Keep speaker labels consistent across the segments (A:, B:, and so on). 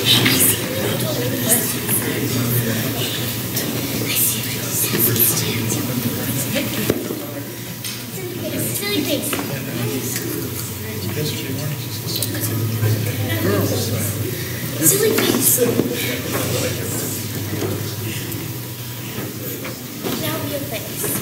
A: Silly face. Silly face. Now real face.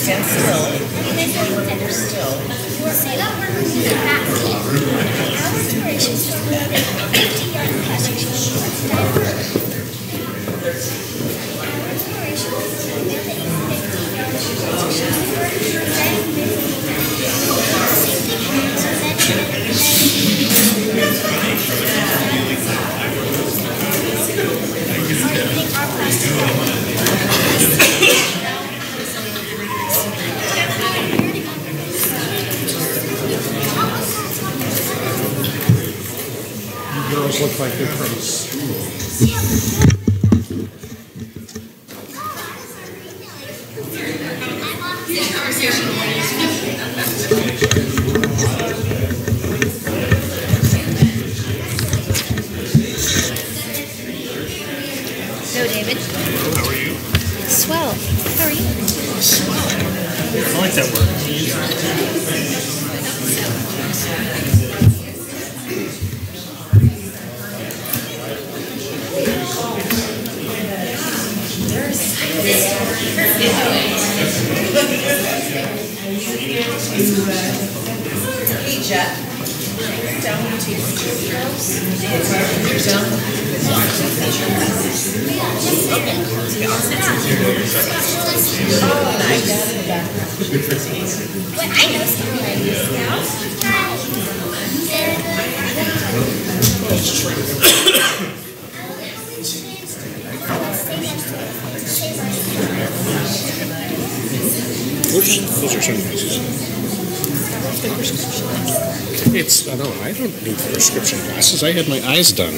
B: Stand still. Still.
A: See that we're moving it back in. Our inspiration is just moving 50 yards past each other.
C: girls look like they're from school.
A: Hello, David.
C: Hello, how are you?
A: Swell. How are you?
C: Swell. I like that word.
B: Hey, Jeff.
A: But I know
C: Those are sunglasses. It's, I don't need prescription glasses. I had my eyes done.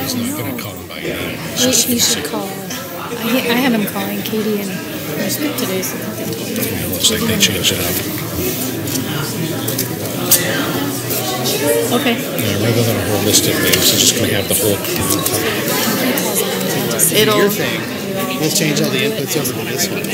C: He's not going to call him by name.
D: You should call. I have him calling Katie and Smith today. So
C: Yeah, it looks like they changed it up.
D: okay.
C: Yeah, rather than a holistic name, it's just going to have the whole.
E: Your thing. We'll change all the inputs over to this one.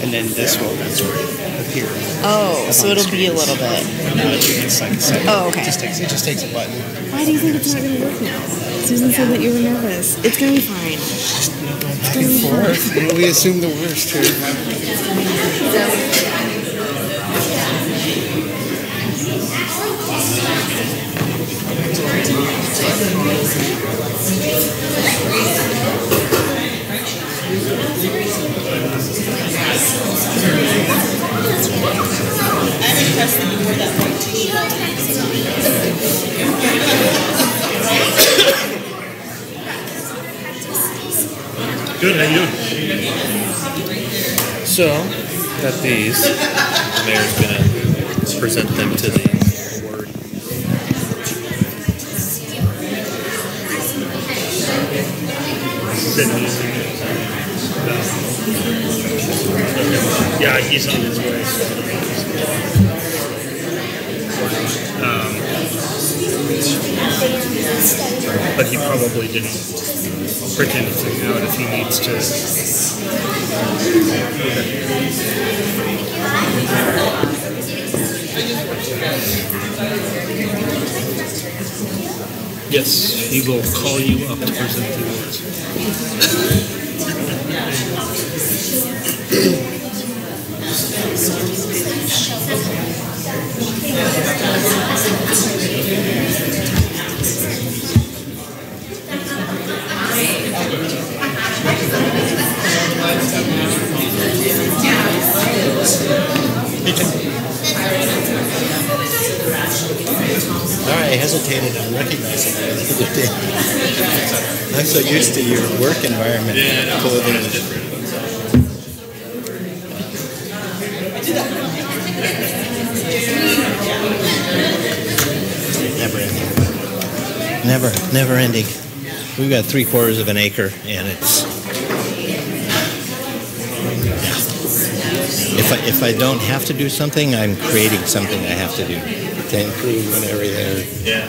E: And then this will appear.
B: Oh, so it'll be a little bit.
E: No, it's like a second.
B: Oh, okay.
E: It just takes a button.
D: Why do you think it's not going to work now? Susan said that you were nervous. It's going to be fine.
E: Back and forth. Well, we assume the worst here.
C: Good, how you doing? So, got these. The mayor's gonna present them to the board. Yeah, he's on his way. But he probably didn't print anything out if he needs to. Yes, he will call you up to present the awards.
E: I hesitated on recognizing you the other day. I'm so used to your work environment clothing. Never ending. Never ending. We've got 3/4 of an acre, and it's. If I don't have to do something, I'm creating something I have to do to improve and everything.
C: Yeah.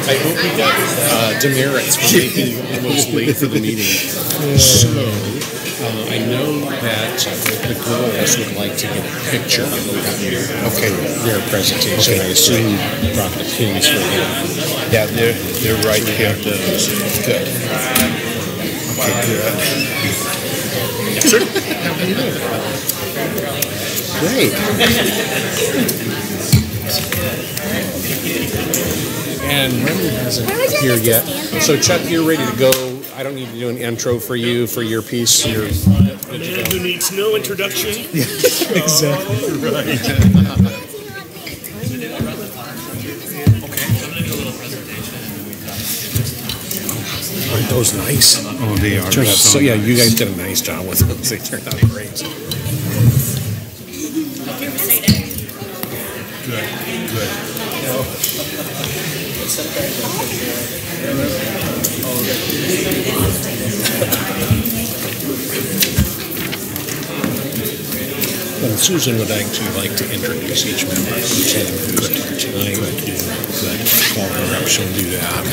F: I hope we got demerits for making almost late for the meeting. So I know that the girls would like to get a picture of their presentation. I assume you brought the pins for them.
E: Yeah, they're right here. Good. Okay, good.
F: Sure. Great. And Remy hasn't here yet. So Chuck, you're ready to go. I don't need to do an intro for you for your piece. You're
G: A man who needs no introduction.
F: exactly right. Aren't those nice?
E: Oh, they are.
F: So yeah, you guys did a nice job with those. They turned out great. Well, Susan would actually like to introduce each member of the team who's here tonight. Good. Well, perhaps she'll do that.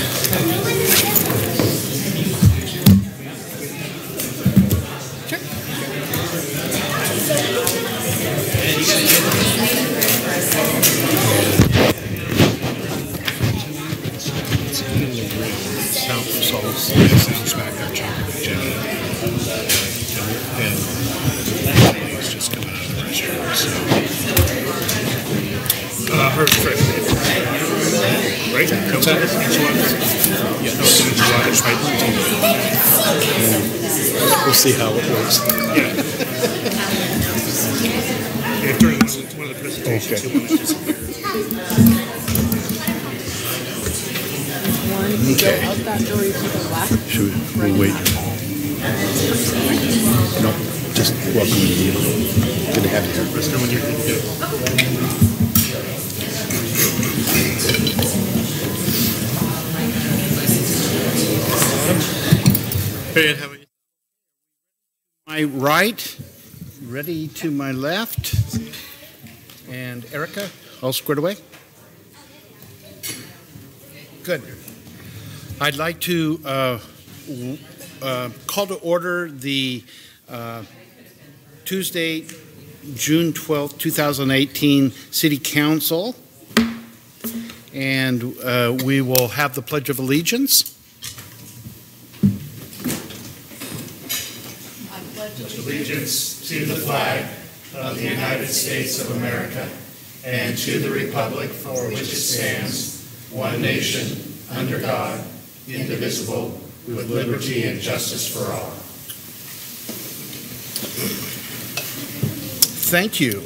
E: Sounds back there, Jenny. And it's just coming out of the restaurant. So.
G: Her fresh right?
E: What's that?
G: Yeah, no, it's enchiladas, right?
E: We'll see how it works.
G: Yeah. And during one of the presentations,
E: Okay. Okay.
B: Out that door, you can go left.
E: Should we wait? No, just welcome to you. Good to have you here.
G: Rest when you're good. Hey, how are you?
E: My right, ready to my left. And Erica, all squared away? Good. I'd like to call to order the Tuesday, June 12th, 2018 City Council. And we will have the Pledge of Allegiance.
H: Allegiance to the flag of the United States of America and to the republic for which it stands, one nation, under God, indivisible, with liberty and justice for all.
E: Thank you.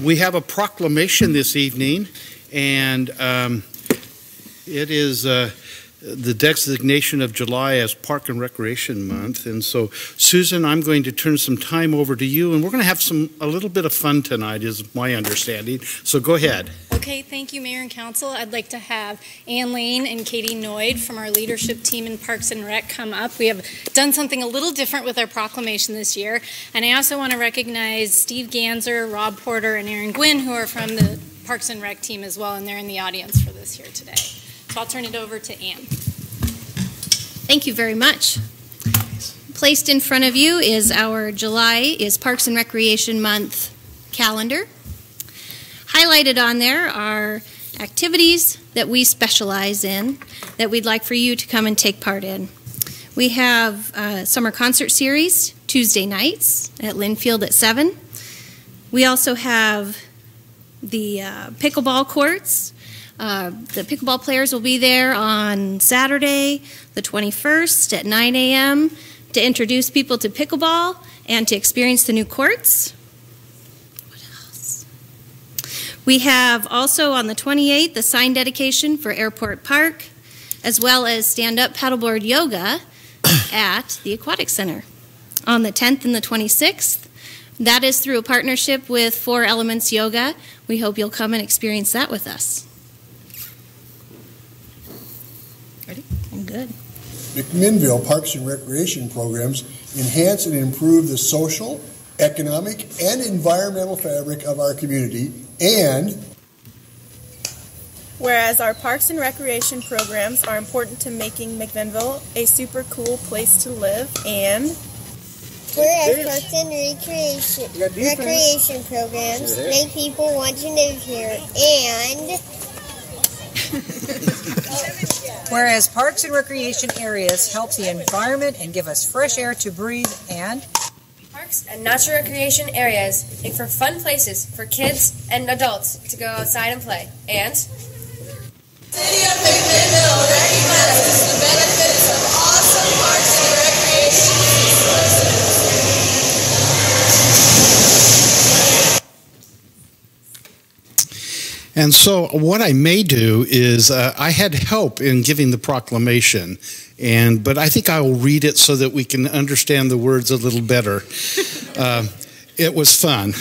E: We have a proclamation this evening, and it is the designation of July as Park and Recreation Month. And so, Susan, I'm going to turn some time over to you, and we're going to have a little bit of fun tonight, is my understanding. So go ahead.
D: Okay, thank you, Mayor and Council. I'd like to have Ann Lane and Katie Noyd from our leadership team in Parks and Rec come up. We have done something a little different with our proclamation this year. And I also want to recognize Steve Ganser, Rob Porter, and Aaron Gwynn, who are from the Parks and Rec team as well, and they're in the audience for this here today. So I'll turn it over to Ann.
A: Thank you very much. Placed in front of you is our July is Parks and Recreation Month calendar. Highlighted on there are activities that we specialize in that we'd like for you to come and take part in. We have a summer concert series Tuesday nights at Linfield at 7. We also have the pickleball courts. The pickleball players will be there on Saturday, the 21st at 9 a.m. to introduce people to pickleball and to experience the new courts. What else? We have also on the 28th the sign dedication for Airport Park, as well as stand-up paddleboard yoga at the Aquatic Center. On the 10th and the 26th, that is through a partnership with 4 Elements Yoga. We hope you'll come and experience that with us. Ready? I'm good.
I: McMinnville Parks and Recreation programs enhance and improve the social, economic, and environmental fabric of our community, and
J: whereas our parks and recreation programs are important to making McMinnville a super cool place to live, and
K: whereas parks and recreation programs make people want to live here, and
L: whereas parks and recreation areas help the environment and give us fresh air to breathe, and
M: parks and natural recreation areas make for fun places for kids and adults to go outside and play, and
N: City of McMinnville recognizes the benefits of awesome parks and recreation resources.
E: And so what I may do is I had help in giving the proclamation, but I think I will read it so that we can understand the words a little better. It was fun.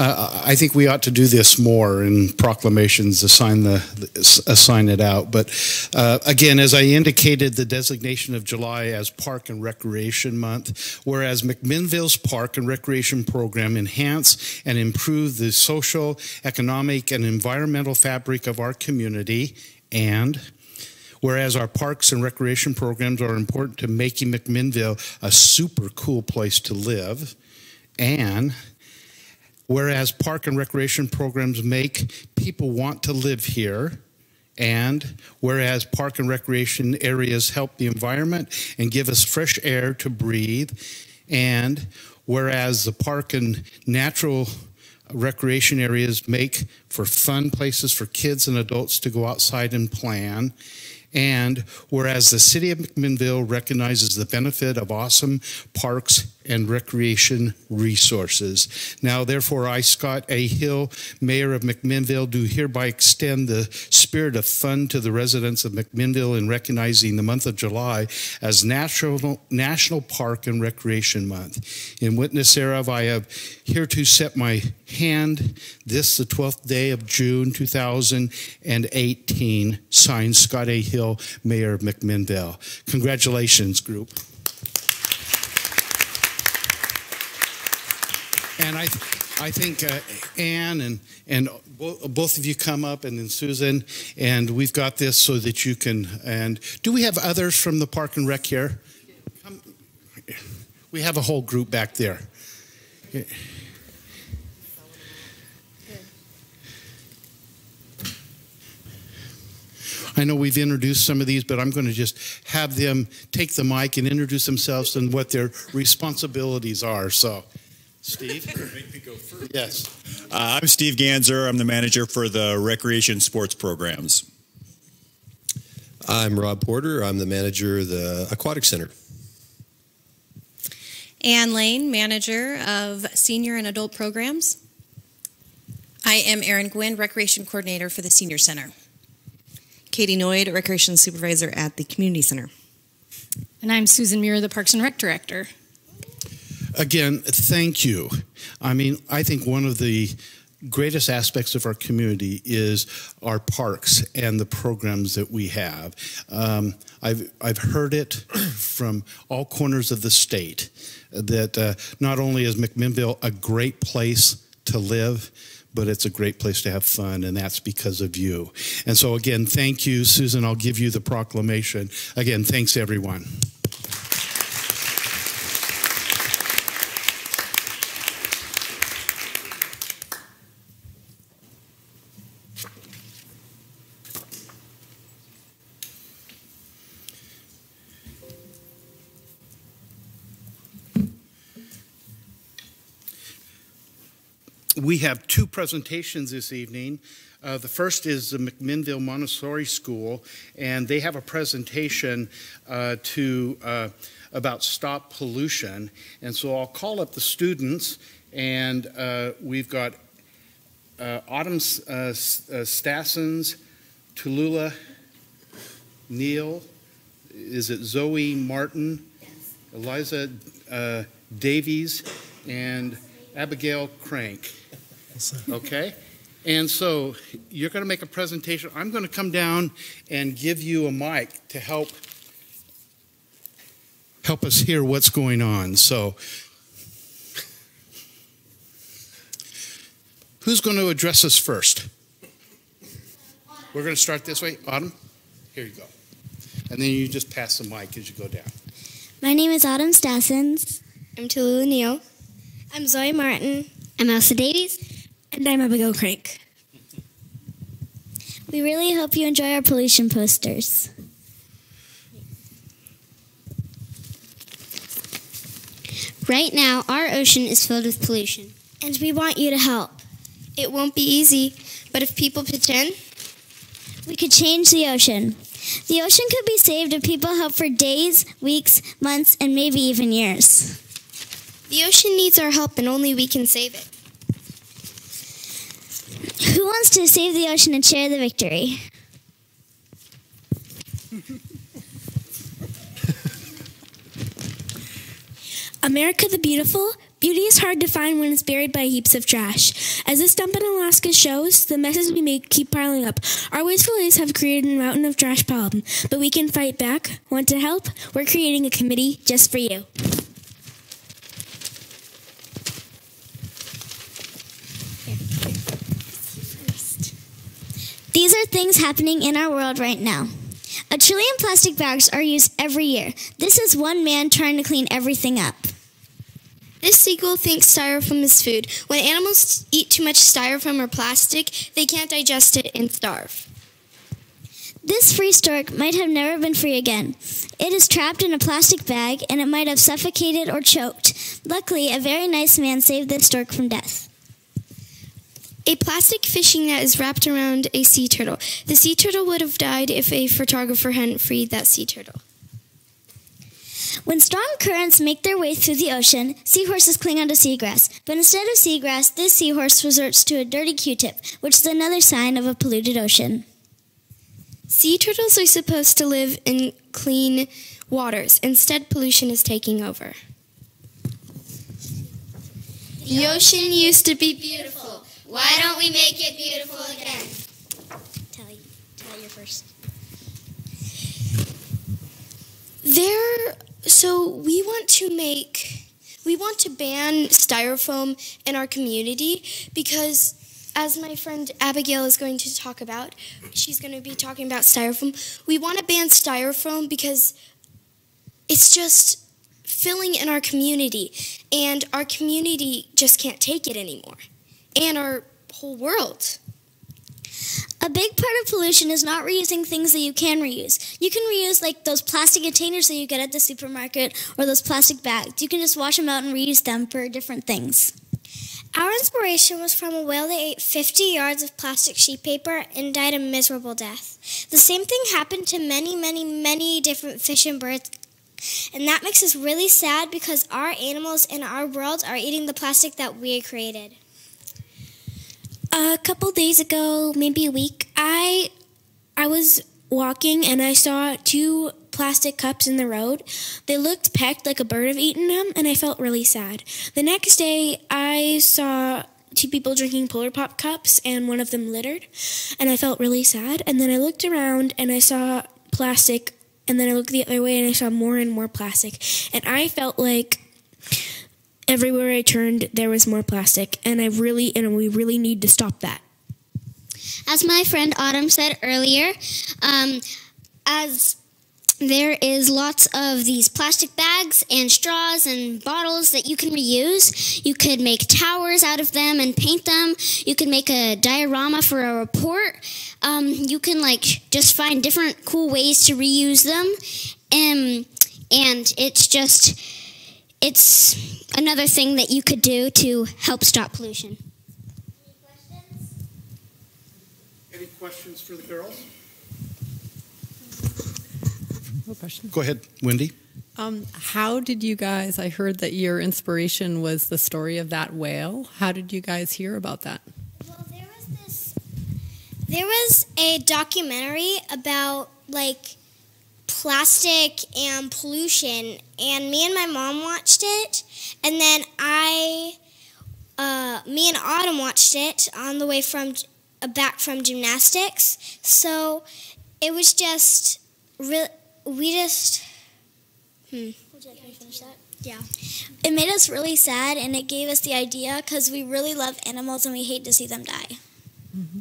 E: I think we ought to do this more in proclamations, assign it out. But again, as I indicated, the designation of July as Park and Recreation Month, whereas McMinnville's Park and Recreation Program enhance and improve the social, economic, and environmental fabric of our community, and whereas our parks and recreation programs are important to making McMinnville a super cool place to live, and whereas park and recreation programs make people want to live here, and whereas park and recreation areas help the environment and give us fresh air to breathe, and whereas the park and natural recreation areas make for fun places for kids and adults to go outside and plan, and whereas the City of McMinnville recognizes the benefit of awesome parks and recreation resources. Now, therefore, I, Scott A. Hill, Mayor of McMinnville, do hereby extend the spirit of fun to the residents of McMinnville in recognizing the month of July as National Park and Recreation Month. In witness thereof, I have hereto set my hand this, the 12th day of June, 2018, signed Scott A. Hill, Mayor of McMinnville. Congratulations, group. And I think Ann and both of you come up, and then Susan, and we've got this so that you can. And do we have others from the Park and Rec here? Come, we have a whole group back there. I know we've introduced some of these, but I'm going to just have them take the mic and introduce themselves and what their responsibilities are. So. Steve?
O: Make me go first.
E: Yes.
O: I'm Steve Ganzer. I'm the manager for the recreation sports programs.
P: I'm Rob Porter. I'm the manager of the Aquatic Center.
A: Ann Lane, manager of senior and adult programs.
B: I am Erin Gwynn, recreation coordinator for the senior center. Katie Noyd, recreation supervisor at the community center.
D: And I'm Susan Muir, the Parks and Rec director.
E: Again, thank you. I mean, I think one of the greatest aspects of our community is our parks and the programs that we have. I've heard it from all corners of the state that not only is McMinnville a great place to live, but it's a great place to have fun, and that's because of you. And so again, thank you, Susan. I'll give you the proclamation. Again, thanks, everyone. we have two presentations this evening. The first is the McMinnville Montessori School, and they have a presentation about stop pollution. And so I'll call up the students, and we've got Autumn Stassens, Tallulah Neal, is it Zoe Martin, yes. Eliza Davies, and Abigail Crank. Okay? And so you're going to make a presentation. I'm going to come down and give you a mic to help us hear what's going on. So who's going to address us first? We're going to start this way. Autumn, here you go. And then you just pass the mic as you go down.
Q: My name is Autumn Stassens.
K: I'm Tallulah Neal.
Q: I'm Zoe Martin.
K: I'm Elsa Davies.
Q: And I'm Abigail Crank. We really hope you enjoy our pollution posters.
K: Right now, our ocean is filled with pollution.
Q: And we want you to help.
K: It won't be easy, but if people pitch in,
Q: we could change the ocean. The ocean could be saved if people help for days, weeks, months, and maybe even years.
K: The ocean needs our help, and only we can save it.
Q: Who wants to save the ocean and share the victory?
R: America the Beautiful. Beauty is hard to find when it's buried by heaps of trash. As this dump in Alaska shows, the messes we make keep piling up. Our wasteful ways have created a mountain of trash problem, but we can fight back. Want to help? We're creating a committee just for you.
Q: These are things happening in our world right now. 1 trillion plastic bags are used every year. This is one man trying to clean everything up.
K: This seagull thinks styrofoam is food. When animals eat too much styrofoam or plastic, they can't digest it and starve.
Q: This free stork might have never been free again. It is trapped in a plastic bag, and it might have suffocated or choked. Luckily, a very nice man saved this stork from death.
K: A plastic fishing net is wrapped around a sea turtle. The sea turtle would have died if a photographer hadn't freed that sea turtle.
Q: When strong currents make their way through the ocean, seahorses cling onto seagrass. But instead of seagrass, this seahorse resorts to a dirty Q-tip, which is another sign of a polluted ocean.
K: Sea turtles are supposed to live in clean waters. Instead, pollution is taking over. The ocean used to be beautiful. Why don't we make it beautiful again?
Q: Tell you first.
K: So we want to ban styrofoam in our community because, as my friend Abigail is going to talk about, she's going to be talking about styrofoam. We want to ban styrofoam because it's just filling in our community, and our community just can't take it anymore, and our whole world.
Q: A big part of pollution is not reusing things that you can reuse. You can reuse like those plastic containers that you get at the supermarket or those plastic bags. You can just wash them out and reuse them for different things.
K: Our inspiration was from a whale that ate 50 yards of plastic sheet paper and died a miserable death. The same thing happened to many, many, many different fish and birds. And that makes us really sad because our animals in our world are eating the plastic that we created.
R: A couple days ago, maybe a week, I was walking and I saw 2 plastic cups in the road. They looked pecked like a bird had eaten them, and I felt really sad. The next day, I saw 2 people drinking Polar Pop cups, and one of them littered, and I felt really sad. And then I looked around and I saw plastic, and then I looked the other way and I saw more and more plastic, and I felt like everywhere I turned, there was more plastic, and we really need to stop that.
K: As my friend Autumn said earlier, as there is lots of these plastic bags and straws and bottles that you can reuse. You could make towers out of them and paint them. You could make a diorama for a report. You can just find different cool ways to reuse them. And it's another thing that you could do to help stop pollution.
E: questions for the girls?
S: No question.
E: Go ahead, Wendy.
S: How did you guys, I heard that your inspiration was the story of that whale. How did you guys hear about that?
Q: Well, there was a documentary about like plastic and pollution, and me and my mom watched it, and then me and Autumn watched it on the way back from gymnastics. So it was just Would you like me to finish that? Yeah. It made us really sad, and it gave us the idea because we really love animals and we hate to see them die.
E: Mm-hmm.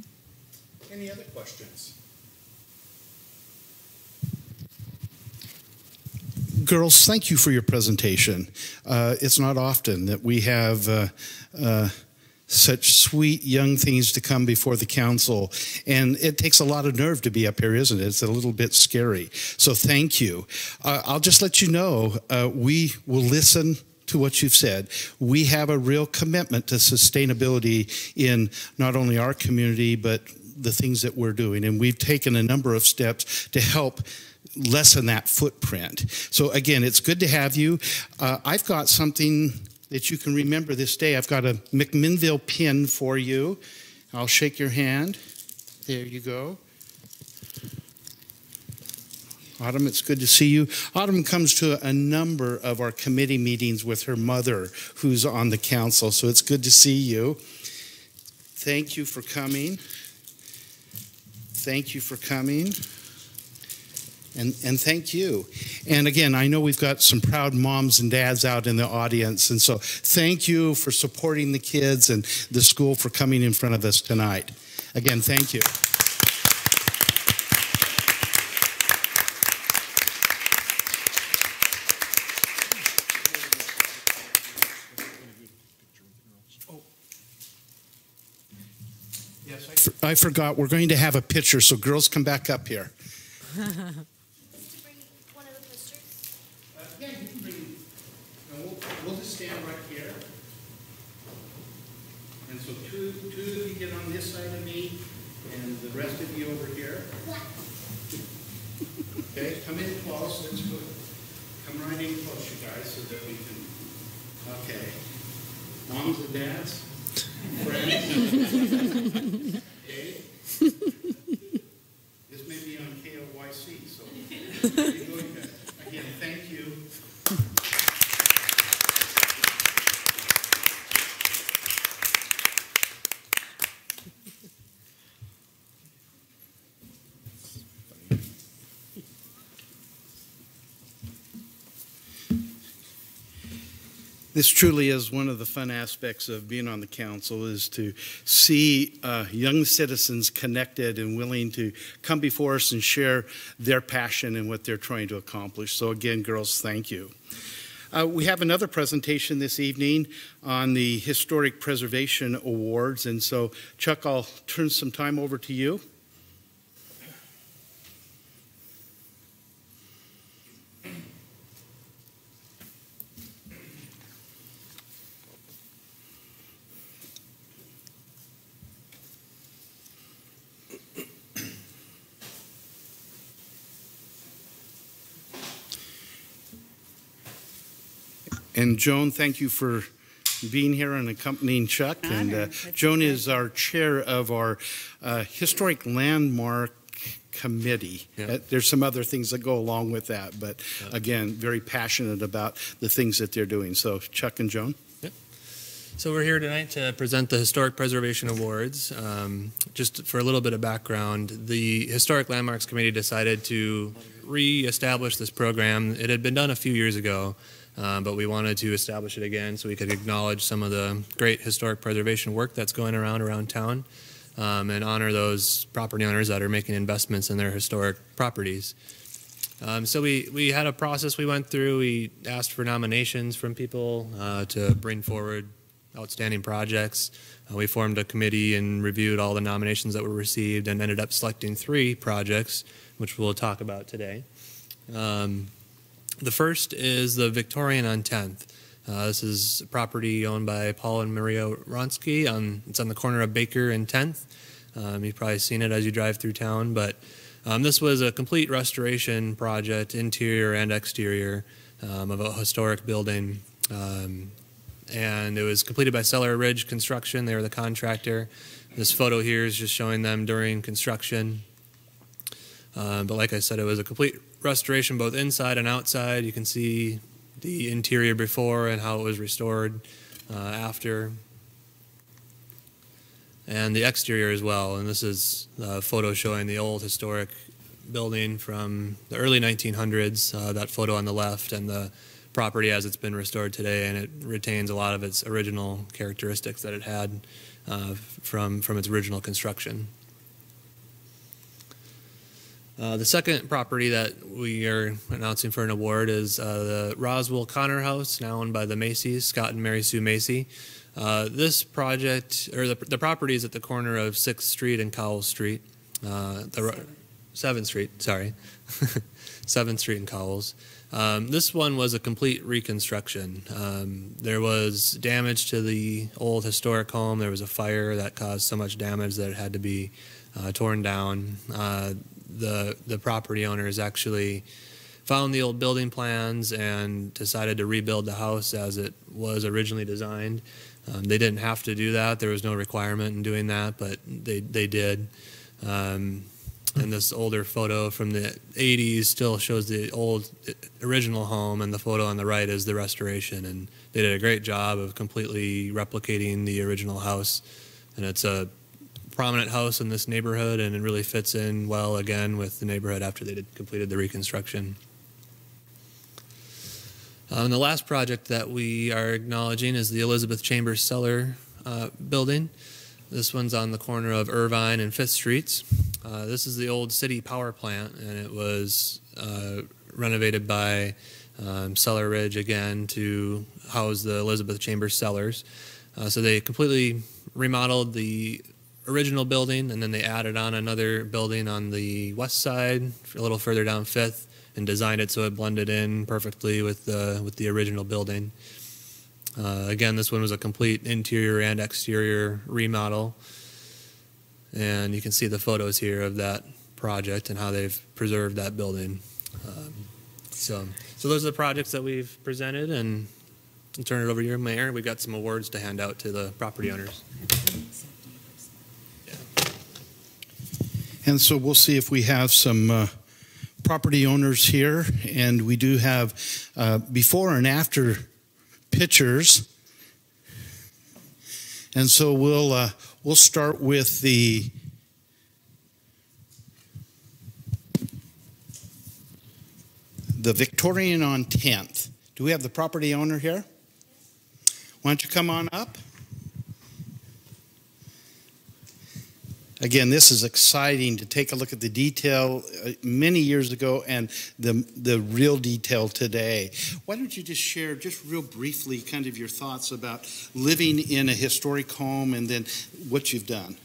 E: Any other questions? Girls, thank you for your presentation. It's not often that we have such sweet young things to come before the council, and it takes a lot of nerve to be up here, isn't it? It's a little bit scary. So thank you. I'll just let you know, we will listen to what you've said. We have a real commitment to sustainability in not only our community, but the things that we're doing, and we've taken a number of steps to help lessen that footprint. So again, it's good to have you. I've got something that you can remember this day. I've got a McMinnville pin for you. I'll shake your hand. There you go. Autumn, it's good to see you. Autumn comes to a number of our committee meetings with her mother, who's on the council, so it's good to see you. Thank you for coming. Thank you for coming. And thank you. And again, I know we've got some proud moms and dads out in the audience, and so thank you for supporting the kids and the school for coming in front of us tonight. Again, thank you. Yes, I forgot, we're going to have a picture, so girls, come back up here. Yeah, you can bring, we'll just stand right here. And so two of you get on this side of me, and the rest of you over here. Okay, come in close. Let's go. Come right in close, you guys, so that we can. Okay. Moms and dads, friends. Okay. This may be on KOYC, so there you go, you guys. Again, thank you. This truly is one of the fun aspects of being on the council, is to see young citizens connected and willing to come before us and share their passion and what they're trying to accomplish. So again, girls, thank you. We have another presentation this evening on the Historic Preservation Awards. And so, Chuck, I'll turn some time over to you. And Joan, thank you for being here and accompanying Chuck. And Joan is our chair of our Historic Landmark Committee. Yep. There's some other things that go along with that, but again, very passionate about the things that they're doing. So Chuck and Joan.
C: Yep. So we're here tonight to present the Historic Preservation Awards. Just for a little bit of background, the Historic Landmarks Committee decided to re-establish this program. It had been done a few years ago. But we wanted to establish it again so we could acknowledge some of the great historic preservation work that's going around town and honor those property owners that are making investments in their historic properties. So we had a process we went through. We asked for nominations from people to bring forward outstanding projects. We formed a committee and reviewed all the nominations that were received and ended up selecting 3 projects, which we'll talk about today. The first is the Victorian on 10th. This is a property owned by Paul and Maria Ronsky. It's on the corner of Baker and 10th. You've probably seen it as you drive through town, but this was a complete restoration project, interior and exterior, of a historic building. And it was completed by CELLAR Ridge Construction. They were the contractor. This photo here is just showing them during construction. But like I said, it was a complete restoration both inside and outside. You can see the interior before and how it was restored after. And the exterior as well. And this is a photo showing the old historic building from the early 1900s, that photo on the left, and the property as it's been restored today, and it retains a lot of its original characteristics that it had from its original construction. The second property that we are announcing for an award is the ROSWELL Connor House, now owned by the MACYs, Scott and Mary Sue MACY. This project, or the property, is at the corner of 6th Street and Cowell Street. 7th Street, sorry. 7th Street and Cowell's. This one was a complete reconstruction. There was damage to the old historic home. There was a fire that caused so much damage that it had to be torn down. The property owners actually found the old building plans and decided to rebuild the house as it was originally designed. They didn't have to do that. There was no requirement in doing that, but they did. And this older photo from the 80s still shows the old original home, and the photo on the right is the restoration. And they did a great job of completely replicating the original house. And it's a prominent house in this neighborhood, and it really fits in well again with the neighborhood after they completed the reconstruction. And the last project that we are acknowledging is the Elizabeth Chambers Cellar building. This one's on the corner of Irvine and 5th Streets. This is the old city power plant, and it was renovated by CELLAR Ridge again to house the Elizabeth Chambers cellars. So they completely remodeled the original building, and then they added on another building on the west side, a little further down 5th, and designed it so it blended in perfectly with the original building. Again, this one was a complete interior and exterior remodel, and you can see the photos here of that project and how they've preserved that building. So those are the projects that we've presented, and I'll turn it over to your mayor. We've got some awards to hand out to the property owners.
E: And so we'll see if we have some property owners here, and we do have before and after pictures. And so we'll start with the Victorian on 10th. Do we have the property owner here? Why don't you come on up? Again, this is exciting to take a look at the detail many years ago and the real detail today. Why don't you just share, just real briefly, kind of your thoughts about living in a historic home and then what you've done?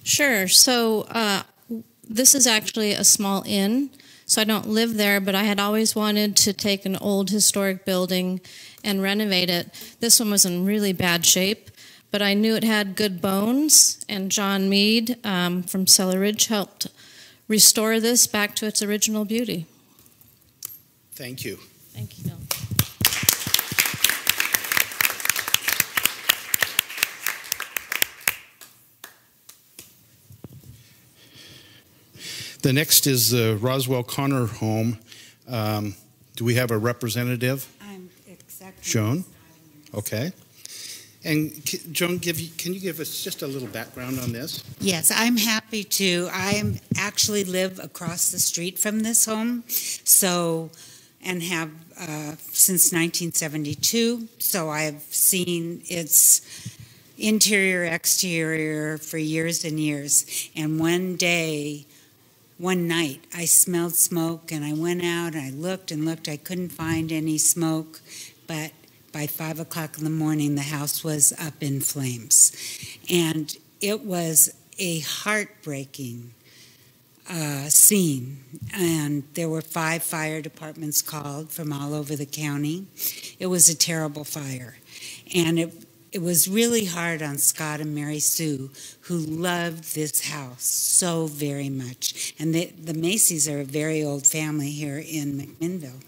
T: Sure. So this is actually a small inn, so I don't live there, but I had always wanted to take an old historic building and renovate it. This one was in really bad shape, but I knew it had good bones, and John Mead from CELLAR Ridge helped restore this back to its original beauty.
E: Thank you.
T: Thank you, Bill.
E: The next is the ROSWELL Connor home. Do we have a representative?
U: I'm exactly.
E: Joan? Okay. And Joan, can you give us just a little background on this?
U: Yes, I'm happy to. I actually live across the street from this home, and have since 1972. So I've seen its interior, exterior for years and years. And one night, I smelled smoke, and I went out and I looked and looked. I couldn't find any smoke, but by 5 o'clock in the morning, the house was up in flames. And it was a heartbreaking scene. And there were 5 fire departments called from all over the county. It was a terrible fire. And it was really hard on Scott and Mary Sue, who loved this house so very much. And the Macys are a very old family here in McMinnville.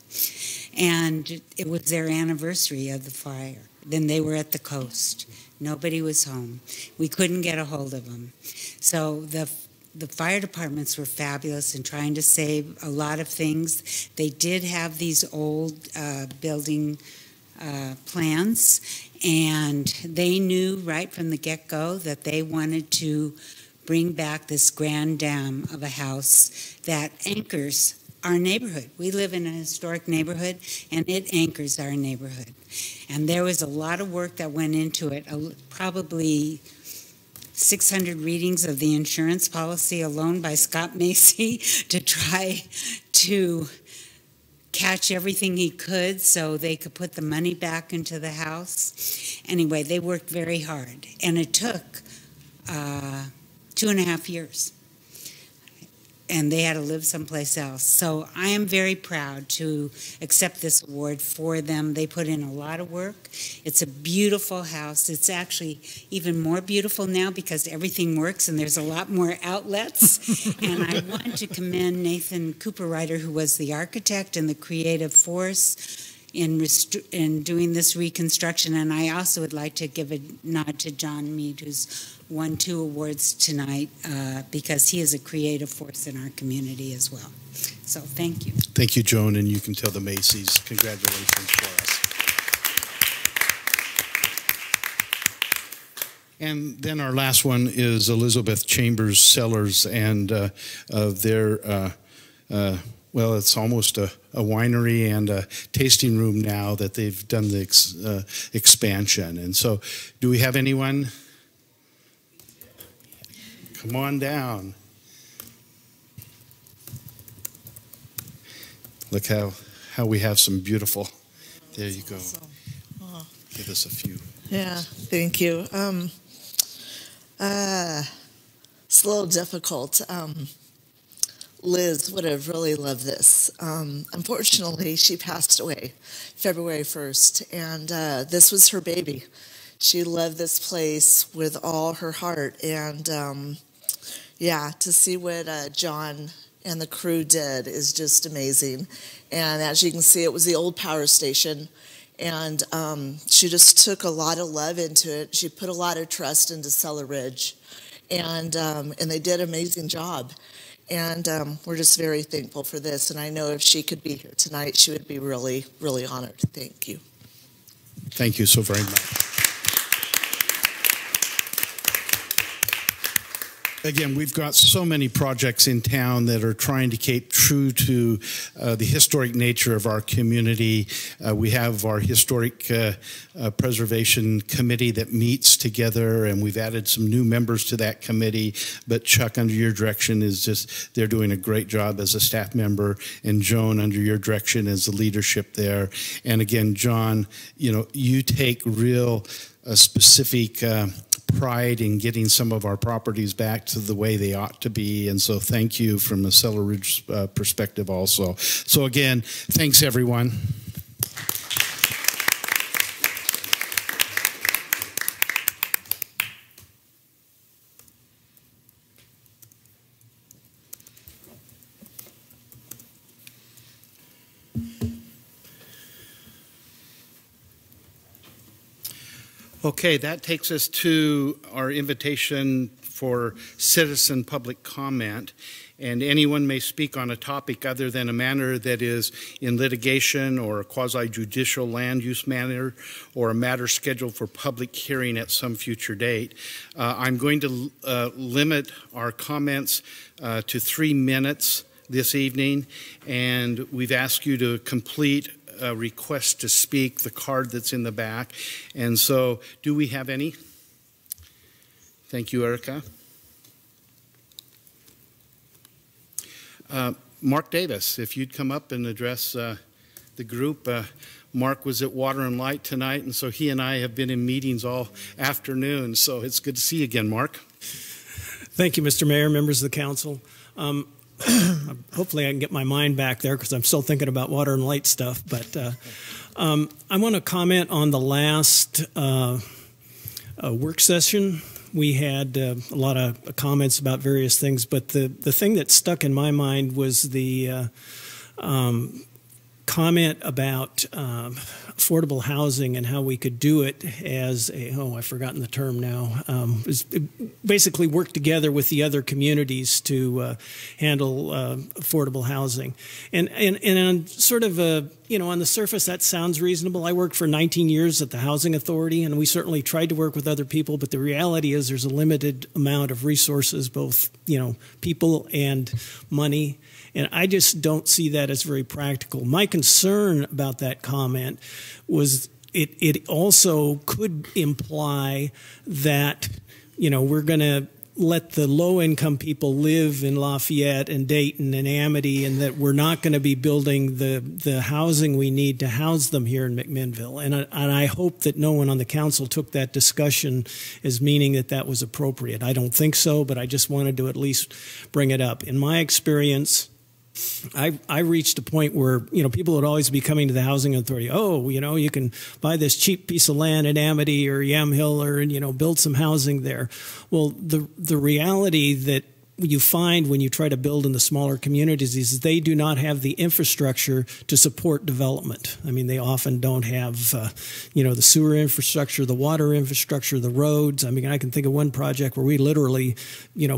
U: And it was their anniversary of the fire. Then they were at the coast. Nobody was home. We couldn't get a hold of them. So the fire departments were fabulous in trying to save a lot of things. They did have these old building plans, and they knew right from the get-go that they wanted to bring back this grand dam of a house that anchors our neighborhood. We live in a historic neighborhood, and it anchors our neighborhood. And there was a lot of work that went into it, probably 600 readings of the insurance policy alone by Scott Macy to try to catch everything he could so they could put the money back into the house. Anyway, they worked very hard, and it took 2.5 years. And they had to live someplace else. So I am very proud to accept this award for them. They put in a lot of work. It's a beautiful house. It's actually even more beautiful now because everything works and there's a lot more outlets. And I want to commend Nathan Cooper-Ryder, who was the architect and the creative force in doing this reconstruction. And I also would like to give a nod to John Mead, who's won 2 awards tonight because he is a creative force in our community as well. So thank you.
E: Thank you, Joan, and you can tell the Macys congratulations for us. And then our last one is Elizabeth Chambers Cellars and of their well, it's almost a winery and a tasting room now that they've done the expansion. And so do we have anyone? Come on down. Look how we have some beautiful. There you go.
F: Awesome. Oh.
E: Give us a few.
F: Yeah, thank you. It's a little difficult. Liz would have really loved this. Unfortunately, she passed away February 1st, and this was her baby. She loved this place with all her heart, and yeah, to see what John and the crew did is just amazing. And as you can see, it was the old power station, and she just took a lot of love into it. She put a lot of trust into Cellar Ridge, and they did an amazing job. And we're just very thankful for this. And I know if she could be here tonight, she would be really, really honored. Thank you.
E: Thank you so very much. Again, we've got so many projects in town that are trying to keep true to the historic nature of our community. We have our historic preservation committee that meets together, and we've added some new members to that committee. But Chuck, under your direction, they're doing a great job as a staff member, and Joan, under your direction, as the leadership there. And again, John, you take real specific pride in getting some of our properties back to the way they ought to be, and so thank you from a Cellar Ridge perspective also. So again, thanks everyone. Okay, that takes us to our invitation for citizen public comment. And anyone may speak on a topic other than a matter that is in litigation or a quasi-judicial land use matter or a matter scheduled for public hearing at some future date. I'm going to limit our comments to 3 minutes this evening, and we've asked you to complete a request to speak, the card that's in the back. And so, do we have any? Thank you, Erica. Mark Davis, if you'd come up and address the group. Mark was at Water and Light tonight, and so he and I have been in meetings all afternoon, so it's good to see you again, Mark.
V: Thank you, Mr. Mayor, members of the council. Hopefully I can get my mind back there because I'm still thinking about Water and Light stuff. But I want to comment on the last work session. We had a lot of comments about various things, but the thing that stuck in my mind was the comment about affordable housing and how we could do it as a, I've forgotten the term now, basically work together with the other communities to handle affordable housing. And on sort of a, on the surface, that sounds reasonable. I worked for 19 years at the Housing Authority, and we certainly tried to work with other people, but the reality is there's a limited amount of resources, both, people and money. And I just don't see that as very practical. My concern about that comment was it also could imply that, we're going to let the low-income people live in Lafayette and Dayton and Amity, and that we're not going to be building the housing we need to house them here in McMinnville. And I hope that no one on the council took that discussion as meaning that that was appropriate. I don't think so, but I just wanted to at least bring it up. In my experience, I reached a point where, people would always be coming to the Housing Authority. Oh, you can buy this cheap piece of land in Amity or Yamhill or, build some housing there. Well, the reality that you find when you try to build in the smaller communities is they do not have the infrastructure to support development. I mean, they often don't have, the sewer infrastructure, the water infrastructure, the roads. I mean, I can think of one project where we literally,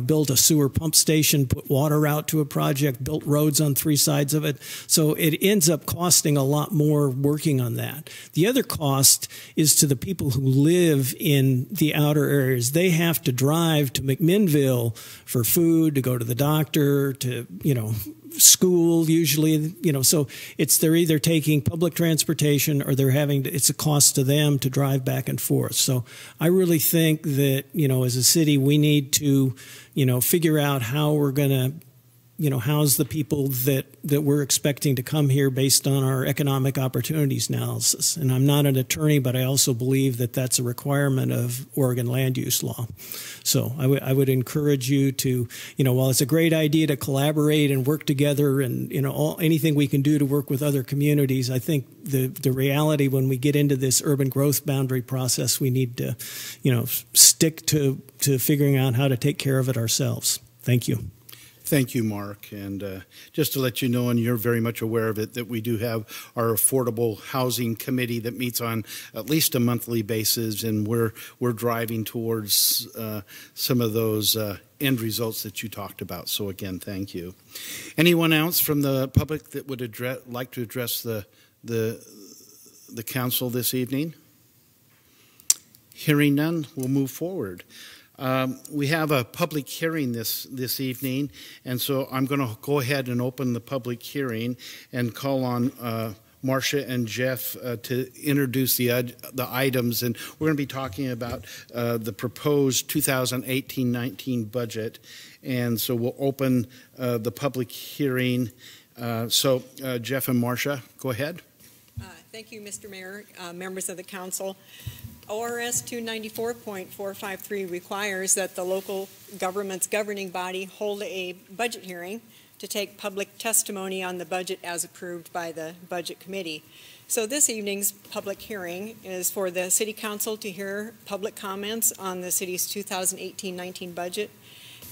V: built a sewer pump station, put water out to a project, built roads on 3 sides of it. So it ends up costing a lot more working on that. The other cost is to the people who live in the outer areas. They have to drive to McMinnville for food, to go to the doctor, to, school usually, so they're either taking public transportation or they're it's a cost to them to drive back and forth. So I really think that, as a city, we need to, figure out how we're going to, house the people that we're expecting to come here based on our economic opportunities analysis. And I'm not an attorney, but I also believe that that's a requirement of Oregon land use law. So I would encourage you to, while it's a great idea to collaborate and work together and, anything we can do to work with other communities, I think the reality when we get into this urban growth boundary process, we need to, stick to figuring out how to take care of it ourselves. Thank you.
E: Thank you, Mark. And just to let you know, and you're very much aware of it, that we do have our Affordable Housing Committee that meets on at least a monthly basis, and we're driving towards some of those end results that you talked about. So again, thank you. Anyone else from the public that would like to address the council this evening? Hearing none, we'll move forward. We have a public hearing this evening, and so I'm going to go ahead and open the public hearing and call on Marcia and Jeff to introduce the items, and we're going to be talking about the proposed 2018-19 budget, and so we'll open the public hearing. So Jeff and Marcia, go ahead.
G: Thank you, Mr. Mayor, members of the council. ORS 294.453 requires that the local government's governing body hold a budget hearing to take public testimony on the budget as approved by the Budget Committee. So this evening's public hearing is for the City Council to hear public comments on the city's 2018-19 budget,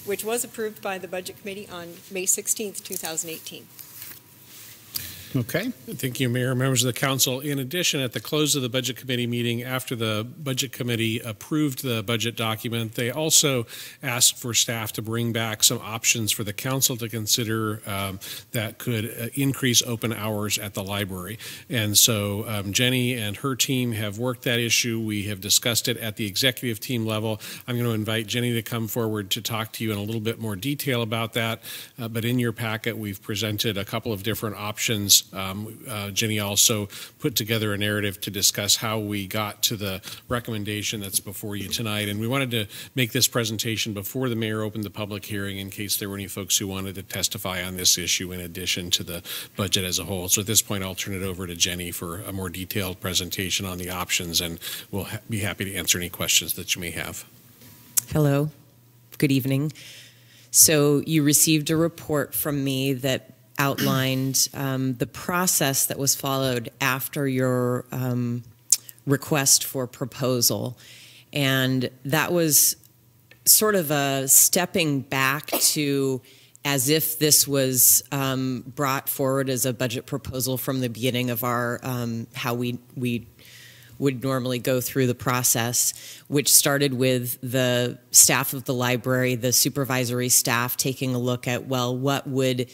G: which was approved by the Budget Committee on May 16th, 2018.
E: Okay.
H: Thank you, Mayor, members of the council. In addition, at the close of the Budget Committee meeting, after the Budget Committee approved the budget document, they also asked for staff to bring back some options for the council to consider that could increase open hours at the library. And so Jenny and her team have worked that issue. We have discussed it at the executive team level. I'm going to invite Jenny to come forward to talk to you in a little bit more detail about that. But in your packet, we've presented a couple of different options. Jenny also put together a narrative to discuss how we got to the recommendation that's before you tonight. And we wanted to make this presentation before the mayor opened the public hearing in case there were any folks who wanted to testify on this issue in addition to the budget as a whole. So at this point, I'll turn it over to Jenny for a more detailed presentation on the options, and we'll be happy to answer any questions that you may have.
W: Hello. Good evening. So you received a report from me that outlined the process that was followed after your request for proposal. And that was sort of a stepping back to as if this was brought forward as a budget proposal from the beginning of our how we would normally go through the process, which started with the staff of the library, the supervisory staff taking a look at, well, what would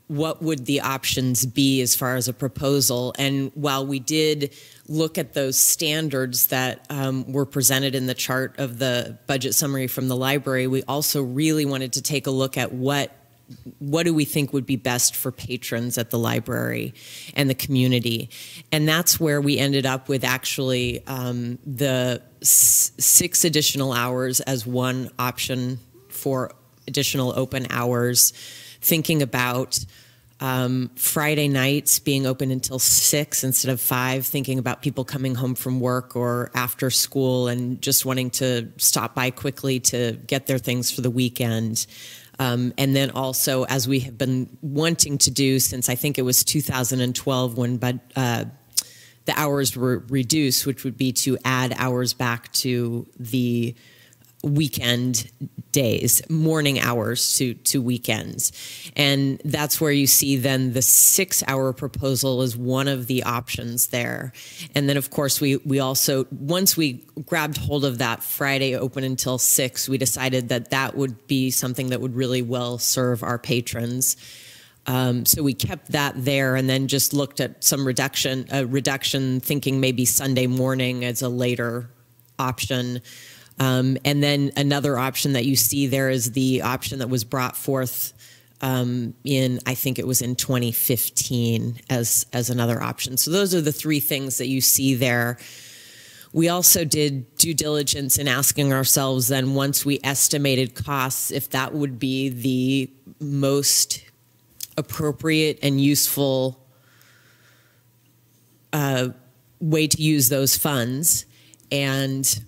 W: the options be as far as a proposal? And while we did look at those standards that were presented in the chart of the budget summary from the library, we also really wanted to take a look at what do we think would be best for patrons at the library and the community. And that's where we ended up with actually the 6 additional hours as one option for additional open hours, thinking about Friday nights being open until 6 instead of 5, thinking about people coming home from work or after school and just wanting to stop by quickly to get their things for the weekend. And then also, as we have been wanting to do since I think it was 2012 when the hours were reduced, which would be to add hours back to the weekend days, morning hours to weekends. And that's where you see then the 6-hour proposal is one of the options there. And then of course we also, once we grabbed hold of that Friday open until 6, we decided that that would be something that would really well serve our patrons. So we kept that there and then just looked at some reduction, thinking maybe Sunday morning as a later option. And then another option that you see there is the option that was brought forth I think it was in 2015 as another option. So those are the 3 things that you see there. We also did due diligence in asking ourselves then, once we estimated costs, if that would be the most appropriate and useful way to use those funds. And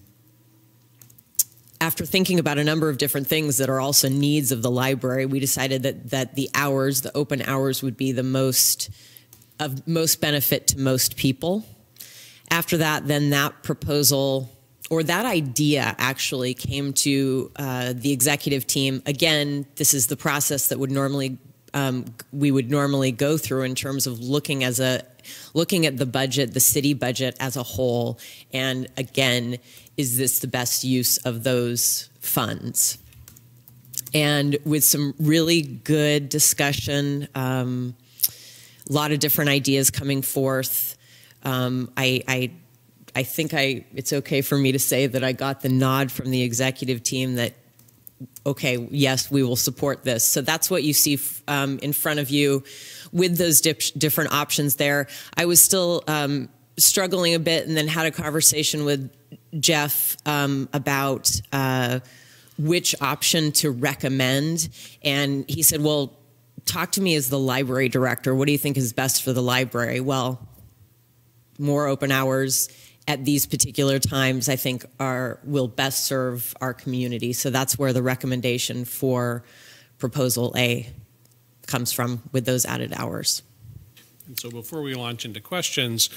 W: after thinking about a number of different things that are also needs of the library, we decided that the hours, the open hours, would be the most benefit to most people. After that, then that proposal, or that idea actually came to the executive team. Again, this is the process that would normally we would normally go through in terms of looking at the budget, the city budget as a whole, and again, is this the best use of those funds? And with some really good discussion, a lot of different ideas coming forth, I think it's okay for me to say that I got the nod from the executive team that, okay, yes, we will support this. So that's what you see in front of you with those different options there. I was still struggling a bit and then had a conversation with Jeff about which option to recommend. And he said, well, talk to me as the library director. What do you think is best for the library? Well, more open hours at these particular times, I think, will best serve our community. So that's where the recommendation for Proposal A comes from, with those added hours.
H: And so before we launch into questions,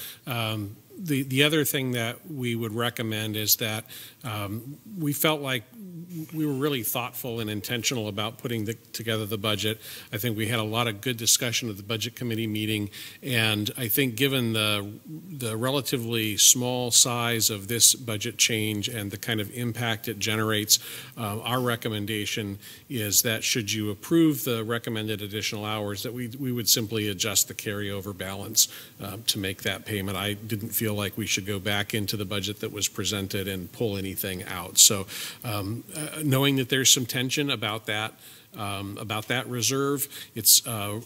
H: the other thing that we would recommend is that we felt like we were really thoughtful and intentional about putting together the budget. I think we had a lot of good discussion at the budget committee meeting, and I think given the relatively small size of this budget change and the kind of impact it generates, our recommendation is that should you approve the recommended additional hours, that we would simply adjust the carryover balance to make that payment. I didn't feel like we should go back into the budget that was presented and pull anything out. So knowing that there's some tension about that reserve, it's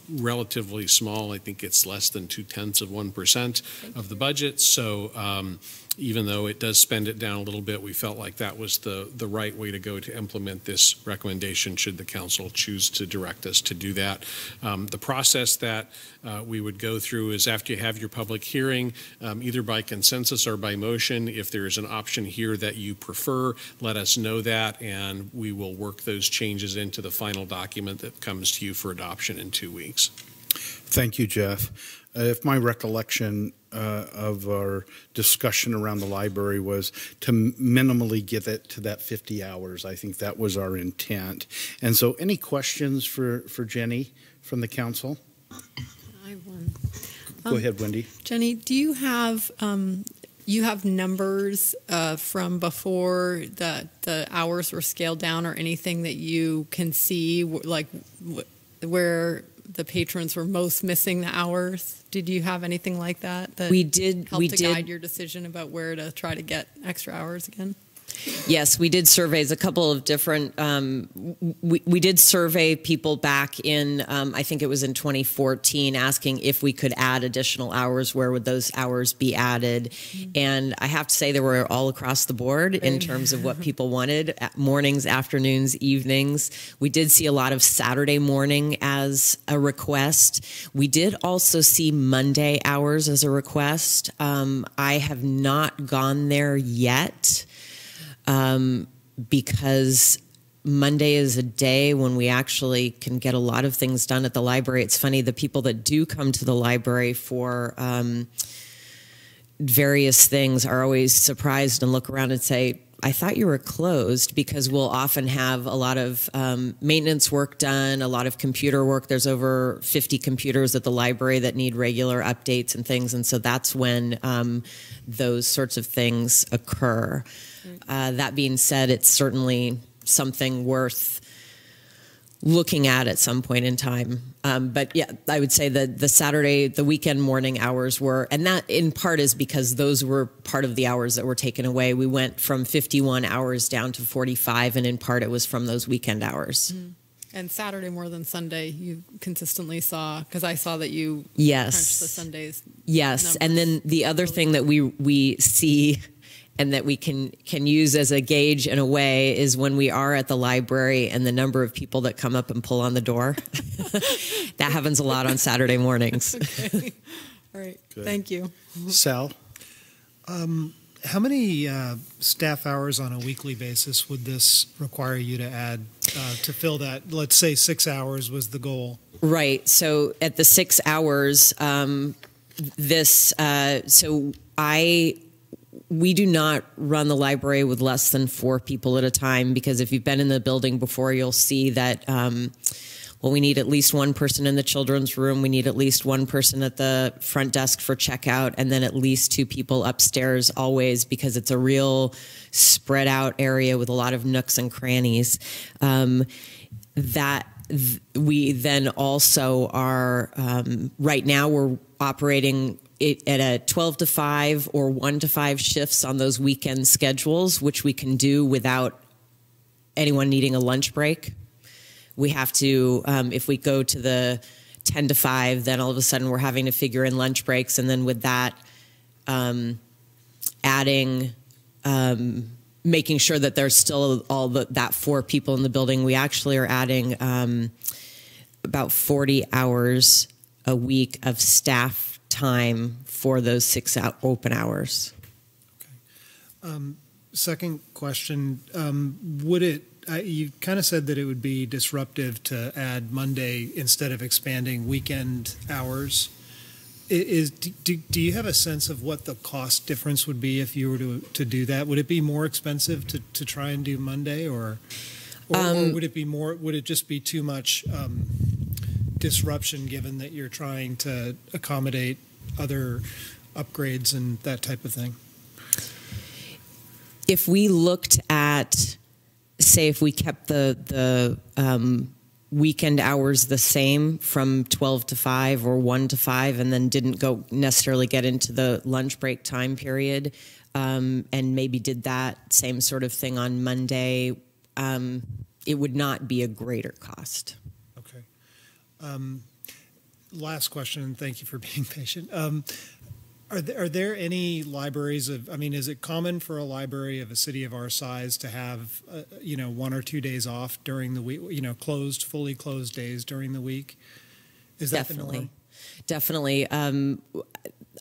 H: relatively small. I think it's less than 0.2% of the budget. So even though it does spend it down a little bit, we felt like that was the right way to go to implement this recommendation should the council choose to direct us to do that. The process that we would go through is after you have your public hearing, either by consensus or by motion, if there is an option here that you prefer, let us know that, and we will work those changes into the final document that comes to you for adoption in 2 weeks.
E: Thank you, Jeff. if my recollection of our discussion around the library was to minimally get it to that 50 hours. I think that was our intent. And so any questions for Jenny from the council?
S: I have one.
E: Go ahead, Wendy.
S: Jenny, do you have numbers from before the hours were scaled down, or anything that you can see, like where the patrons were most missing the hours? Did you have anything like that
W: we did
S: guide your decision about where to try to get extra hours again?
W: Yes, we did surveys, a couple of different, we did survey people back in, I think it was in 2014, asking if we could add additional hours, where would those hours be added? And I have to say they were all across the board in terms of what people wanted, mornings, afternoons, evenings. We did see a lot of Saturday morning as a request. We did also see Monday hours as a request. I have not gone there yet. Because Monday is a day when we actually can get a lot of things done at the library. It's funny, the people that do come to the library for various things are always surprised and look around and say, I thought you were closed, because we'll often have a lot of maintenance work done, a lot of computer work. There's over 50 computers at the library that need regular updates and things, and so that's when those sorts of things occur. That being said, it's certainly something worth looking at some point in time. But yeah, I would say that the Saturday, the weekend morning hours were, and that in part is because those were part of the hours that were taken away. We went from 51 hours down to 45, and in part it was from those weekend hours.
S: And Saturday more than Sunday, you consistently saw, because I saw that you
W: yes.
S: crunched the Sundays.
W: Yes, and then the other thing that we see and that we can use as a gauge in a way is when we are at the library and the number of people that come up and pull on the door. That happens a lot on Saturday mornings.
S: Okay. All right.
E: Good.
S: Thank you.
E: Sal?
I: How many staff hours on a weekly basis would this require you to add to fill that? Let's say 6 hours was the goal.
W: Right. So at the 6 hours, we do not run the library with less than 4 people at a time, because if you've been in the building before, you'll see that, we need at least 1 person in the children's room. We need at least 1 person at the front desk for checkout, and then at least 2 people upstairs always, because it's a real spread out area with a lot of nooks and crannies. We then also are, right now we're operating at a 12 to 5 or 1 to 5 shifts on those weekend schedules, which we can do without anyone needing a lunch break. We have to, if we go to the 10 to 5, then all of a sudden we're having to figure in lunch breaks. And then with that, adding, making sure that there's still that 4 people in the building, we actually are adding about 40 hours a week of staff time for those 6 open hours.
I: Okay. Second question, would it, you kind of said that it would be disruptive to add Monday instead of expanding weekend hours. Do you have a sense of what the cost difference would be if you were to do that? Would it be more expensive to try and do Monday, or would it be more, would it just be too much disruption, given that you're trying to accommodate other upgrades and that type of thing?
W: If we looked at, say, if we kept the weekend hours the same from 12 to 5 or 1 to 5, and then didn't go necessarily get into the lunch break time period, and maybe did that same sort of thing on Monday, it would not be a greater cost.
I: Okay. Last question, and thank you for being patient. Are there any libraries is it common for a library of a city of our size to have, 1 or 2 days off during the week, fully closed days during the week? Is that
W: definitely
I: the norm?
W: Definitely.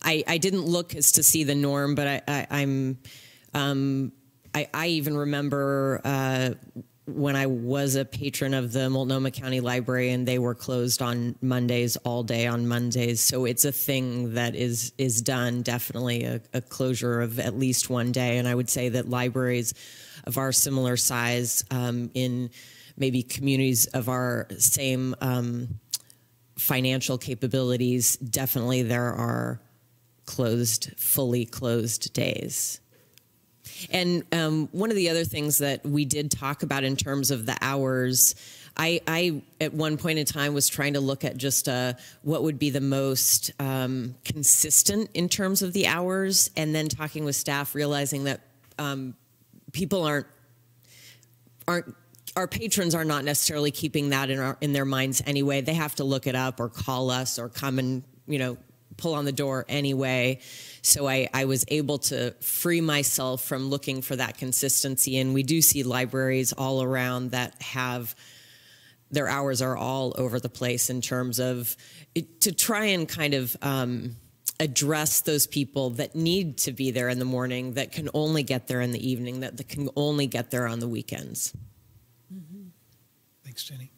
W: I didn't look as to see the norm, but I even remember when I was a patron of the Multnomah County Library, and they were closed on Mondays, all day on Mondays. So it's a thing that is done, definitely a closure of at least one day. And I would say that libraries of our similar size in maybe communities of our same financial capabilities, definitely there are fully closed days. And one of the other things that we did talk about in terms of the hours, I at one point in time was trying to look at just what would be the most consistent in terms of the hours, and then talking with staff, realizing that people aren't our patrons are not necessarily keeping that in their minds anyway. They have to look it up or call us or come and pull on the door anyway. So I was able to free myself from looking for that consistency. And we do see libraries all around that have their hours are all over the place in terms of to try and kind of address those people that need to be there in the morning, that can only get there in the evening, that can only get there on the weekends.
E: Mm-hmm. Thanks, Jenny.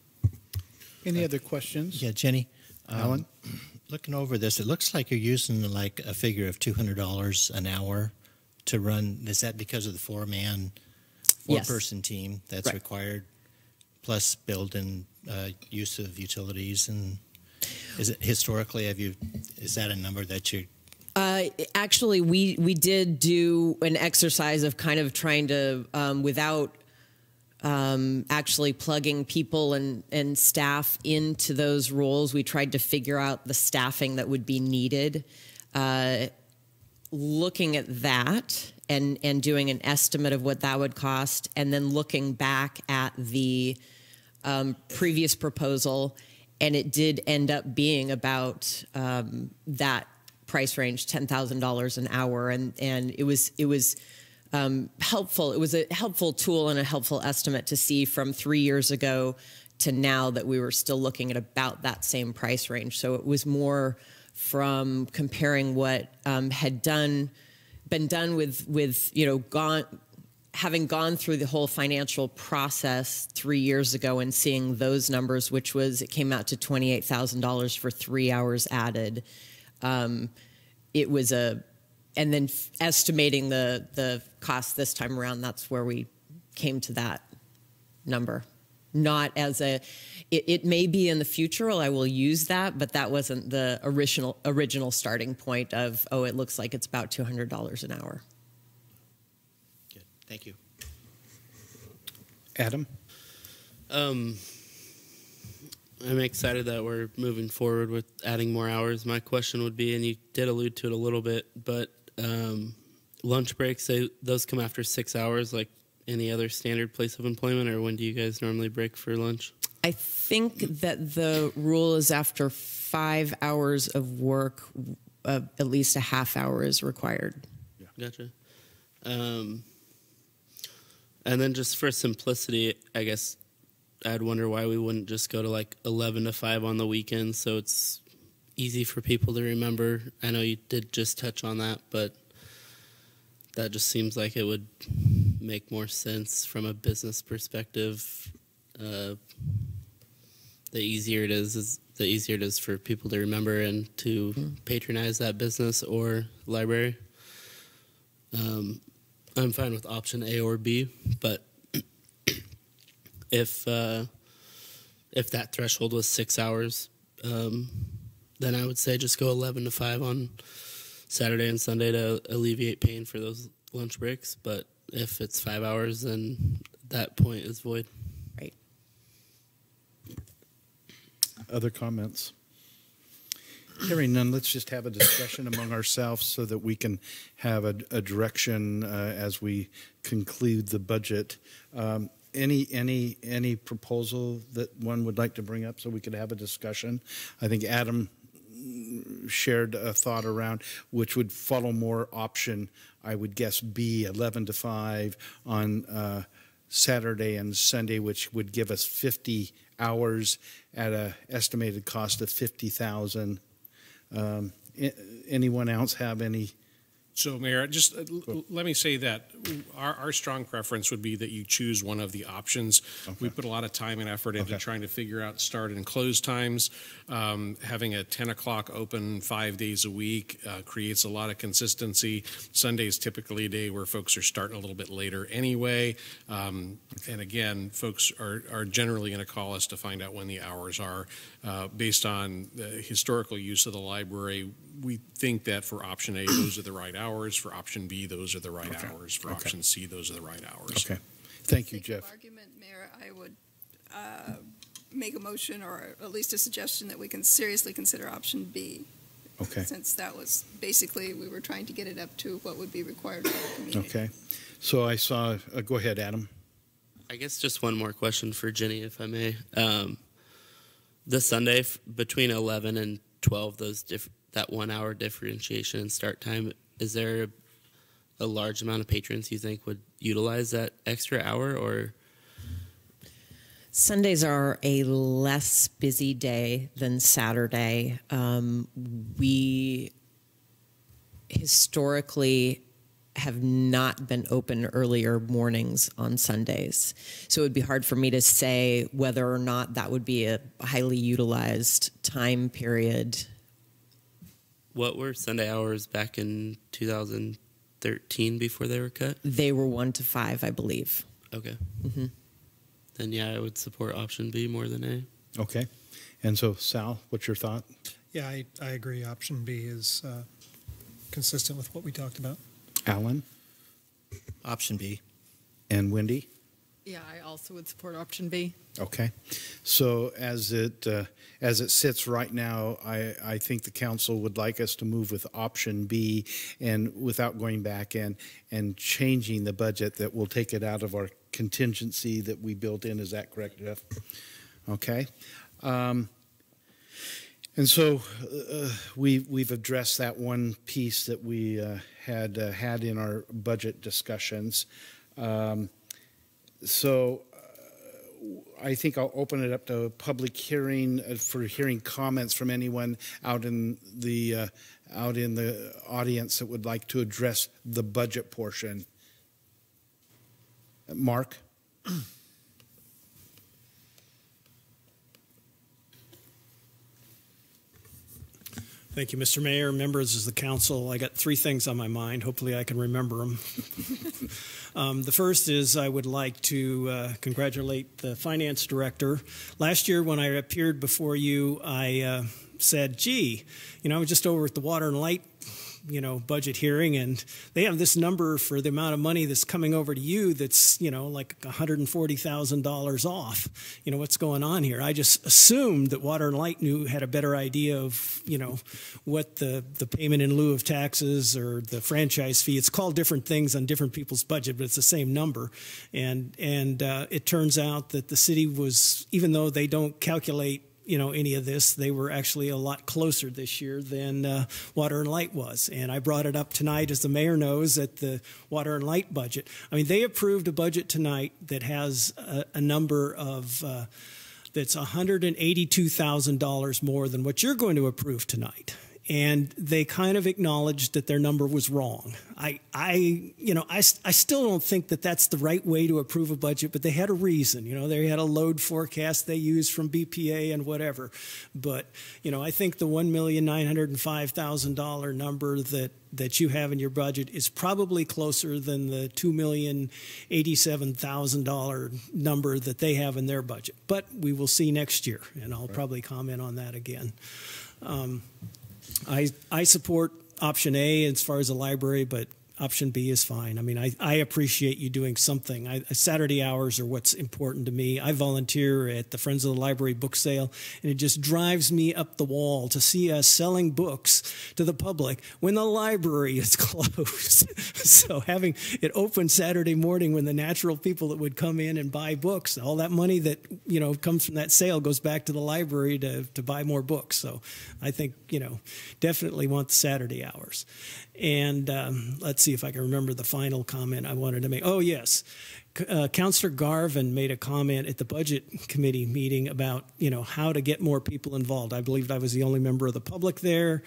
E: Any other questions?
J: Yeah, Jenny.
E: Alan?
J: Looking over this, it looks like you're using like a figure of $200 an hour to run. Is that because of the four-person team that's required, plus build-in use of utilities? And is it historically, is that a number that you?
W: Actually, we did do an exercise of kind of trying to, without actually plugging people and staff into those roles, we tried to figure out the staffing that would be needed. Looking at that and doing an estimate of what that would cost, and then looking back at the previous proposal, and it did end up being about that price range, $10,000 an hour, and it was helpful. It was a helpful tool and a helpful estimate to see from 3 years ago to now that we were still looking at about that same price range. So it was more from comparing what had been done with having gone through the whole financial process 3 years ago and seeing those numbers, which was, it came out to $28,000 for 3 hours added. It was and then estimating the cost this time around, that's where we came to that number. Not as it may be in the future, I will use that, but that wasn't the original starting point of, it looks like it's about $200 an hour.
J: Good, thank you.
E: Adam?
L: I'm excited that we're moving forward with adding more hours. My question would be, and you did allude to it a little bit, but lunch breaks, those come after 6 hours like any other standard place of employment, or when do you guys normally break for lunch?
W: I think that the rule is after 5 hours of work, at least a half hour is required.
L: Yeah. Gotcha. And then just for simplicity, I guess I'd wonder why we wouldn't just go to like 11 to 5 on the weekend, so it's easy for people to remember. I know you did just touch on that, but that just seems like it would make more sense from a business perspective. The easier it is the easier it is for people to remember and to patronize that business or library. I'm fine with option A or B, but if that threshold was 6 hours, then I would say just go 11 to 5 on Saturday and Sunday to alleviate pain for those lunch breaks. But if it's 5 hours, then that point is void.
W: Right.
E: Other comments? Hearing none, let's just have a discussion among ourselves so that we can have a direction as we conclude the budget. Any proposal that one would like to bring up so we could have a discussion? I think Adam shared a thought around which would follow more option, I would guess B, 11 to 5 on Saturday and Sunday, which would give us 50 hours at an estimated cost of $50,000. Anyone else have any?
H: So, Mayor, just let me say that our strong preference would be that you choose one of the options.
E: Okay.
H: We put a lot of time and effort into trying to figure out start and close times. Having a 10 o'clock open 5 days a week creates a lot of consistency. Sunday's typically a day where folks are starting a little bit later anyway. And again, folks are generally going to call us to find out when the hours are. Based on the historical use of the library, we think that for option A, those are the right hours. For option B, those are the right hours. For option C, those are the right hours.
E: Okay. Thank you, Jeff.
M: Argument, Mayor, I would make a motion or at least a suggestion that we can seriously consider option B.
E: Okay.
M: Since that was basically, we were trying to get it up to what would be required for the community.
E: Okay. So I saw, go ahead, Adam.
L: I guess just one more question for Jenny, if I may. The Sunday between 11 and 12, that 1 hour differentiation in start time, is there a large amount of patrons you think would utilize that extra hour, or?
W: Sundays are a less busy day than Saturday. We historically have not been open earlier mornings on Sundays. So it would be hard for me to say whether or not that would be a highly utilized time period.
L: What were Sunday hours back in 2013 before they were cut?
W: They were 1 to 5, I believe.
L: Okay.
W: Mm-hmm.
L: Then yeah, I would support option B more than A.
E: Okay. And so, Sal, what's your thought?
I: Yeah, I agree. Option B is consistent with what we talked about.
E: Alan?
J: Option B.
E: And Wendy?
S: Yeah, I also would support option B.
E: Okay. So as it sits right now, I think the council would like us to move with option B, and without going back and changing the budget, that we'll take it out of our contingency that we built in. Is that correct, Jeff? Okay. And so we've addressed that one piece that we had in our budget discussions. So I think I'll open it up to a public hearing for hearing comments from anyone out in the audience that would like to address the budget portion. Mark?
V: Thank you, Mr. Mayor, members of the council. I got 3 things on my mind. Hopefully I can remember them. The first is I would like to congratulate the finance director. Last year when I appeared before you, I said, gee, I was just over at the Water and Light budget hearing, and they have this number for the amount of money that's coming over to you that's, like $140,000 off. What's going on here? I just assumed that Water and Light had a better idea of, what the payment in lieu of taxes or the franchise fee. It's called different things on different people's budget, but it's the same number. And it turns out that the city was, even though they don't calculate any of this, they were actually a lot closer this year than Water and Light was. And I brought it up tonight, as the mayor knows, at the Water and Light budget. I mean, they approved a budget tonight that has a number of, that's $182,000 more than what you're going to approve tonight. And they kind of acknowledged that their number was wrong. I still don't think that that's the right way to approve a budget, but they had a reason. They had a load forecast they used from BPA and whatever. But, I think the $1,905,000 number that you have in your budget is probably closer than the $2,087,000 number that they have in their budget. But we will see next year, and I'll probably comment on that again. I support option A as far as the library, but option B is fine. I mean, I appreciate you doing something. Saturday hours are what's important to me. I volunteer at the Friends of the Library book sale, and it just drives me up the wall to see us selling books to the public when the library is closed. So having it open Saturday morning when the natural people that would come in and buy books, all that money that, comes from that sale goes back to the library to buy more books. So I think, definitely want the Saturday hours. And let's see if I can remember the final comment I wanted to make. Oh, yes. Councillor Garvin made a comment at the Budget Committee meeting about, how to get more people involved. I believed I was the only member of the public there.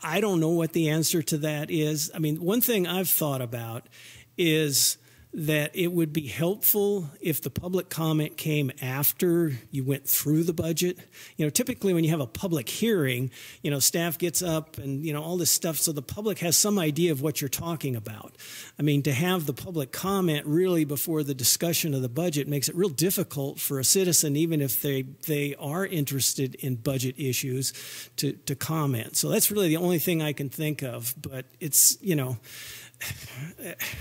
V: I don't know what the answer to that is. I mean, one thing I've thought about is that it would be helpful if the public comment came after you went through the budget. You know, typically when you have a public hearing, you know, staff gets up and, you know, all this stuff so the public has some idea of what you're talking about. I mean, to have the public comment really before the discussion of the budget makes it real difficult for a citizen, even if they are interested in budget issues, to comment. So that's really the only thing I can think of. But it's, you know,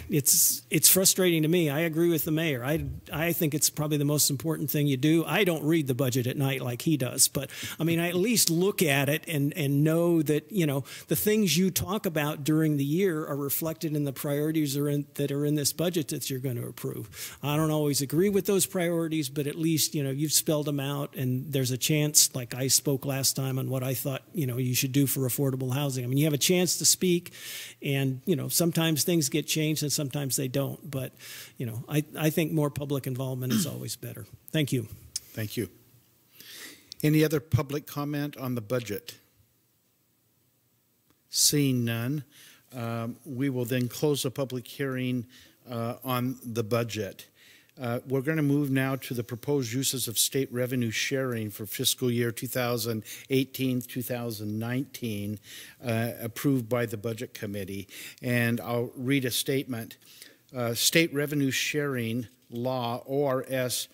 V: it's frustrating to me. I agree with the mayor. I think it's probably the most important thing you do. I don't read the budget at night like he does, but I mean, I at least look at it and know that, you know, the things you talk about during the year are reflected in the priorities that are in this budget that you're going to approve. I don't always agree with those priorities, but at least, you know, you've spelled them out, and there's a chance, like I spoke last time on what I thought, you know, you should do for affordable housing. I mean, you have a chance to speak, and, you know, sometimes things get changed and sometimes they don't. But, you know, I think more public involvement is always better. Thank you.
E: Thank you. Any other public comment on the budget? Seeing none, we will then close the public hearing on the budget. We're going to move now to the proposed uses of state revenue sharing for fiscal year 2018-2019, approved by the Budget Committee. And I'll read a statement. State revenue sharing law, ORS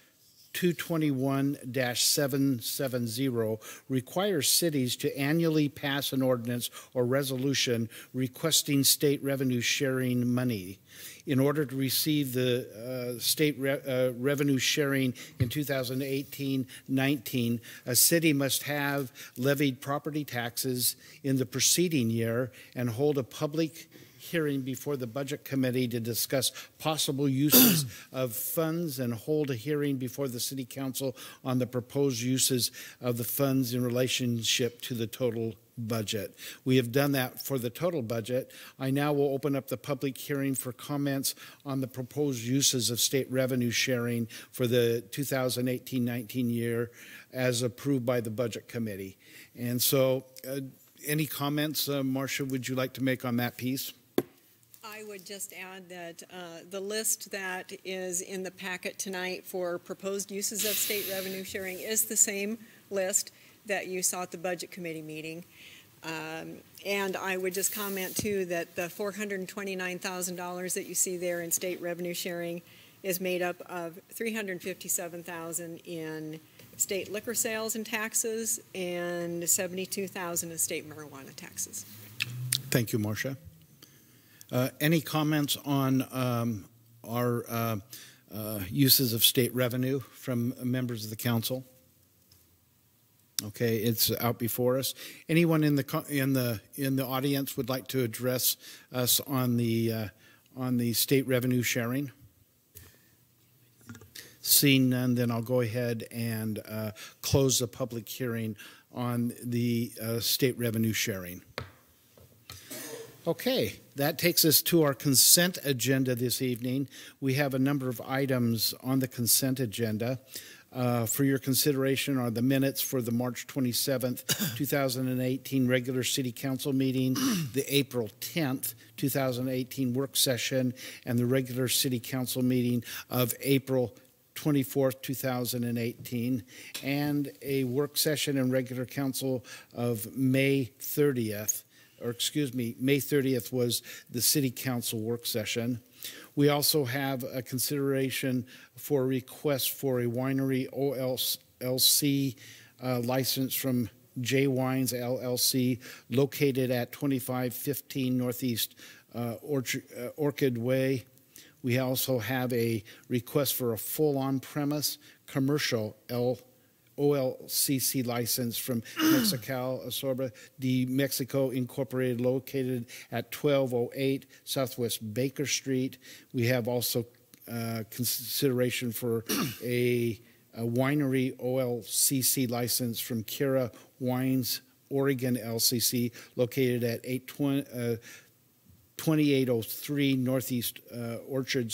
E: 221-770, requires cities to annually pass an ordinance or resolution requesting state revenue sharing money. In order to receive the state revenue sharing in 2018-19, a city must have levied property taxes in the preceding year and hold a public hearing before the Budget Committee to discuss possible uses of funds and hold a hearing before the City Council on the proposed uses of the funds in relationship to the total budget. We have done that for the total budget. I now will open up the public hearing for comments on the proposed uses of state revenue sharing for the 2018-19 year as approved by the Budget Committee. And so any comments, Marcia, would you like to make on that piece?
G: I would just add that the list that is in the packet tonight for proposed uses of state revenue sharing is the same list that you saw at the Budget Committee meeting. And I would just comment, too, that the $429,000 that you see there in state revenue sharing is made up of $357,000 in state liquor sales and taxes and $72,000 in state marijuana taxes.
E: Thank you, Marcia. Any comments on our uses of state revenue from members of the council? Okay, it's out before us. Anyone in the audience would like to address us on the state revenue sharing? Seeing none, then I'll go ahead and close the public hearing on the state revenue sharing. Okay, that takes us to our consent agenda this evening. We have a number of items on the consent agenda. For your consideration are the minutes for the March 27th, 2018 regular City Council meeting, the April 10th, 2018 work session, and the regular City Council meeting of April 24th, 2018, and a work session and regular council of May 30th. Or excuse me, May 30th was the City Council work session. We also have a consideration for a request for a winery OLC license from J Wines LLC located at 2515 Northeast Orchid Way. We also have a request for a full on-premise commercial OLCC license from Mexicali Asorba de Mexico Incorporated, located at 1208 Southwest Baker Street. We have also consideration for a winery OLCC license from Kira Wines Oregon LCC, located at 820 2803 Northeast Orchard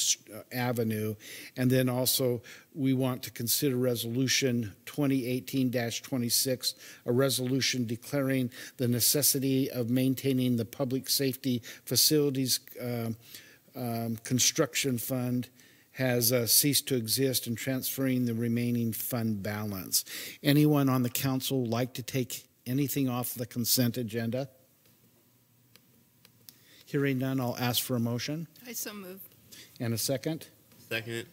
E: Avenue. And then also we want to consider Resolution 2018-26, a resolution declaring the necessity of maintaining the Public Safety Facilities Construction Fund has ceased to exist and transferring the remaining fund balance. Anyone on the council like to take anything off the consent agenda? Hearing none, I'll ask for a motion.
M: I so move.
E: And a second?
L: Second.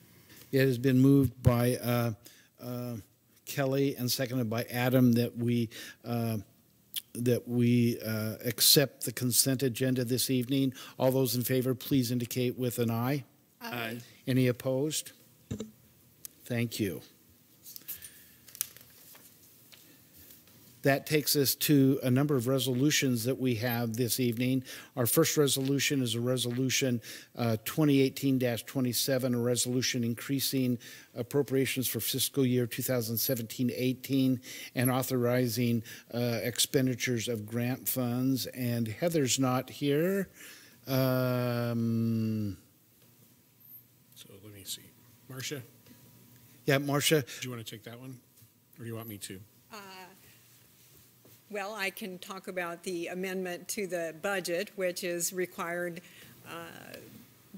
E: It has been moved by Kelly and seconded by Adam that we accept the consent agenda this evening. All those in favor, please indicate with an aye.
L: Aye.
E: Any opposed? Thank you. That takes us to a number of resolutions that we have this evening. Our first resolution is a resolution 2018-27, a resolution increasing appropriations for fiscal year 2017-18 and authorizing expenditures of grant funds. And Heather's not here.
H: So let me see. Marcia?
E: Yeah, Marcia.
H: Do you want to take that one? Or do you want me to?
G: Well, I can talk about the amendment to the budget, which is required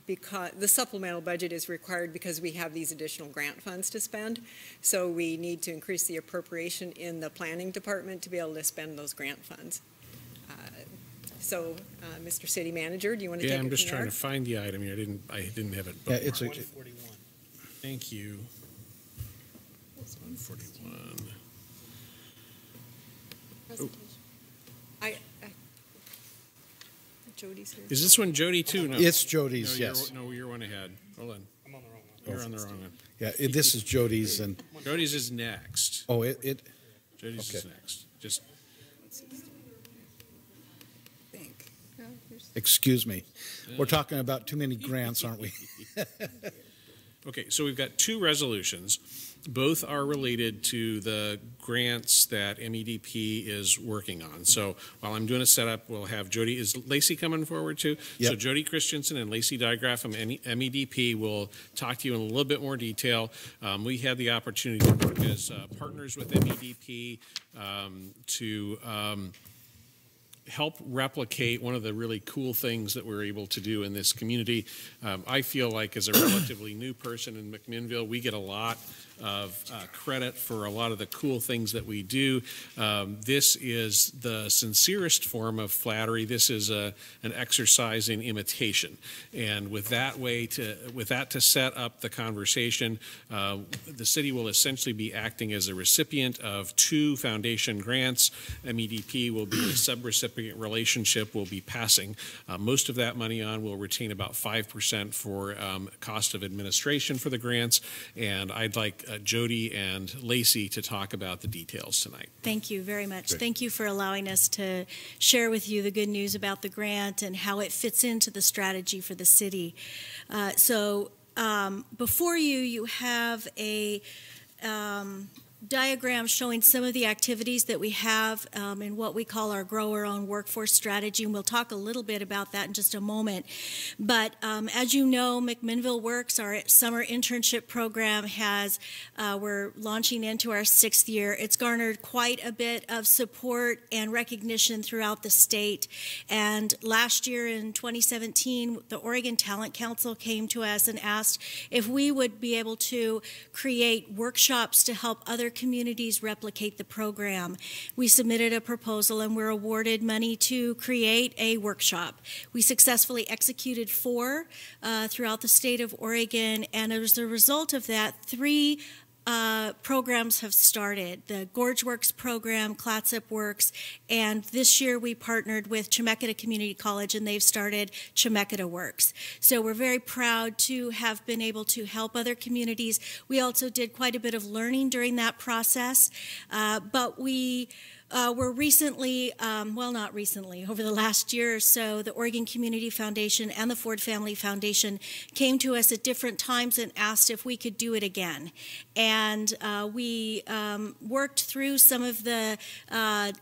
G: because the supplemental budget is required because we have these additional grant funds to spend. So we need to increase the appropriation in the planning department to be able to spend those grant funds. Mr. City Manager, do you want to take it from there?
H: Yeah, I'm just trying to find the item here. I didn't have it.
E: Yeah, it's
J: 141.
H: Thank you. 141.
G: Jody's here.
H: Is this one Jody too? No.
E: It's Jody's,
H: no,
E: yes.
H: You're one ahead. Hold on. I'm on the wrong one. You're on the wrong one.
E: Yeah, this is Jody's. And
H: Jody's is next.
E: Oh,
H: Jody's is next. Just.
E: Excuse me. We're talking about too many grants, aren't we?
H: Okay, so we've got two resolutions. Both are related to the grants that MEDP is working on. So while I'm doing a setup, we'll have Jody. Is Lacey coming forward too? Yep. So Jody Christensen and Lacey Digraph from MEDP will talk to you in a little bit more detail. We had the opportunity to work as partners with MEDP to help replicate one of the really cool things that we're able to do in this community. I feel like as a relatively new person in McMinnville, we get a lot of credit for a lot of the cool things that we do. This is the sincerest form of flattery. This is an exercise in imitation. And with that to set up the conversation, the city will essentially be acting as a recipient of two foundation grants. MEDP will be a sub-recipient relationship. Will be passing most of that money on. We'll retain about 5% for cost of administration for the grants. And I'd like Jody and Lacey to talk about the details tonight.
N: Thank you very much.
H: Great.
N: Thank you for allowing us to share with you the good news about the grant and how it fits into the strategy for the city. Before you have a diagram showing some of the activities that we have in what we call our Grow Our Own Workforce Strategy, and we'll talk a little bit about that in just a moment. But as you know, McMinnville Works, our summer internship program, we're launching into our 6th year. It's garnered quite a bit of support and recognition throughout the state. And last year in 2017, the Oregon Talent Council came to us and asked if we would be able to create workshops to help other communities replicate the program. We submitted a proposal and were awarded money to create a workshop. We successfully executed 4 throughout the state of Oregon, and as a result of that, 3 programs have started. The Gorge Works program, Clatsop Works, and this year we partnered with Chemeketa Community College and they've started Chemeketa Works. So we're very proud to have been able to help other communities. We also did quite a bit of learning during that process, but we were recently, well, not recently, over the last year or so, the Oregon Community Foundation and the Ford Family Foundation came to us at different times and asked if we could do it again. And we worked through some of the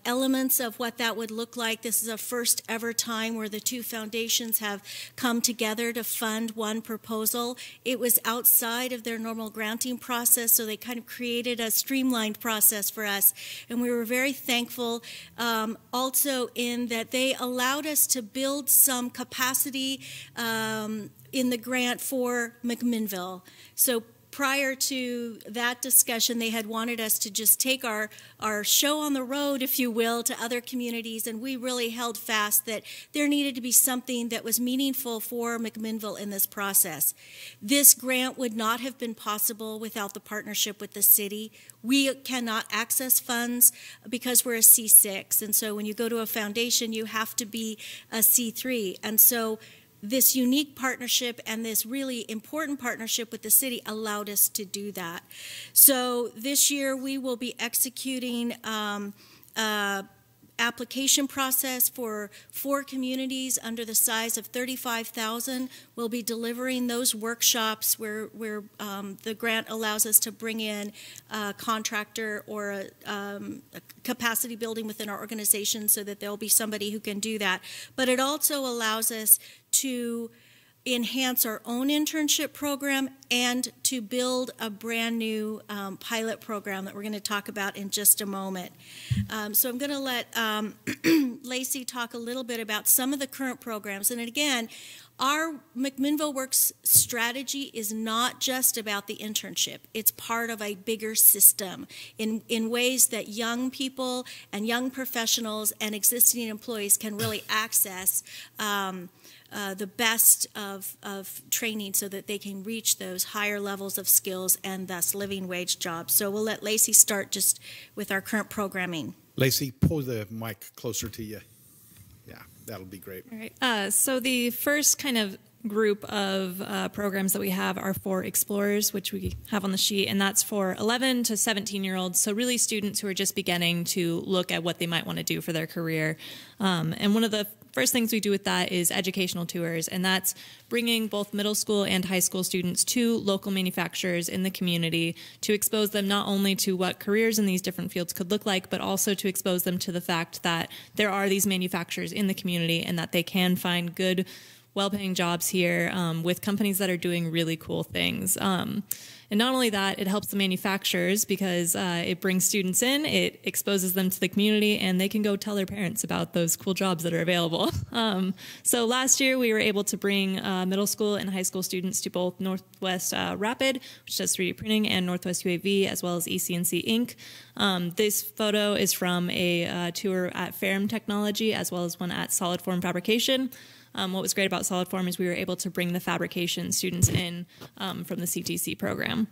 N: elements of what that would look like. This is a first ever time where the two foundations have come together to fund one proposal. It was outside of their normal granting process, so they kind of created a streamlined process for us. And we were very thankful also in that they allowed us to build some capacity in the grant for McMinnville. So prior to that discussion, they had wanted us to just take our show on the road, if you will, to other communities, and we really held fast that there needed to be something that was meaningful for McMinnville in this process. This grant would not have been possible without the partnership with the city. We cannot access funds because we're a C6, and so when you go to a foundation, you have to be a C3, and so this unique partnership and this really important partnership with the city allowed us to do that. So this year we will be executing application process for 4 communities under the size of 35,000. We'll be delivering those workshops where the grant allows us to bring in a contractor or a capacity building within our organization so that there'll be somebody who can do that. But it also allows us to enhance our own internship program and to build a brand new pilot program that we're going to talk about in just a moment. So I'm going to let Lacey talk a little bit about some of the current programs. And again, our McMinnville Works strategy is not just about the internship. It's part of a bigger system in ways that young people and young professionals and existing employees can really access the best of training so that they can reach those higher levels of skills and thus living wage jobs. So we'll let Lacey start just with our current programming.
E: Lacey, pull the mic closer to you. Yeah, that'll be great.
A: All right. So the first kind of group of programs that we have are for Explorers, which we have on the sheet, and that's for 11 to 17-year-olds, so really students who are just beginning to look at what they might want to do for their career. And one of the first things we do with that is educational tours, and that's bringing both middle school and high school students to local manufacturers in the community to expose them not only to what careers in these different fields could look like, but also to expose them to the fact that there are these manufacturers in the community and that they can find good, well-paying jobs here with companies that are doing really cool things. And not only that, it helps the manufacturers because it brings students in, it exposes them to the community, and they can go tell their parents about those cool jobs that are available. So last year we were able to bring middle school and high school students to both Northwest Rapid, which does 3D printing, and Northwest UAV, as well as ECNC Inc. This photo is from a tour at Ferrum Technology, as well as one at Solid Form Fabrication. What was great about Solid Form is we were able to bring the fabrication students in from the CTC program.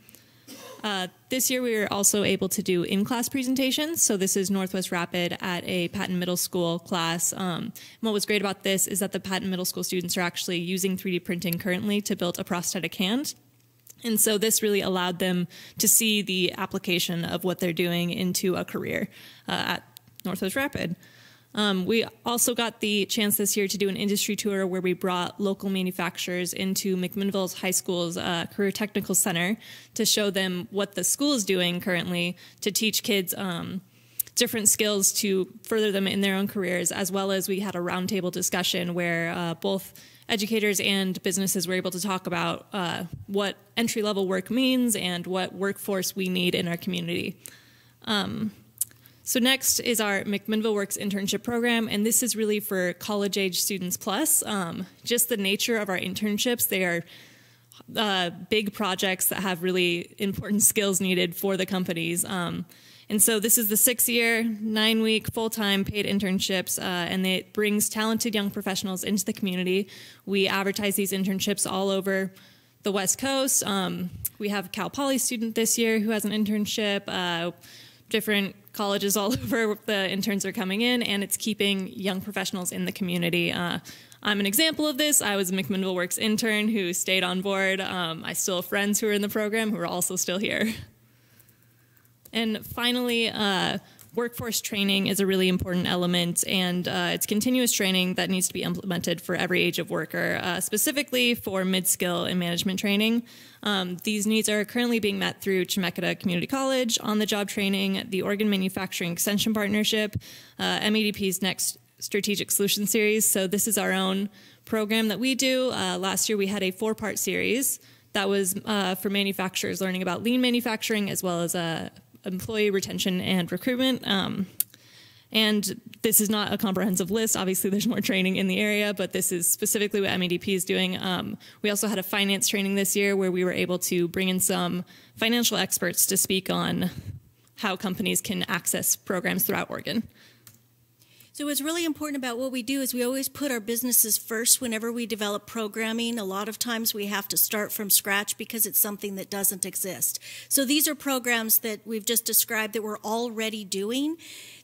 A: This year we were also able to do in-class presentations. So this is Northwest Rapid at a Patton Middle School class. And what was great about this is that the Patton Middle School students are actually using 3D printing currently to build a prosthetic hand. And so this really allowed them to see the application of what they're doing into a career at Northwest Rapid. We also got the chance this year to do an industry tour where we brought local manufacturers into McMinnville's high school's Career Technical Center to show them what the school is doing currently to teach kids different skills to further them in their own careers, as well as we had a roundtable discussion where both educators and businesses were able to talk about what entry-level work means and what workforce we need in our community. So next is our McMinnville Works internship program, and this is really for college-age students plus. Just the nature of our internships, they are big projects that have really important skills needed for the companies. And so this is the 6-year, 9-week, full-time paid internships, and it brings talented young professionals into the community. We advertise these internships all over the West Coast. We have a Cal Poly student this year who has an internship, different colleges all over the interns are coming in, and it's keeping young professionals in the community. I'm an example of this. I was a McMinnville Works intern who stayed on board. I still have friends who are in the program who are also still here. And finally, workforce training is a really important element, and it's continuous training that needs to be implemented for every age of worker, specifically for mid-skill and management training. These needs are currently being met through Chemeketa Community College, on-the-job training, the Oregon Manufacturing Extension Partnership, MEDP's Next Strategic Solution Series. So this is our own program that we do. Last year we had a 4-part series that was for manufacturers learning about lean manufacturing, as well as employee retention and recruitment. And this is not a comprehensive list. Obviously, there's more training in the area, but this is specifically what MEDP is doing. We also had a finance training this year where we were able to bring in some financial experts to speak on how companies can access programs throughout Oregon.
N: So what's really important about what we do is we always put our businesses first whenever we develop programming. A lot of times we have to start from scratch because it's something that doesn't exist. So these are programs that we've just described that we're already doing.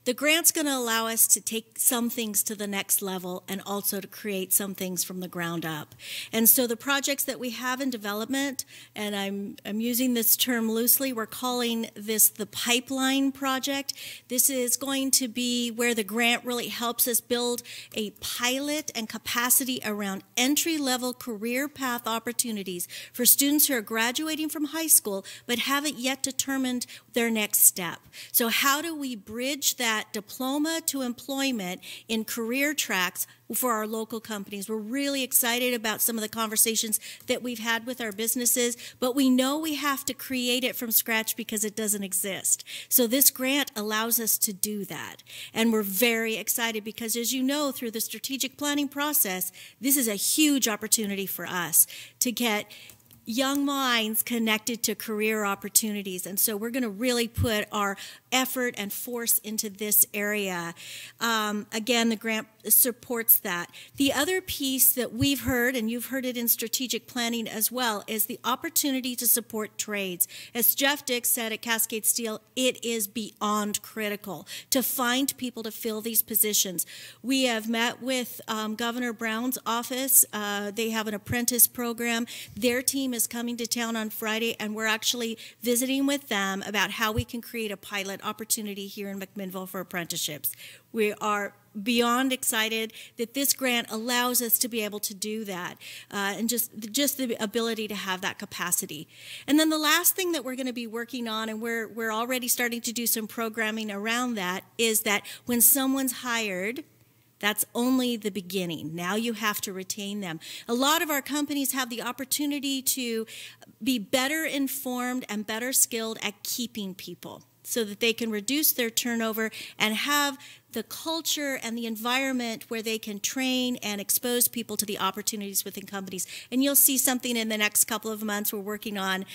N: The grant's going to allow us to take some things to the next level and also to create some things from the ground up. And so the projects that we have in development, and I'm using this term loosely, we're calling this the pipeline project. This is going to be where the grant really helps us build a pilot and capacity around entry-level career path opportunities for students who are graduating from high school but haven't yet determined their next step. So how do we bridge that diploma to employment in career tracks for our local companies? We're really excited about some of the conversations that we've had with our businesses, but we know we have to create it from scratch because it doesn't exist. So this grant allows us to do that. And we're very excited because, as you know, through the strategic planning process, this is a huge opportunity for us to get young minds connected to career opportunities. And so we're going to really put our effort and force into this area. Again, the grant supports that. The other piece that we've heard, and you've heard it in strategic planning as well, is the opportunity to support trades. As Jeff Dix said at Cascade Steel, it is beyond critical to find people to fill these positions. We have met with Governor Brown's office. They have an apprentice program. Their team is coming to town on Friday, and we're actually visiting with them about how we can create a pilot opportunity here in McMinnville for apprenticeships. We are beyond excited that this grant allows us to be able to do that, and just the ability to have that capacity. And then the last thing that we're going to be working on, and we're already starting to do some programming around that, is that when someone's hired, that's only the beginning. Now you have to retain them. A lot of our companies have the opportunity to be better informed and better skilled at keeping people so that they can reduce their turnover and have the culture and the environment where they can train and expose people to the opportunities within companies. And you'll see something in the next couple of months. We're working on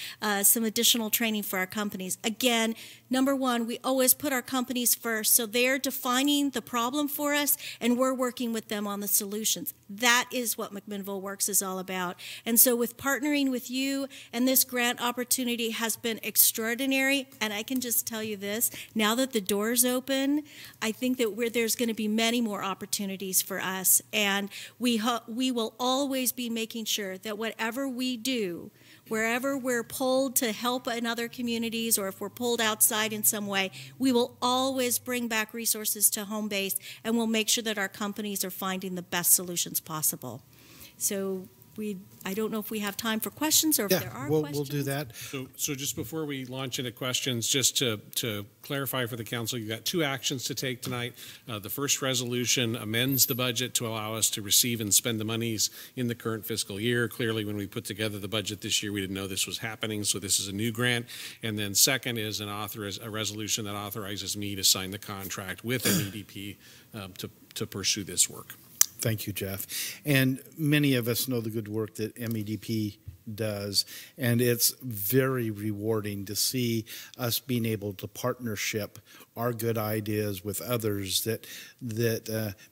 N: some additional training for our companies. Again, number one, we always put our companies first. So they're defining the problem for us, and we're working with them on the solutions. That is what McMinnville Works is all about. And so with partnering with you, and this grant opportunity has been extraordinary. And I can just tell you this, now that the door's open, I think that there's going to be many more opportunities for us, and we will always be making sure that whatever we do, wherever we're pulled to help in other communities, or if we're pulled outside in some way, we will always bring back resources to home base, and we'll make sure that our companies are finding the best solutions possible. So I don't know if we have time for questions, or if there are questions.
E: We'll do that.
H: So just before we launch into questions, just to clarify for the council, you've got 2 actions to take tonight. The first resolution amends the budget to allow us to receive and spend the monies in the current fiscal year. Clearly, when we put together the budget this year, we didn't know this was happening, so this is a new grant. And then second is a resolution that authorizes me to sign the contract with MEDP to pursue this work.
E: Thank you, Jeff. And many of us know the good work that MEDP does, and it's very rewarding to see us being able to partnership our good ideas with others that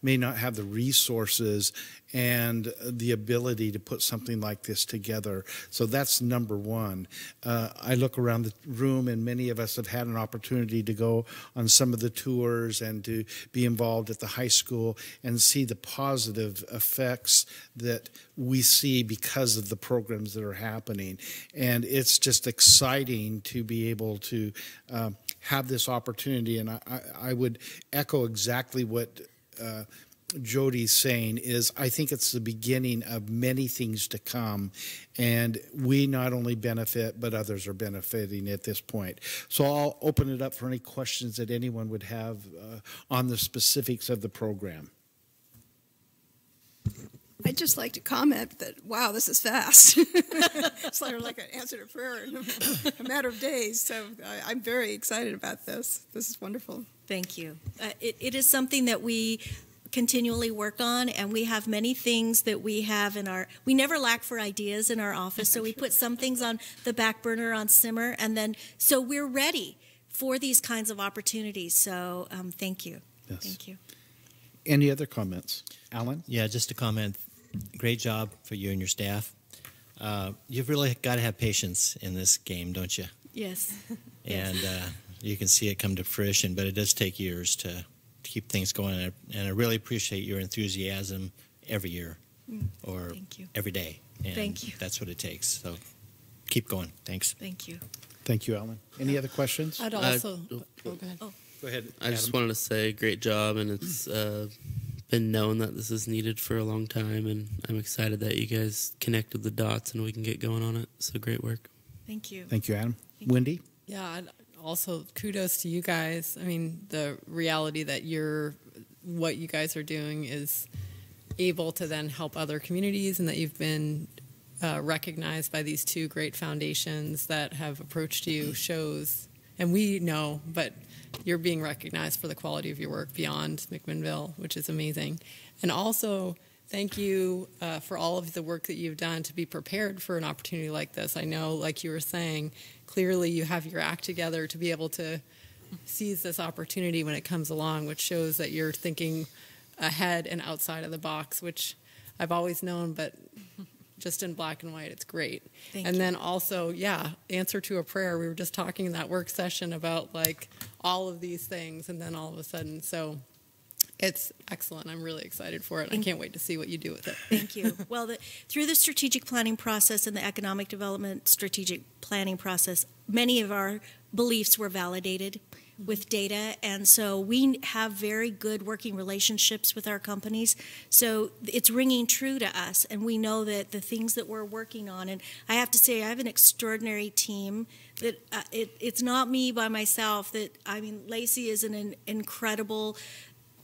E: may not have the resources and the ability to put something like this together. So that's number one. I look around the room, and many of us have had an opportunity to go on some of the tours and to be involved at the high school and see the positive effects that we see because of the programs that are happening. And it's just exciting to be able to have this opportunity. And I would echo exactly what Jody's saying is I think it's the beginning of many things to come, and we not only benefit, but others are benefiting at this point. So I'll open it up for any questions that anyone would have on the specifics of the program.
M: I'd just like to comment that, wow, this is fast. It's sort of like an answer to prayer in a matter of days. So I'm very excited about this. This is wonderful.
N: Thank you. It is something that we continually work on, and we have many things that we have we never lack for ideas in our office, so we put some things on the back burner, on simmer, and then, so we're ready for these kinds of opportunities. So thank you.
E: Yes.
N: Thank you.
E: Any other comments? Alan?
J: Yeah, just a comment. Great job for you and your staff. You've really got to have patience in this game, don't you?
N: Yes.
J: And you can see it come to fruition, but it does take years to keep things going. And I really appreciate your enthusiasm every year or every day. And
N: Thank you.
J: That's what it takes. So keep going. Thanks.
N: Thank you.
E: Thank you, Alan. Any other questions?
S: I'd also... go ahead.
E: Go ahead,
L: I just wanted to say great job, and it's been known that this is needed for a long time, and I'm excited that you guys connected the dots and we can get going on it. So great work.
N: Thank you.
E: Thank you, Adam. Wendy?
S: Yeah, also kudos to you guys. I mean, the reality that what you guys are doing is able to then help other communities, and that you've been recognized by these two great foundations that have approached you shows, and we know, but you're being recognized for the quality of your work beyond McMinnville, which is amazing. And also, thank you for all of the work that you've done to be prepared for an opportunity like this. I know, like you were saying, clearly you have your act together to be able to seize this opportunity when it comes along, which shows that you're thinking ahead and outside of the box, which I've always known, but just in black and white, it's great.
N: Thank
S: and
N: you.
S: then also, yeah, answer to a prayer. We were just talking in that work session about like all of these things, and then all of a sudden, so it's excellent. I'm really excited for it. I can't wait to see what you do with it.
N: Thank you. Well, through the strategic planning process and the economic development strategic planning process, many of our beliefs were validated with data, and so we have very good working relationships with our companies. So it's ringing true to us, and we know that the things that we're working on, and I have to say I have an extraordinary team that it's not me by myself. That I mean, Lacey is an incredible,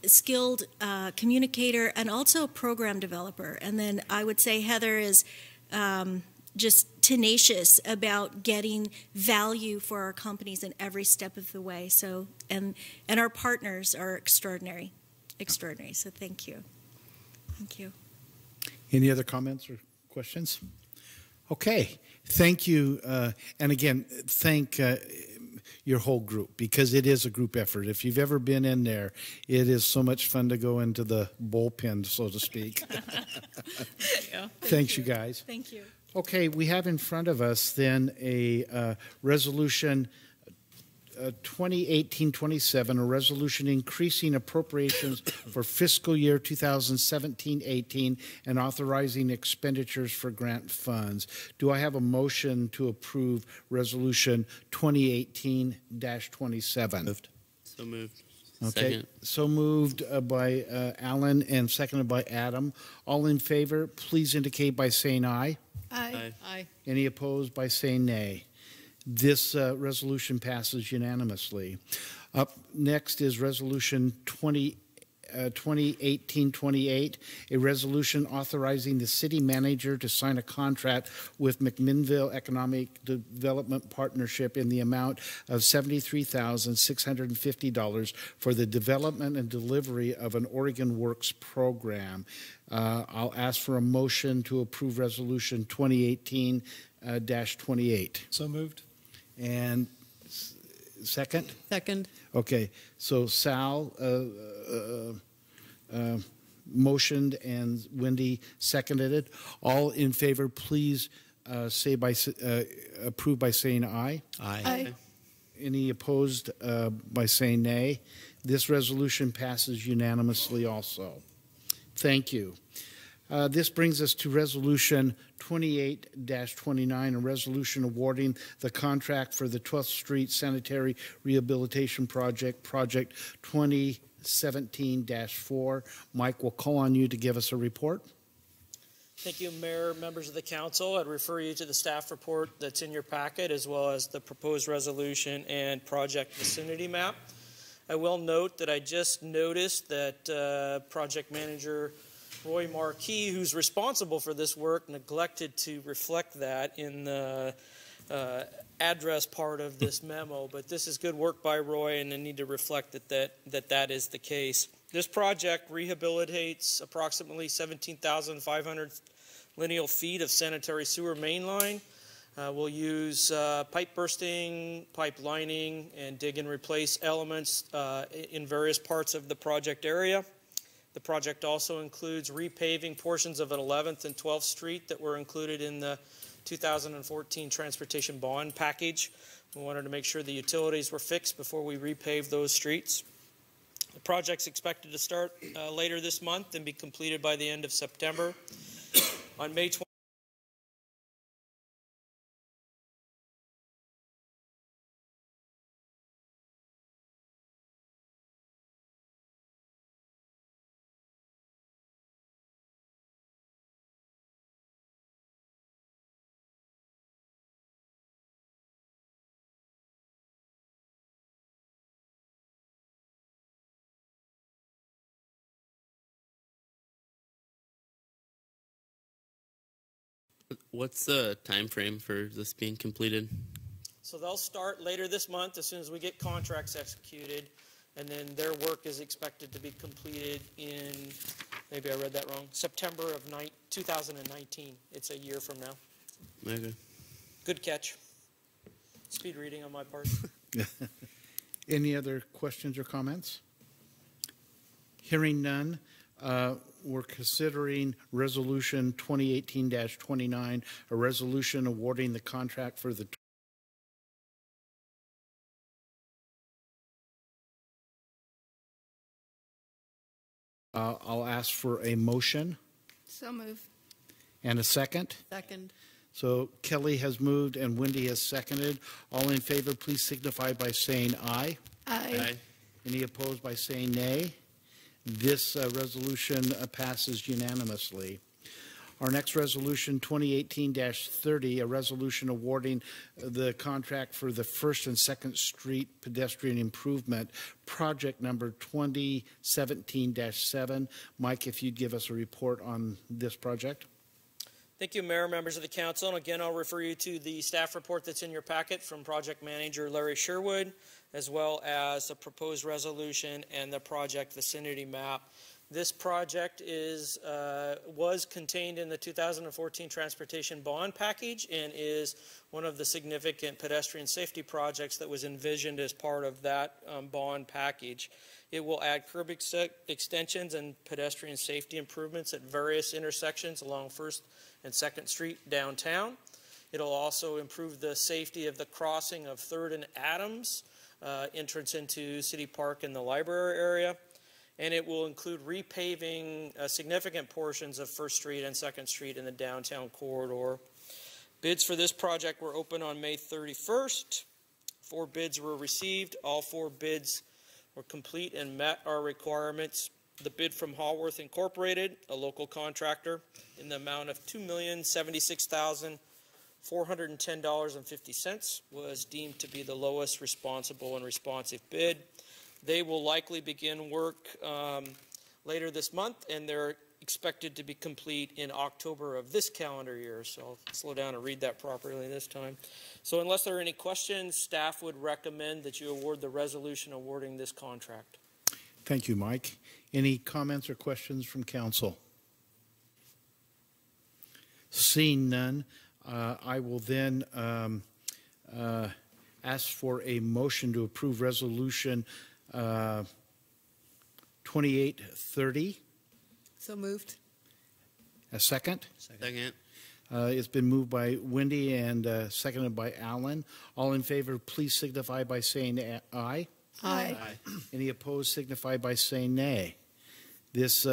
N: skilled communicator and also a program developer, and then I would say Heather is just tenacious about getting value for our companies in every step of the way. So, and our partners are extraordinary. So thank you. Thank you.
E: Any other comments or questions? Okay. Thank you. And again, thank your whole group, because it is a group effort. If you've ever been in there, it is so much fun to go into the bullpen, so to speak. Thanks, you guys.
N: Thank you.
E: Okay, we have in front of us then a resolution 2018-27, a resolution increasing appropriations for fiscal year 2017-18 and authorizing expenditures for grant funds. Do I have a motion to approve resolution 2018-27?
L: Moved. So moved.
E: Okay,
L: Second.
E: so moved by Alan and seconded by Adam. All in favor, please indicate by saying aye.
M: Aye.
S: Aye.
E: Any opposed by saying nay. This resolution passes unanimously. Up next is resolution 2018-28, a resolution authorizing the city manager to sign a contract with McMinnville Economic Development Partnership in the amount of $73,650 for the development and delivery of an Oregon Works program. I'll ask for a motion to approve resolution 2018-28.
I: So moved.
E: And second?
S: Second.
E: Okay, so Sal motioned and Wendy seconded it. All in favor, please say approve by saying aye.
J: Aye.
M: Aye.
E: Any opposed by saying nay? This resolution passes unanimously also. Thank you. This brings us to Resolution 28-29, a resolution awarding the contract for the 12th Street Sanitary Rehabilitation Project, Project 2017-4. Mike, we'll call on you to give us a report.
B: Thank you, Mayor, members of the council. I'd refer you to the staff report that's in your packet, as well as the proposed resolution and project vicinity map. I will note that I just noticed that project manager Roy Marquis, who's responsible for this work, neglected to reflect that in the address part of this memo. But this is good work by Roy, and I need to reflect that is the case. This project rehabilitates approximately 17,500 lineal feet of sanitary sewer main line. We'll use pipe bursting, pipe lining, and dig and replace elements in various parts of the project area. The project also includes repaving portions of 11th and 12th Street that were included in the 2014 transportation bond package. We wanted to make sure the utilities were fixed before we repave those streets. The project's expected to start later this month and be completed by the end of September. On May 20th,
L: What's the time frame for this being completed?
B: so they'll start later this month as soon as we get contracts executed, and then their work is expected to be completed in, maybe I read that wrong, September of 2019. It's a year from now.
L: Okay.
B: Good catch. Speed reading on my part.
E: Any other questions or comments? Hearing none, we're considering Resolution 2018-29, a resolution awarding the contract for the I'll ask for a motion.
M: So move.
E: And a second.
S: Second.
E: So Kelly has moved and Wendy has seconded. All in favor, please signify by saying aye.
M: Aye.
L: Aye.
E: Any opposed by saying nay? This resolution passes unanimously. Our next resolution, 2018-30, a resolution awarding the contract for the 1st and 2nd Street pedestrian improvement, project number 2017-7. Mike, if you'd give us a report on this project.
B: Thank you, Mayor, members of the council. And again, I'll refer you to the staff report that's in your packet from project manager Larry Sherwood, as well as the proposed resolution and the project vicinity map. This project was contained in the 2014 transportation bond package and is one of the significant pedestrian safety projects that was envisioned as part of that bond package. It will add curb extensions and pedestrian safety improvements at various intersections along 1st and 2nd Street downtown. It'll also improve the safety of the crossing of 3rd and Adams, entrance into City Park and the library area. And it will include repaving significant portions of 1st Street and 2nd Street in the downtown corridor. Bids for this project were open on May 31st. 4 bids were received. All 4 bids were complete and met our requirements. The bid from Hallworth Incorporated, a local contractor, in the amount of $2,076,410.50 was deemed to be the lowest responsible and responsive bid. They will likely begin work later this month, and they're expected to be complete in October of this calendar year. So I'll slow down and read that properly this time. So unless there are any questions, staff would recommend that you award the resolution awarding this contract.
E: Thank you, Mike. Any comments or questions from council? Seeing none, I will then ask for a motion to approve resolution 2830.
S: So moved.
E: A second?
L: Second.
E: It's been moved by Wendy and seconded by Alan. All in favor, please signify by saying aye.
S: Aye.
E: Any opposed, signify by saying nay. This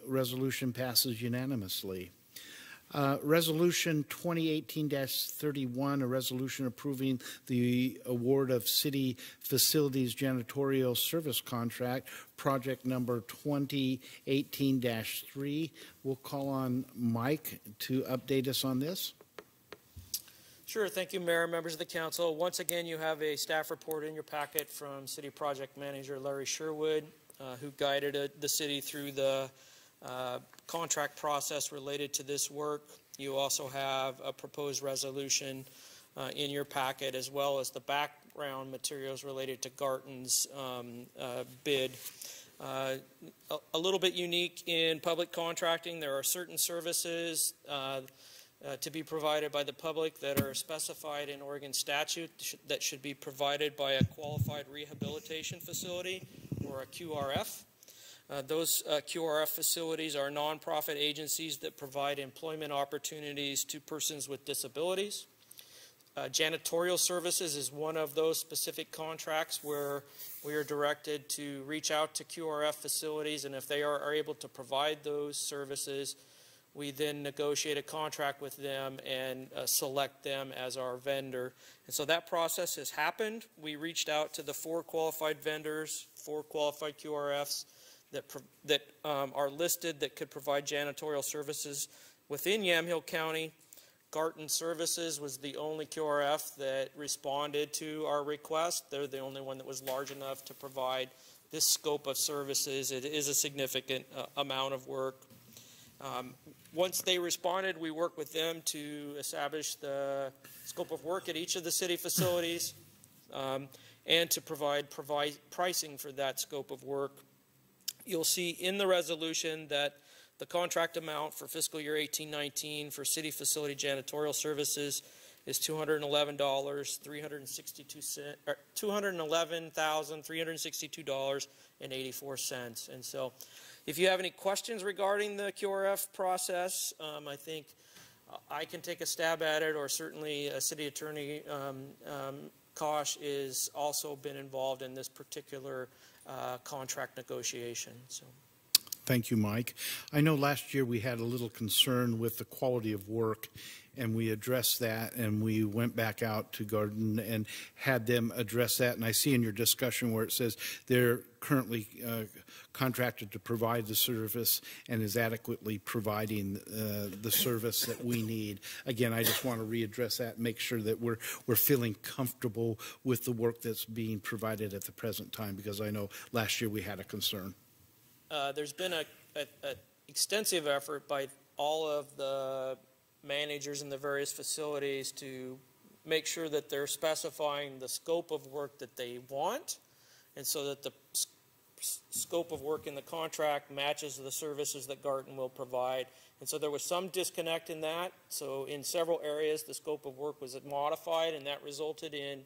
E: resolution passes unanimously. Resolution 2018-31, a resolution approving the award of city facilities janitorial service contract, project number 2018-3. We'll call on Mike to update us on this.
B: Sure. Thank you, Mayor, members of the council. Once again, you have a staff report in your packet from City Project Manager Larry Sherwood, who guided the city through the contract process related to this work. You also have a proposed resolution in your packet, as well as the background materials related to Garton's bid. A little bit unique in public contracting, there are certain services to be provided by the public that are specified in Oregon statute that should be provided by a qualified rehabilitation facility, or a QRF. Those QRF facilities are nonprofit agencies that provide employment opportunities to persons with disabilities. Janitorial services is one of those specific contracts where we are directed to reach out to QRF facilities, and if they are able to provide those services, we then negotiate a contract with them and select them as our vendor. And so that process has happened. We reached out to the 4 qualified vendors, 4 qualified QRFs that are listed that could provide janitorial services within Yamhill County. Garton Services was the only QRF that responded to our request. They're the only one that was large enough to provide this scope of services. It is a significant amount of work. Once they responded, we worked with them to establish the scope of work at each of the city facilities and to provide pricing for that scope of work. You'll see in the resolution that the contract amount for fiscal year 18-19 for city facility janitorial services is $211,362.84. And so, if you have any questions regarding the QRF process, I think I can take a stab at it, or certainly City Attorney Kosh has also been involved in this particular contract negotiation. So.
E: Thank you, Mike. I know last year we had a little concern with the quality of work, and we addressed that, and we went back out to Garden and had them address that. And I see in your discussion where it says they're currently contracted to provide the service and is adequately providing the service that we need. Again, I just want to readdress that and make sure that we're feeling comfortable with the work that's being provided at the present time, because I know last year we had a concern.
B: There's been an extensive effort by all of the managers in the various facilities to make sure that they're specifying the scope of work that they want, and so that the scope of work in the contract matches the services that Garton will provide. And so there was some disconnect in that. So in several areas, the scope of work was modified, and that resulted in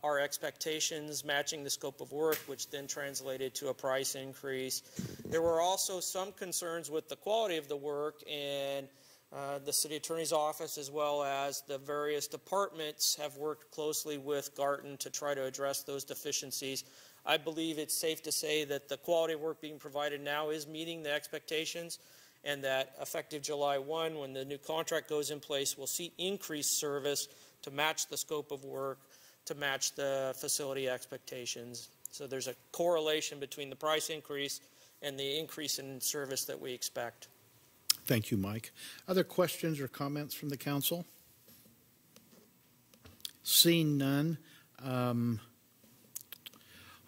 B: our expectations matching the scope of work, which then translated to a price increase. There were also some concerns with the quality of the work, and the City Attorney's Office, as well as the various departments, have worked closely with Garton to try to address those deficiencies. I believe it's safe to say that the quality of work being provided now is meeting the expectations, and that effective July 1, when the new contract goes in place, we'll see increased service to match the scope of work, to match the facility expectations. So there's a correlation between the price increase and the increase in service that we expect.
E: Thank you, Mike. Other questions or comments from the council? Seeing none, I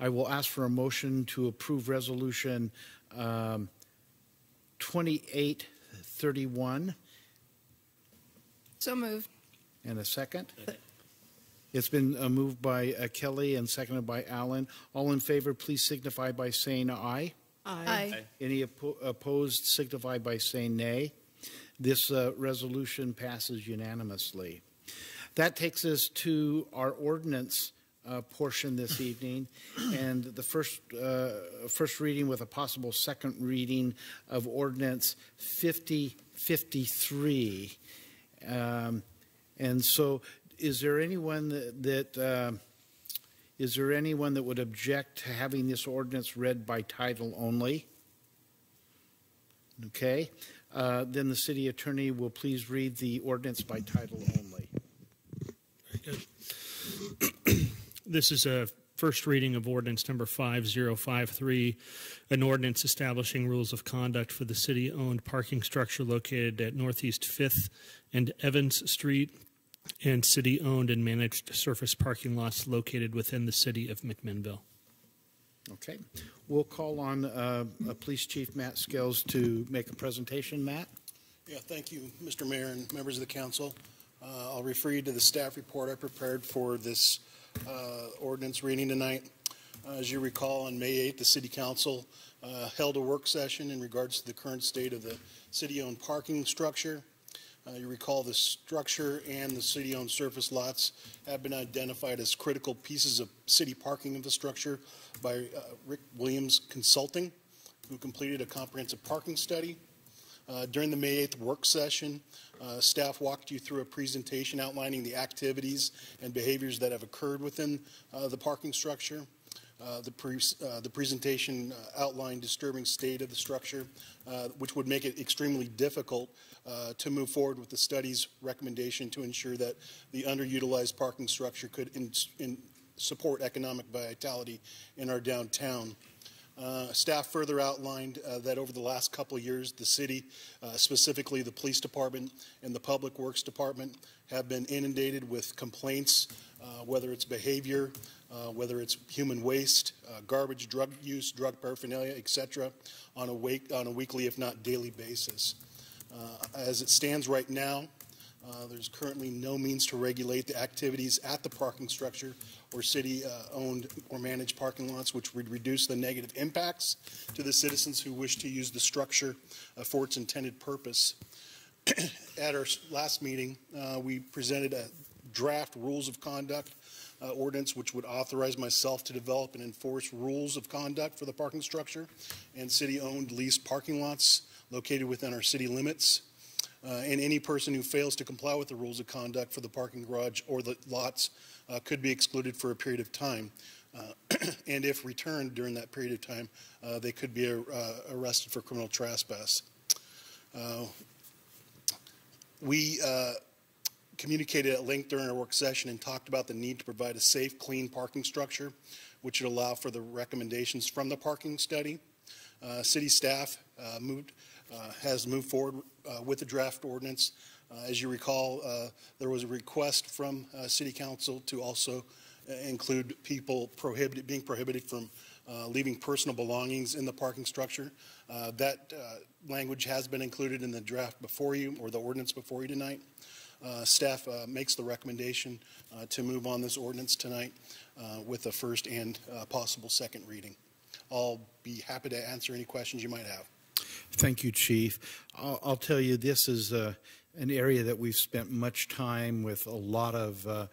E: will ask for a motion to approve resolution 2831.
M: So moved.
E: And a second? It's been moved by Kelly and seconded by Allen. All in favor, please signify by saying aye.
M: Aye.
E: Any opposed, signify by saying nay. This resolution passes unanimously. That takes us to our ordinance portion this evening, and the first reading with a possible second reading of ordinance 5053. And so, is there anyone that would object to having this ordinance read by title only? Okay. Then the city attorney will please read the ordinance by title only.
D: Very good. This is a first reading of ordinance number 5053, an ordinance establishing rules of conduct for the city-owned parking structure located at Northeast 5th and Evans Street and city-owned and managed surface parking lots located within the city of McMinnville.
E: Okay. We'll call on Police Chief Matt Scales to make a presentation. Matt?
O: Yeah, thank you, Mr. Mayor and members of the council. I'll refer you to the staff report I prepared for this ordinance reading tonight. As you recall, on May 8th, the City Council held a work session in regards to the current state of the city-owned parking structure. You recall the structure and the city-owned surface lots have been identified as critical pieces of city parking infrastructure by Rick Williams Consulting, who completed a comprehensive parking study. During the May 8th work session, staff walked you through a presentation outlining the activities and behaviors that have occurred within the parking structure. The presentation outlined disturbing state of the structure, which would make it extremely difficult to move forward with the study's recommendation to ensure that the underutilized parking structure could support economic vitality in our downtown. Staff further outlined that over the last couple of years, the city, specifically the police department and the public works department, have been inundated with complaints, whether it's behavior, whether it's human waste, garbage, drug use, drug paraphernalia, etc., on a weekly, if not daily basis. As it stands right now, there's currently no means to regulate the activities at the parking structure or city-owned or managed parking lots, which would reduce the negative impacts to the citizens who wish to use the structure for its intended purpose. At our last meeting, we presented a draft rules of conduct ordinance, which would authorize myself to develop and enforce rules of conduct for the parking structure and city-owned leased parking lots located within our city limits. And any person who fails to comply with the rules of conduct for the parking garage or the lots could be excluded for a period of time. And if returned during that period of time, they could be arrested for criminal trespass. We communicated at length during our work session and talked about the need to provide a safe, clean parking structure, which would allow for the recommendations from the parking study. City staff has moved forward with the draft ordinance. As you recall, there was a request from City Council to also include people being prohibited from leaving personal belongings in the parking structure. That language has been included in the draft before you, or the ordinance before you tonight. Staff makes the recommendation to move on this ordinance tonight with a first and possible second reading. I'll be happy to answer any questions you might have.
E: Thank you, Chief. I'll tell you, this is an area that we've spent much time with, a lot of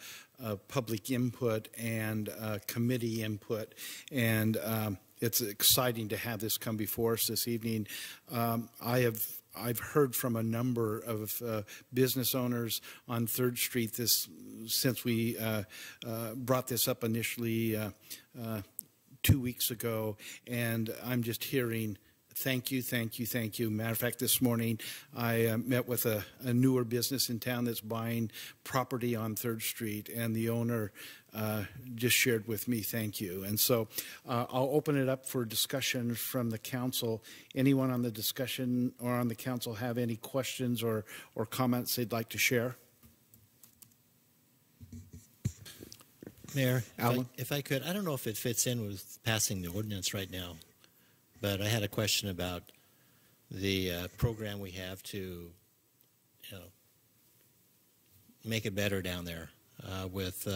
E: public input and committee input, and it's exciting to have this come before us this evening. I've heard from a number of business owners on 3rd Street since we brought this up initially 2 weeks ago, and I'm just hearing thank you, thank you, thank you. Matter of fact, this morning I met with a newer business in town that's buying property on 3rd Street, and the owner just shared with me thank you. And so I'll open it up for discussion from the council. Anyone on the discussion or on the council have any questions or comments they'd like to share?
J: Mayor, if I could, I don't know if it fits in with passing the ordinance right now, but I had a question about the program we have to, make it better down there with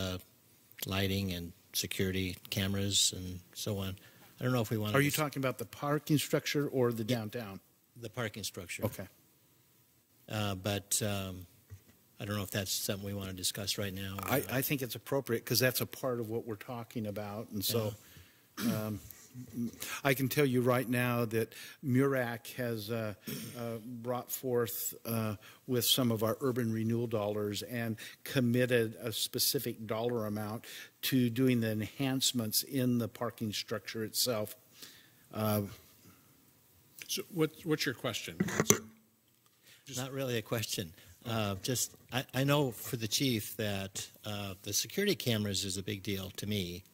J: lighting and security cameras and so on. I don't know if we want to...
E: Are you talking about the parking structure or the downtown?
J: The parking structure.
E: Okay.
J: But I don't know if that's something we want to discuss right now.
E: I think it's appropriate because that's a part of what we're talking about. And so I can tell you right now that MURAC has brought forth with some of our urban renewal dollars and committed a specific dollar amount to doing the enhancements in the parking structure itself.
H: So what's your question, Councilor?
J: Not really a question. I know for the chief that the security cameras is a big deal to me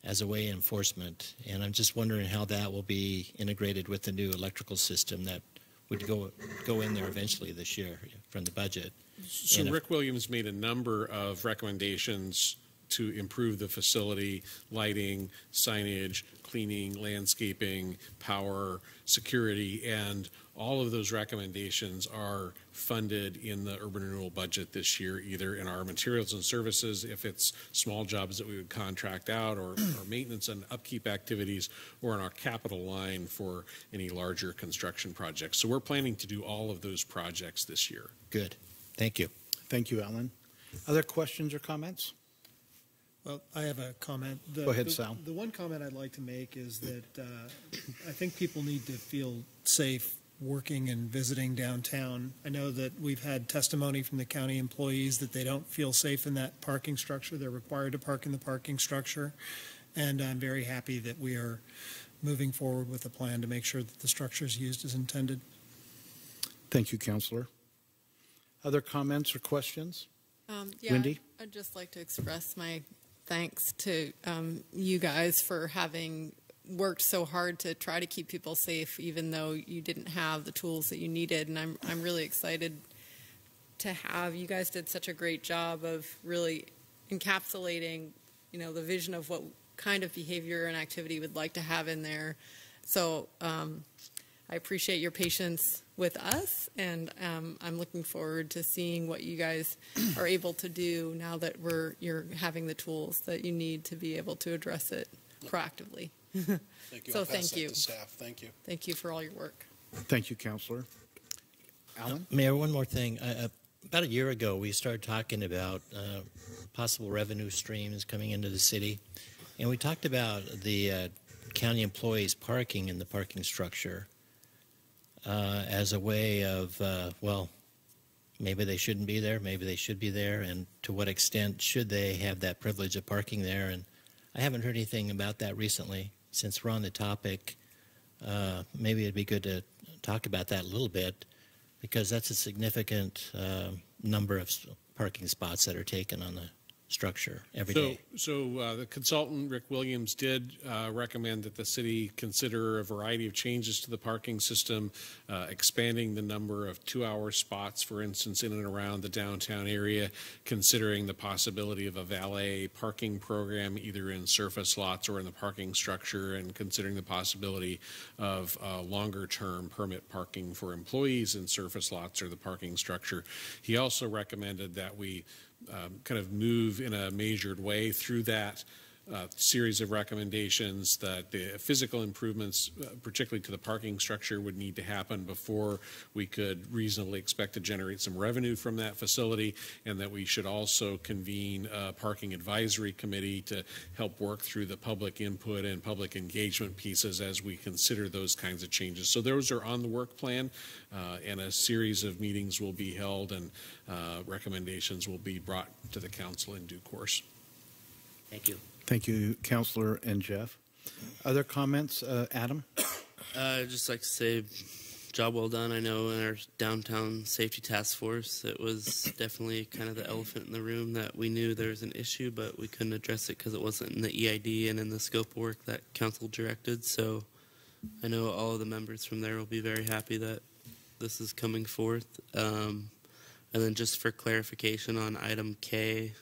J: as a way of enforcement, and I'm just wondering how that will be integrated with the new electrical system that would go in there eventually this year from the budget.
H: So Rick Williams made a number of recommendations to improve the facility, lighting, signage, cleaning, landscaping, power, security, and all of those recommendations are funded in the urban renewal budget this year, either in our materials and services, if it's small jobs that we would contract out, or maintenance and upkeep activities, or in our capital line for any larger construction projects. So we're planning to do all of those projects this year.
J: Good. Thank you.
E: Thank you, Alan. Other questions or comments?
I: Well, I have a comment.
E: Go ahead, Sal.
I: The one comment I'd like to make is that I think people need to feel safe working and visiting downtown. I know that we've had testimony from the county employees that they don't feel safe in that parking structure. They're required to park in the parking structure. And I'm very happy that we are moving forward with a plan to make sure that the structure is used as intended.
E: Thank you, Councilor. Other comments or questions?
S: Yeah,
E: Wendy?
S: I'd just like to express my thanks to you guys for having worked so hard to try to keep people safe, even though you didn't have the tools that you needed. And I'm really excited to have you guys did such a great job of really encapsulating, you know, the vision of what kind of behavior and activity we'd like to have in there. So I appreciate your patience with us, and I'm looking forward to seeing what you guys are able to do now that you're having the tools that you need to be able to address it proactively.
O: Thank you.
S: So
O: I'll pass
S: thank
O: that
S: you.
O: to staff. Thank you.
S: Thank you for all your work.
E: Thank you, Councilor. Alan?
J: Mayor, one more thing. About a year ago, we started talking about possible revenue streams coming into the city, and we talked about the county employees parking in the parking structure as a way of, well, maybe they shouldn't be there, maybe they should be there, and to what extent should they have that privilege of parking there. And I haven't heard anything about that recently. Since we're on the topic, maybe it'd be good to talk about that a little bit, because that's a significant number of parking spots that are taken on the structure every day.
H: So the consultant, Rick Williams, did recommend that the city consider a variety of changes to the parking system, expanding the number of 2-hour spots, for instance, in and around the downtown area, considering the possibility of a valet parking program either in surface lots or in the parking structure, and considering the possibility of longer-term permit parking for employees in surface lots or the parking structure. He also recommended that we kind of move in a measured way through that series of recommendations, that the physical improvements, particularly to the parking structure, would need to happen before we could reasonably expect to generate some revenue from that facility, and that we should also convene a parking advisory committee to help work through the public input and public engagement pieces as we consider those kinds of changes. So those are on the work plan, and a series of meetings will be held, and recommendations will be brought to the council in due course.
J: Thank you.
E: Thank you, Councilor and Jeff. Other comments? Adam?
L: I'd just like to say, job well done. I know in our downtown safety task force, it was definitely kind of the elephant in the room that we knew there was an issue, but we couldn't address it because it wasn't in the EID and in the scope of work that council directed. So I know all of the members from there will be very happy that this is coming forth. And then just for clarification on item K,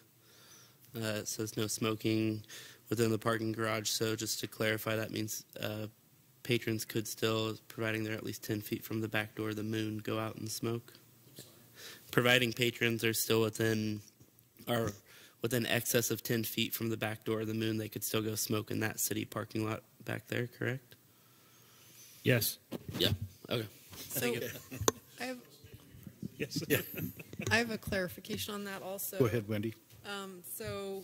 L: it says no smoking within the parking garage. So just to clarify, that means patrons could still, providing they're at least 10 feet from the back door of the Moon, go out and smoke. Providing patrons are still within excess of 10 feet from the back door of the Moon, they could still go smoke in that city parking lot back there, correct?
D: Yes.
L: Yeah. Okay.
S: So I have,
D: yes.
S: I have a clarification on that also.
E: Go ahead, Wendy.
S: So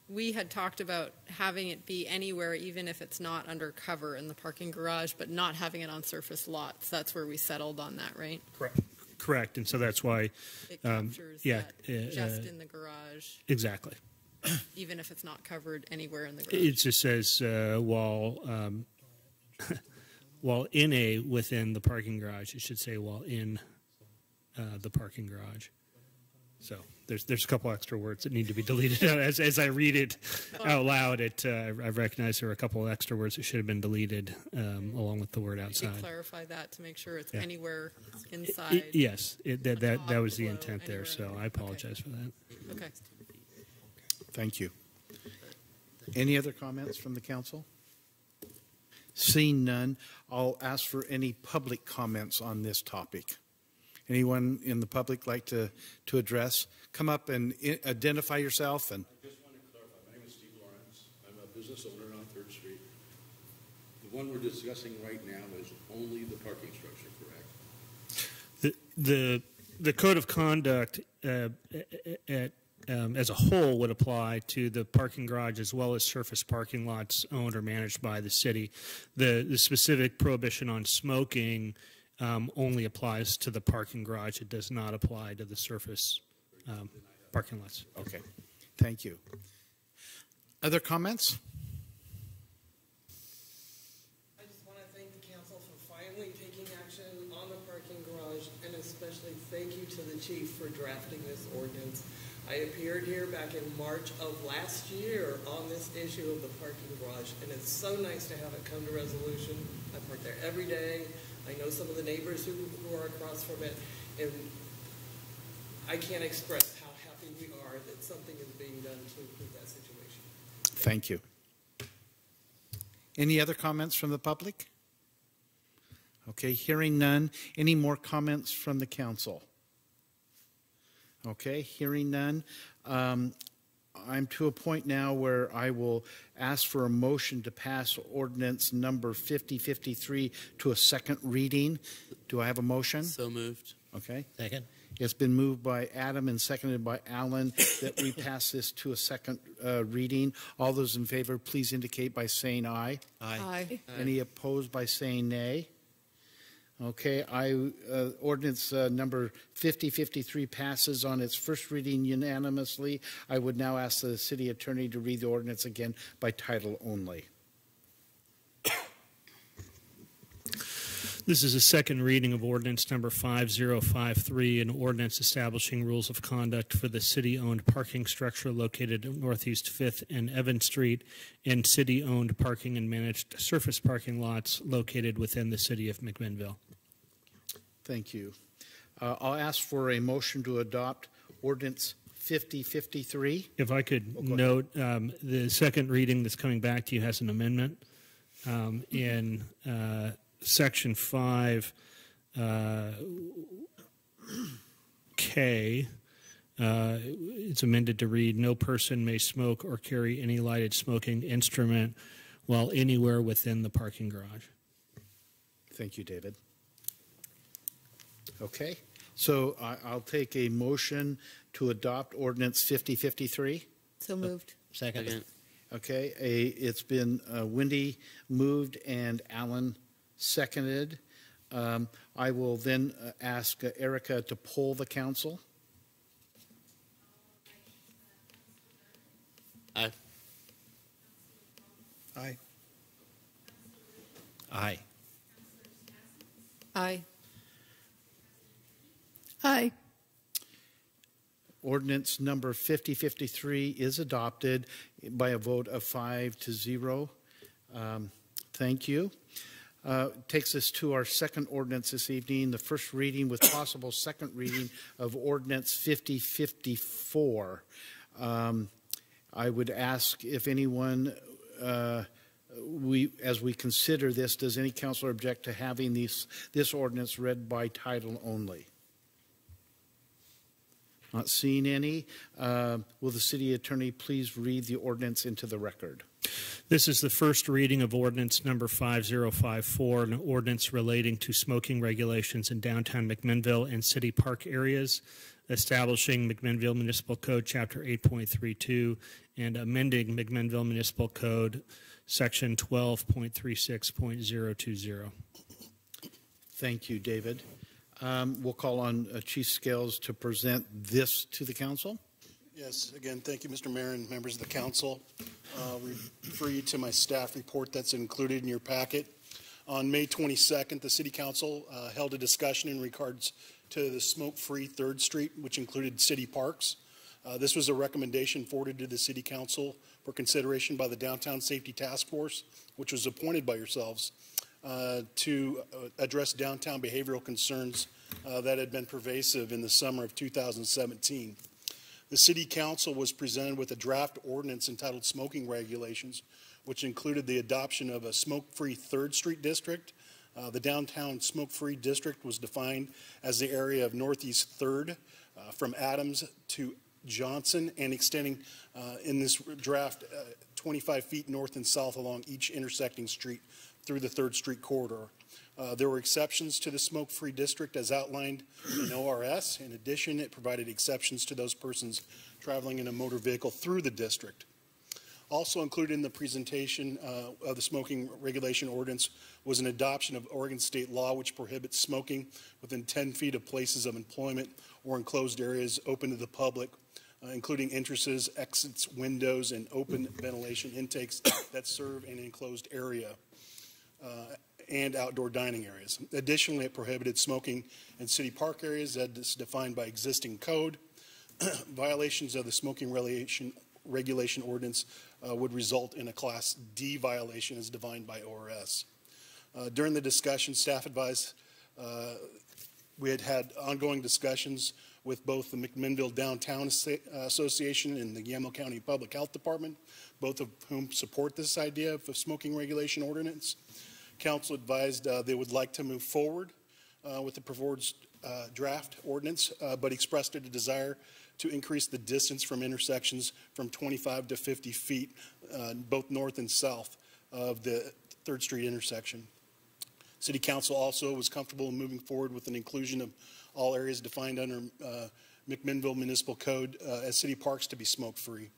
S: we had talked about having it be anywhere, even if it's not under cover in the parking garage, but not having it on surface lots. That's where we settled on that, right?
D: Correct. And so that's why
S: it captures that just in the garage.
D: Exactly.
S: Even if it's not covered anywhere in the garage.
D: It just says while while in a within the parking garage. It should say while in the parking garage. So there's a couple extra words that need to be deleted. As I read it out loud, I recognize there are a couple of extra words that should have been deleted along with the word outside.
S: Maybe clarify that to make sure it's anywhere inside.
D: Yes, that was the intent there. So I apologize for that.
S: Okay.
E: Thank you. Any other comments from the council? Seeing none, I'll ask for any public comments on this topic. Anyone in the public like to address? Come up and identify yourself. And
K: I just want to clarify. My name is Steve Lawrence. I'm a business owner on 3rd Street. The one we're discussing right now is only the parking structure, correct?
D: The code of conduct as a whole would apply to the parking garage as well as surface parking lots owned or managed by the city. The specific prohibition on smoking only applies to the parking garage. It does not apply to the surface parking lots.
E: Okay, thank you. Other comments?
P: I just want to thank the council for finally taking action on the parking garage, and especially thank you to the chief for drafting this ordinance. I appeared here back in March of last year on this issue of the parking garage, and it's so nice to have it come to resolution. I park there every day. I know some of the neighbors who are across from it, and I can't express how happy we are that something is being done to improve that situation.
E: Thank you. Any other comments from the public? Okay, hearing none. Any more comments from the council? Okay, hearing none. I'm to a point now where I will ask for a motion to pass ordinance number 5053 to a second reading. Do I have a motion?
L: So moved.
E: Okay.
J: Second.
E: It's been moved by Adam and seconded by Alan that we pass this to a second reading. All those in favor, please indicate by saying aye.
J: Aye.
S: Aye.
E: Any opposed by saying nay? Okay, ordinance number 5053 passes on its first reading unanimously. I would now ask the city attorney to read the ordinance again by title only.
D: This is a second reading of ordinance number 5053, an ordinance establishing rules of conduct for the city-owned parking structure located at Northeast 5th and Evans Street and city-owned parking and managed surface parking lots located within the city of McMinnville.
E: Thank you. I'll ask for a motion to adopt ordinance 5053.
D: If I could note, the second reading that's coming back to you has an amendment in Section 5, K, it's amended to read, no person may smoke or carry any lighted smoking instrument while anywhere within the parking garage.
E: Thank you, David. Okay, so I'll take a motion to adopt ordinance 5053.
S: So moved.
J: Second.
E: Okay, it's been Wendy moved and Alan seconded. I will then ask Erica to poll the council.
L: Aye.
E: Aye.
J: Aye.
S: Aye.
M: Aye.
E: Ordinance number 5053 is adopted by a vote of 5-0. Thank you. Takes us to our second ordinance this evening, the first reading with possible second reading of ordinance 5054. I would ask if anyone, as we consider this, does any councilor object to having this ordinance read by title only? Not seeing any. Will the city attorney please read the ordinance into the record?
D: This is the first reading of ordinance number 5054, an ordinance relating to smoking regulations in downtown McMinnville and city park areas, establishing McMinnville Municipal Code Chapter 8.32 and amending McMinnville Municipal Code Section 12.36.020.
E: Thank you, David. We'll call on Chief Scales to present this to the council.
O: Yes, again, thank you, Mr. Mayor and members of the council. Refer you to my staff report that's included in your packet. On May 22nd, the City Council held a discussion in regards to the smoke-free 3rd Street, which included city parks. This was a recommendation forwarded to the City Council for consideration by the Downtown Safety Task Force, which was appointed by yourselves to address downtown behavioral concerns that had been pervasive in the summer of 2017. The City Council was presented with a draft ordinance entitled Smoking Regulations, which included the adoption of a smoke-free 3rd Street district. The downtown smoke-free district was defined as the area of Northeast 3rd from Adams to Johnson and extending in this draft 25 feet north and south along each intersecting street through the 3rd Street corridor. There were exceptions to the smoke-free district as outlined in ORS. In addition, it provided exceptions to those persons traveling in a motor vehicle through the district. Also included in the presentation of the smoking regulation ordinance was an adoption of Oregon state law which prohibits smoking within 10 feet of places of employment or enclosed areas open to the public, including entrances, exits, windows, and open ventilation intakes that serve an enclosed area and outdoor dining areas. Additionally, it prohibited smoking in city park areas as defined by existing code. Violations of the smoking regulation ordinance would result in a Class D violation as defined by ORS. During the discussion, staff advised we had ongoing discussions with both the McMinnville Downtown Association and the Yamhill County Public Health Department, both of whom support this idea of a smoking regulation ordinance. Council advised they would like to move forward with the proposed draft ordinance, but expressed a desire to increase the distance from intersections from 25 to 50 feet, both north and south of the 3rd Street intersection. City Council also was comfortable in moving forward with an inclusion of all areas defined under McMinnville Municipal Code as city parks to be smoke-free.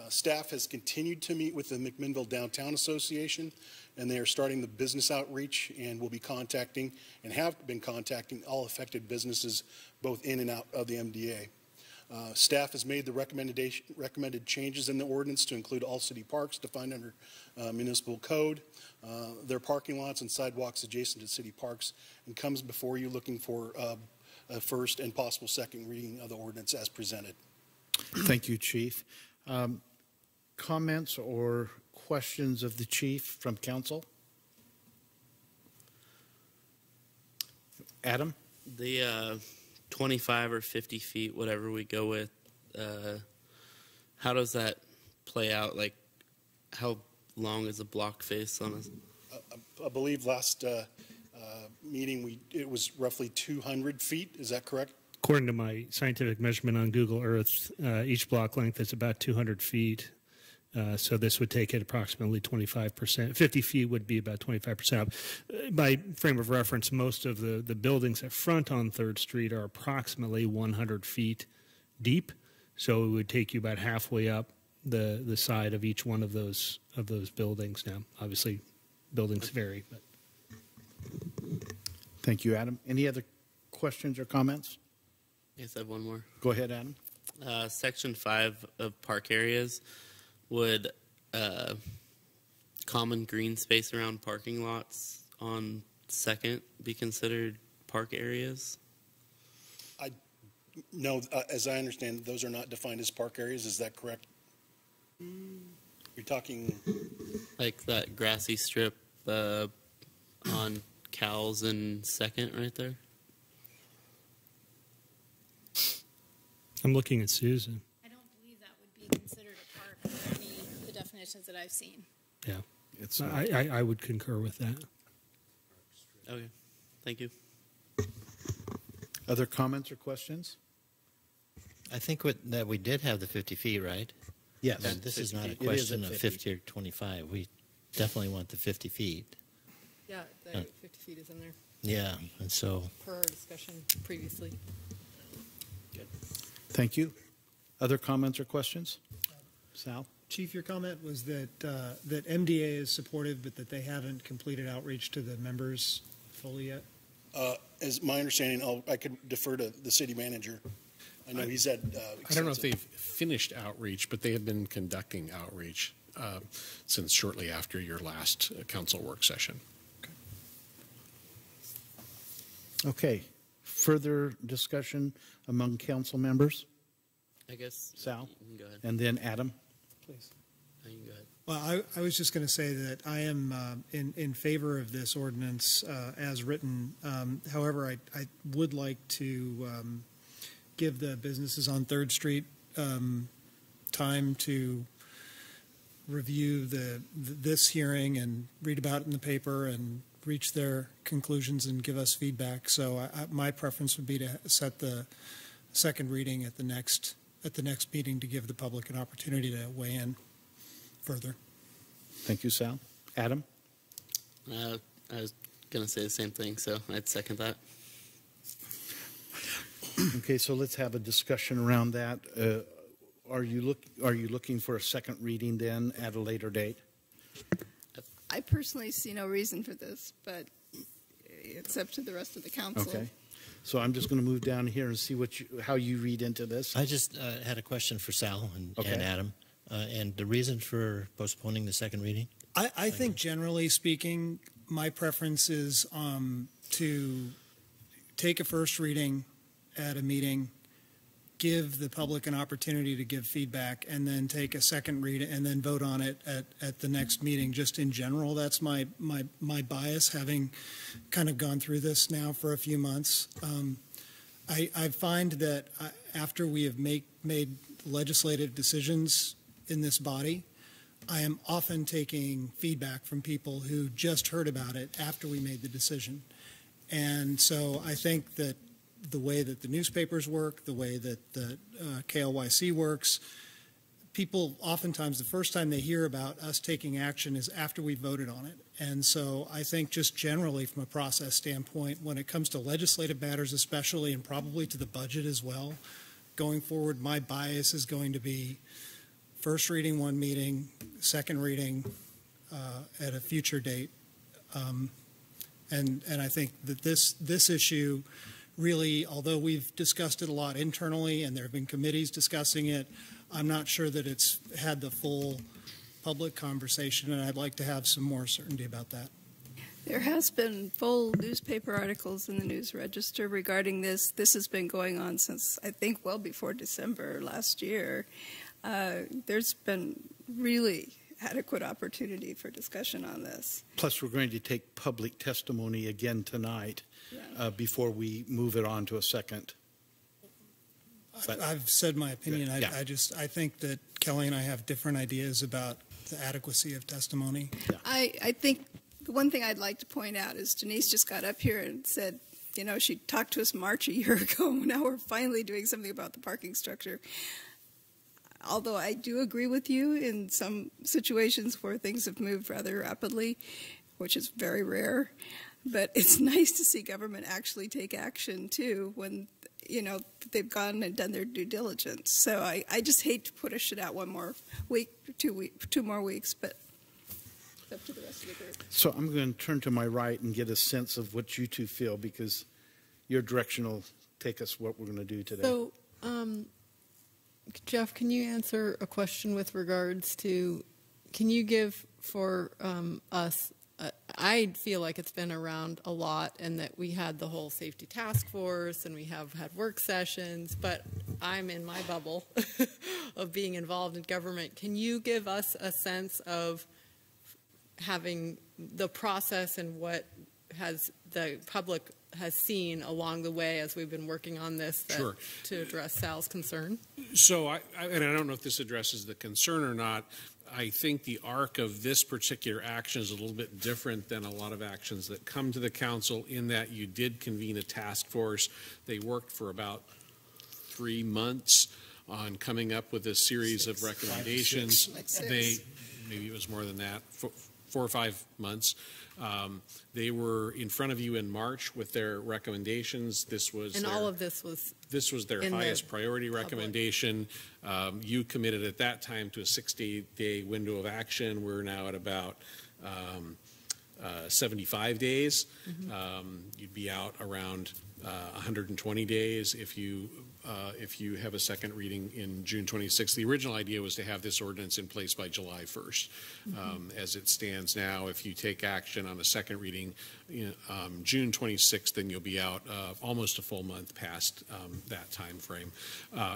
O: Staff has continued to meet with the McMinnville Downtown Association, and they are starting the business outreach and will be contacting and have been contacting all affected businesses both in and out of the MDA. Staff has made the recommended changes in the ordinance to include all city parks defined under municipal code, their parking lots and sidewalks adjacent to city parks, and comes before you looking for a first and possible second reading of the ordinance as presented.
E: Thank you, Chief. Comments or questions of the Chief from Council? Adam?
L: The 25 or 50 feet, whatever we go with, how does that play out? Like, how long is a block face on a...
O: I believe last meeting it was roughly 200 feet. Is that correct?
D: According to my scientific measurement on Google Earth, each block length is about 200 feet. So this would take it approximately 25%. 50 feet would be about 25% up. By frame of reference, most of the buildings at front on 3rd Street are approximately 100 feet deep. So it would take you about halfway up the side of each one of those buildings. Now, obviously, buildings vary. But.
E: Thank you, Adam. Any other questions or comments?
L: Yes, I have one more.
E: Go ahead, Adam.
L: Section 5 of park areas, would common green space around parking lots on 2nd be considered park areas?
O: No, as I understand, those are not defined as park areas. Is that correct? You're talking...
L: Like that grassy strip on Cowles and 2nd right there?
D: I'm looking at Susan.
T: I don't believe that would be considered a park under any of the definitions that I've seen.
D: Yeah, I would concur with that.
L: Okay, thank you.
E: Other comments or questions?
J: I think that we did have the 50 feet, right?
E: Yes.
J: And this is not a question of 50 or 25. We definitely want the 50 feet.
S: Yeah, the 50 feet is in there.
J: Yeah, and so...
S: Per our discussion previously.
E: Good. Thank you. Other comments or questions? Sal?
I: Chief, your comment was that that MDA is supportive, but that they haven't completed outreach to the members fully yet?
O: As my understanding, I could defer to the city manager. I know he's had
H: I don't know if they've finished outreach, but they have been conducting outreach since shortly after your last council work session.
E: Okay. Okay. Further discussion among council members?
L: I guess
E: Sal?
L: You can go ahead.
E: And then Adam?
I: Please.
L: You can go ahead.
I: Well, I was just going to say that I am in favor of this ordinance as written. However, I would like to give the businesses on 3rd Street time to review this hearing and read about it in the paper and reach their conclusions and give us feedback. So my preference would be to set the second reading at the next meeting to give the public an opportunity to weigh in further.
E: Thank you, Sal. Adam?
L: I was going to say the same thing, so I'd second that.
E: Okay, so let's have a discussion around that. Are you looking for a second reading then at a later date?
M: I personally see no reason for this, but it's up to the rest of the council.
E: Okay. So I'm just going to move down here and see how you read into this.
J: I just had a question for Sal and Adam. And the reason for postponing the second reading?
I: I think generally speaking, my preference is to take a first reading at a meeting, give the public an opportunity to give feedback, and then take a second read and then vote on it at the next meeting. Just in general, that's my bias, having kind of gone through this now for a few months. I find that after we have made legislative decisions in this body, I am often taking feedback from people who just heard about it after we made the decision. And so I think that the way that the newspapers work, the way that the KLYC works, people oftentimes the first time they hear about us taking action is after we voted on it. And so I think just generally from a process standpoint, when it comes to legislative matters especially, and probably to the budget as well, going forward, my bias is going to be first reading one meeting, second reading at a future date. And I think that this issue really, although we've discussed it a lot internally and there have been committees discussing it, I'm not sure that it's had the full public conversation, and I'd like to have some more certainty about that.
M: There has been full newspaper articles in the News Register regarding this. This has been going on since, I think, well before December last year. There's been really adequate opportunity for discussion on this.
E: Plus, we're going to take public testimony again tonight before we move it on to a second. But
I: I've said my opinion.
E: Yeah.
I: I think that Kelly and I have different ideas about the adequacy of testimony.
E: Yeah.
M: I think the one thing I'd like to point out is Denise just got up here and said, you know, she talked to us March a year ago. Now we're finally doing something about the parking structure. Although I do agree with you in some situations where things have moved rather rapidly, which is very rare. But it's nice to see government actually take action, too, when, you know, they've gone and done their due diligence. So I just hate to push it out one more week, 2 more weeks, but it's up to the rest of the group.
E: So I'm going to turn to my right and get a sense of what you two feel, because your direction will take us what we're going to do today.
S: So, Jeff, can you answer a question with regards to, can you give for us, I feel like it's been around a lot and that we had the whole safety task force and we have had work sessions, but I'm in my bubble of being involved in government. Can you give us a sense of having the process and what has the public has seen along the way as we've been working on this
H: Sure.
S: to address Sal's concern?
H: So, and I don't know if this addresses the concern or not, I think the arc of this particular action is a little bit different than a lot of actions that come to the council, in that you did convene a task force. They worked for about 3 months on coming up with a series of recommendations. Maybe it was more than that, 4 or 5 months. They were in front of you in March with their recommendations. This was
S: all of this was
H: their highest priority recommendation. You committed at that time to a 60-day window of action. We're now at about 75 days.
S: Mm-hmm.
H: You'd be out around 120 days if you if you have a second reading in June 26th. The original idea was to have this ordinance in place by July 1st. As it stands now, if you take action on a second reading June 26th, then you'll be out almost a full month past that time frame.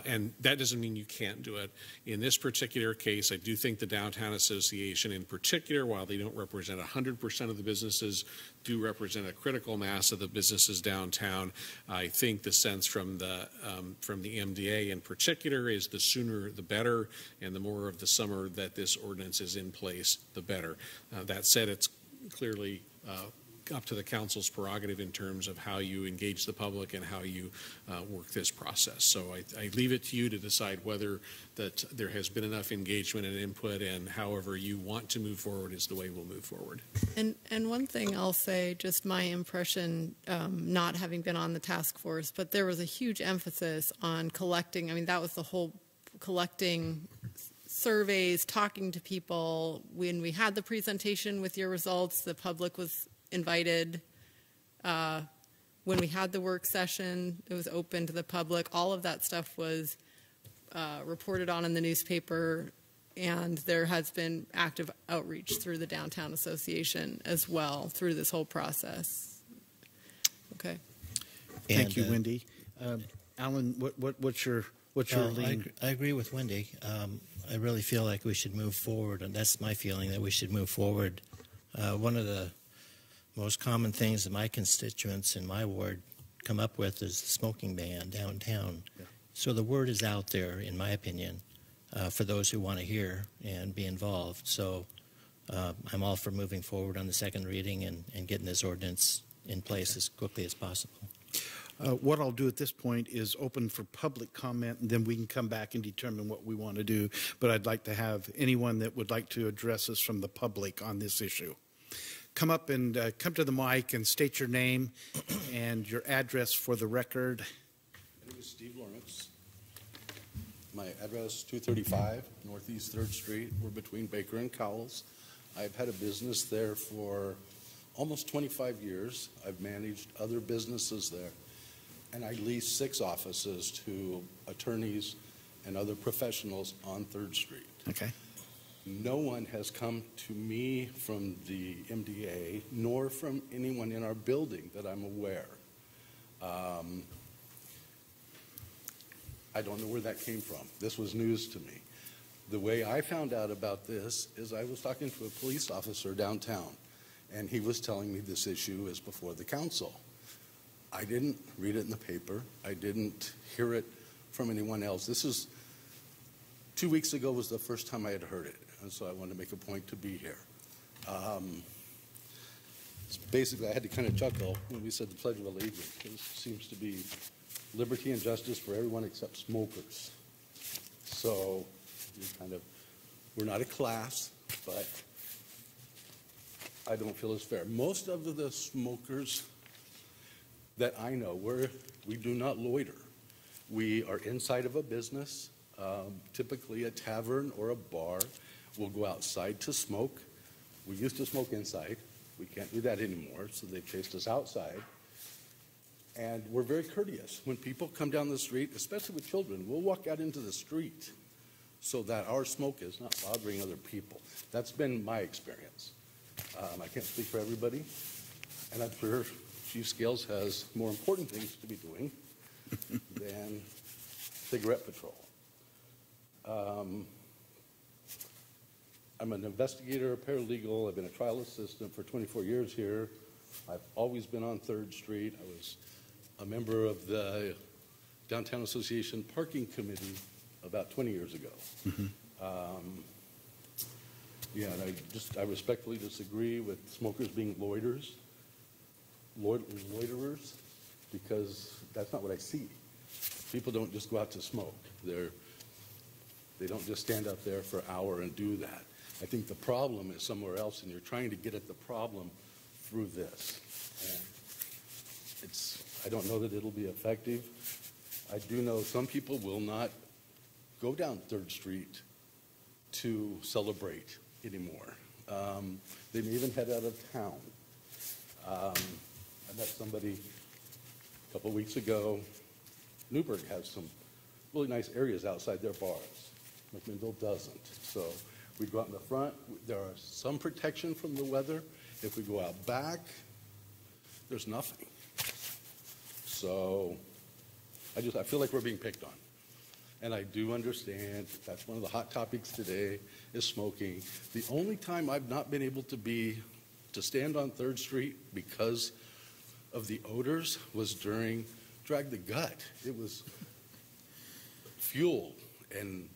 H: And that doesn't mean you can't do it. In this particular case, I do think the Downtown Association in particular, while they don't represent 100% of the businesses, do represent a critical mass of the businesses downtown. I think the sense from the MDA in particular is the sooner the better, and the more of the summer that this ordinance is in place, the better. That said, it's clearly up to the council's prerogative in terms of how you engage the public and how you work this process. So I leave it to you to decide whether that there has been enough engagement and input, and however you want to move forward is the way we'll move forward.
S: And one thing I'll say, just my impression, not having been on the task force, but there was a huge emphasis on collecting. I mean, that was the whole collecting surveys, talking to people. When we had the presentation with your results, the public was invited. When we had the work session, it was open to the public. All of that stuff was reported on in the newspaper, and there has been active outreach through the Downtown Association as well through this whole process. Okay.
E: Thank you, Wendy. Alan, what's your lean?
J: I agree with Wendy. I really feel like we should move forward, and that's my feeling, that we should move forward. One of the most common things that my constituents in my ward come up with is the smoking ban downtown. Yeah. So the word is out there, in my opinion, for those who want to hear and be involved. So I'm all for moving forward on the second reading and getting this ordinance in place as quickly as possible.
E: What I'll do at this point is open for public comment, and then we can come back and determine what we want to do. But I'd like to have anyone that would like to address us from the public on this issue come up and come to the mic and state your name and your address for the record.
K: My name is Steve Lawrence. My address is 235 Northeast 3rd Street. We're between Baker and Cowles. I've had a business there for almost 25 years. I've managed other businesses there, and I lease 6 offices to attorneys and other professionals on 3rd Street.
E: Okay.
K: No one has come to me from the MDA, nor from anyone in our building that I'm aware. I don't know where that came from. This was news to me. The way I found out about this is I was talking to a police officer downtown, and he was telling me this issue is before the council. I didn't read it in the paper. I didn't hear it from anyone else. This is 2 weeks ago was the first time I had heard it, and so I wanted to make a point to be here. Basically, I had to kind of chuckle when we said the Pledge of Allegiance. It seems to be liberty and justice for everyone except smokers. So we're not a class, but I don't feel it's fair. Most of the smokers that I know, we do not loiter. We are inside of a business, typically a tavern or a bar. We'll go outside to smoke. We used to smoke inside. We can't do that anymore, so they chased us outside. And we're very courteous. When people come down the street, especially with children, we'll walk out into the street so that our smoke is not bothering other people. That's been my experience. I can't speak for everybody, and I'm sure Chief Scales has more important things to be doing than cigarette patrol. I'm an investigator, a paralegal. I've been a trial assistant for 24 years here. I've always been on 3rd Street. I was a member of the Downtown Association Parking Committee about 20 years ago. Mm-hmm. Yeah, and I respectfully disagree with smokers being loiterers, because that's not what I see. People don't just go out to smoke. They don't just stand up there for an hour and do that. I think the problem is somewhere else, and you're trying to get at the problem through this. And I don't know that it'll be effective. I do know some people will not go down 3rd Street to celebrate anymore. They may even head out of town. I met somebody a couple weeks ago. Newburgh has some really nice areas outside their bars. McMinnville doesn't. So we go out in the front. There are some protection from the weather. If we go out back, there's nothing. So I feel like we're being picked on. And I do understand that's one of the hot topics today is smoking. The only time I've not been able to stand on 3rd Street because of the odors was during Drag the Gut. It was fuel and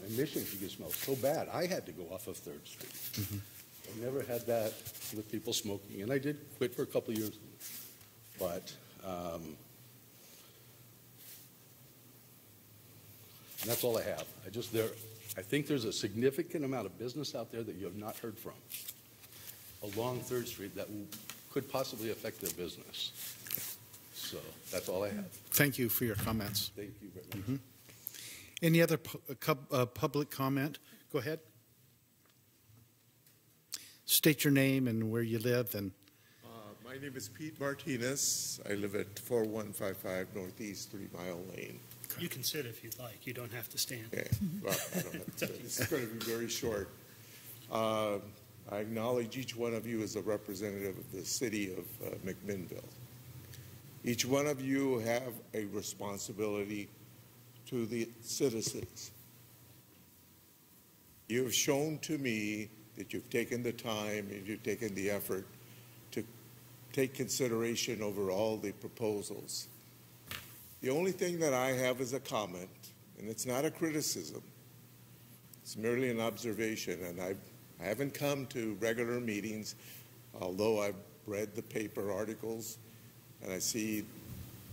K: emissions you could smell so bad. I had to go off of 3rd Street. Mm-hmm. I never had that with people smoking, and I did quit for a couple of years. But and that's all I have. I think there's a significant amount of business out there that you have not heard from along 3rd Street that could possibly affect their business. So that's all I have.
E: Thank you for your comments.
K: Thank you very much.
E: Mm-hmm. Any other public comment? Go ahead. State your name and where you live. And
C: my name is Pete Martinez. I live at 4155 Northeast 3 Mile Lane.
D: You can sit if you'd like. You don't have to stand.
C: Okay. Well, I don't have to sit. This is going to be very short. I acknowledge each one of you as a representative of the city of McMinnville. Each one of you have a responsibility to the citizens. You have shown to me that you've taken the time and you've taken the effort to take consideration over all the proposals. The only thing that I have is a comment, and it's not a criticism. It's merely an observation, and I haven't come to regular meetings, although I've read the paper articles, and I see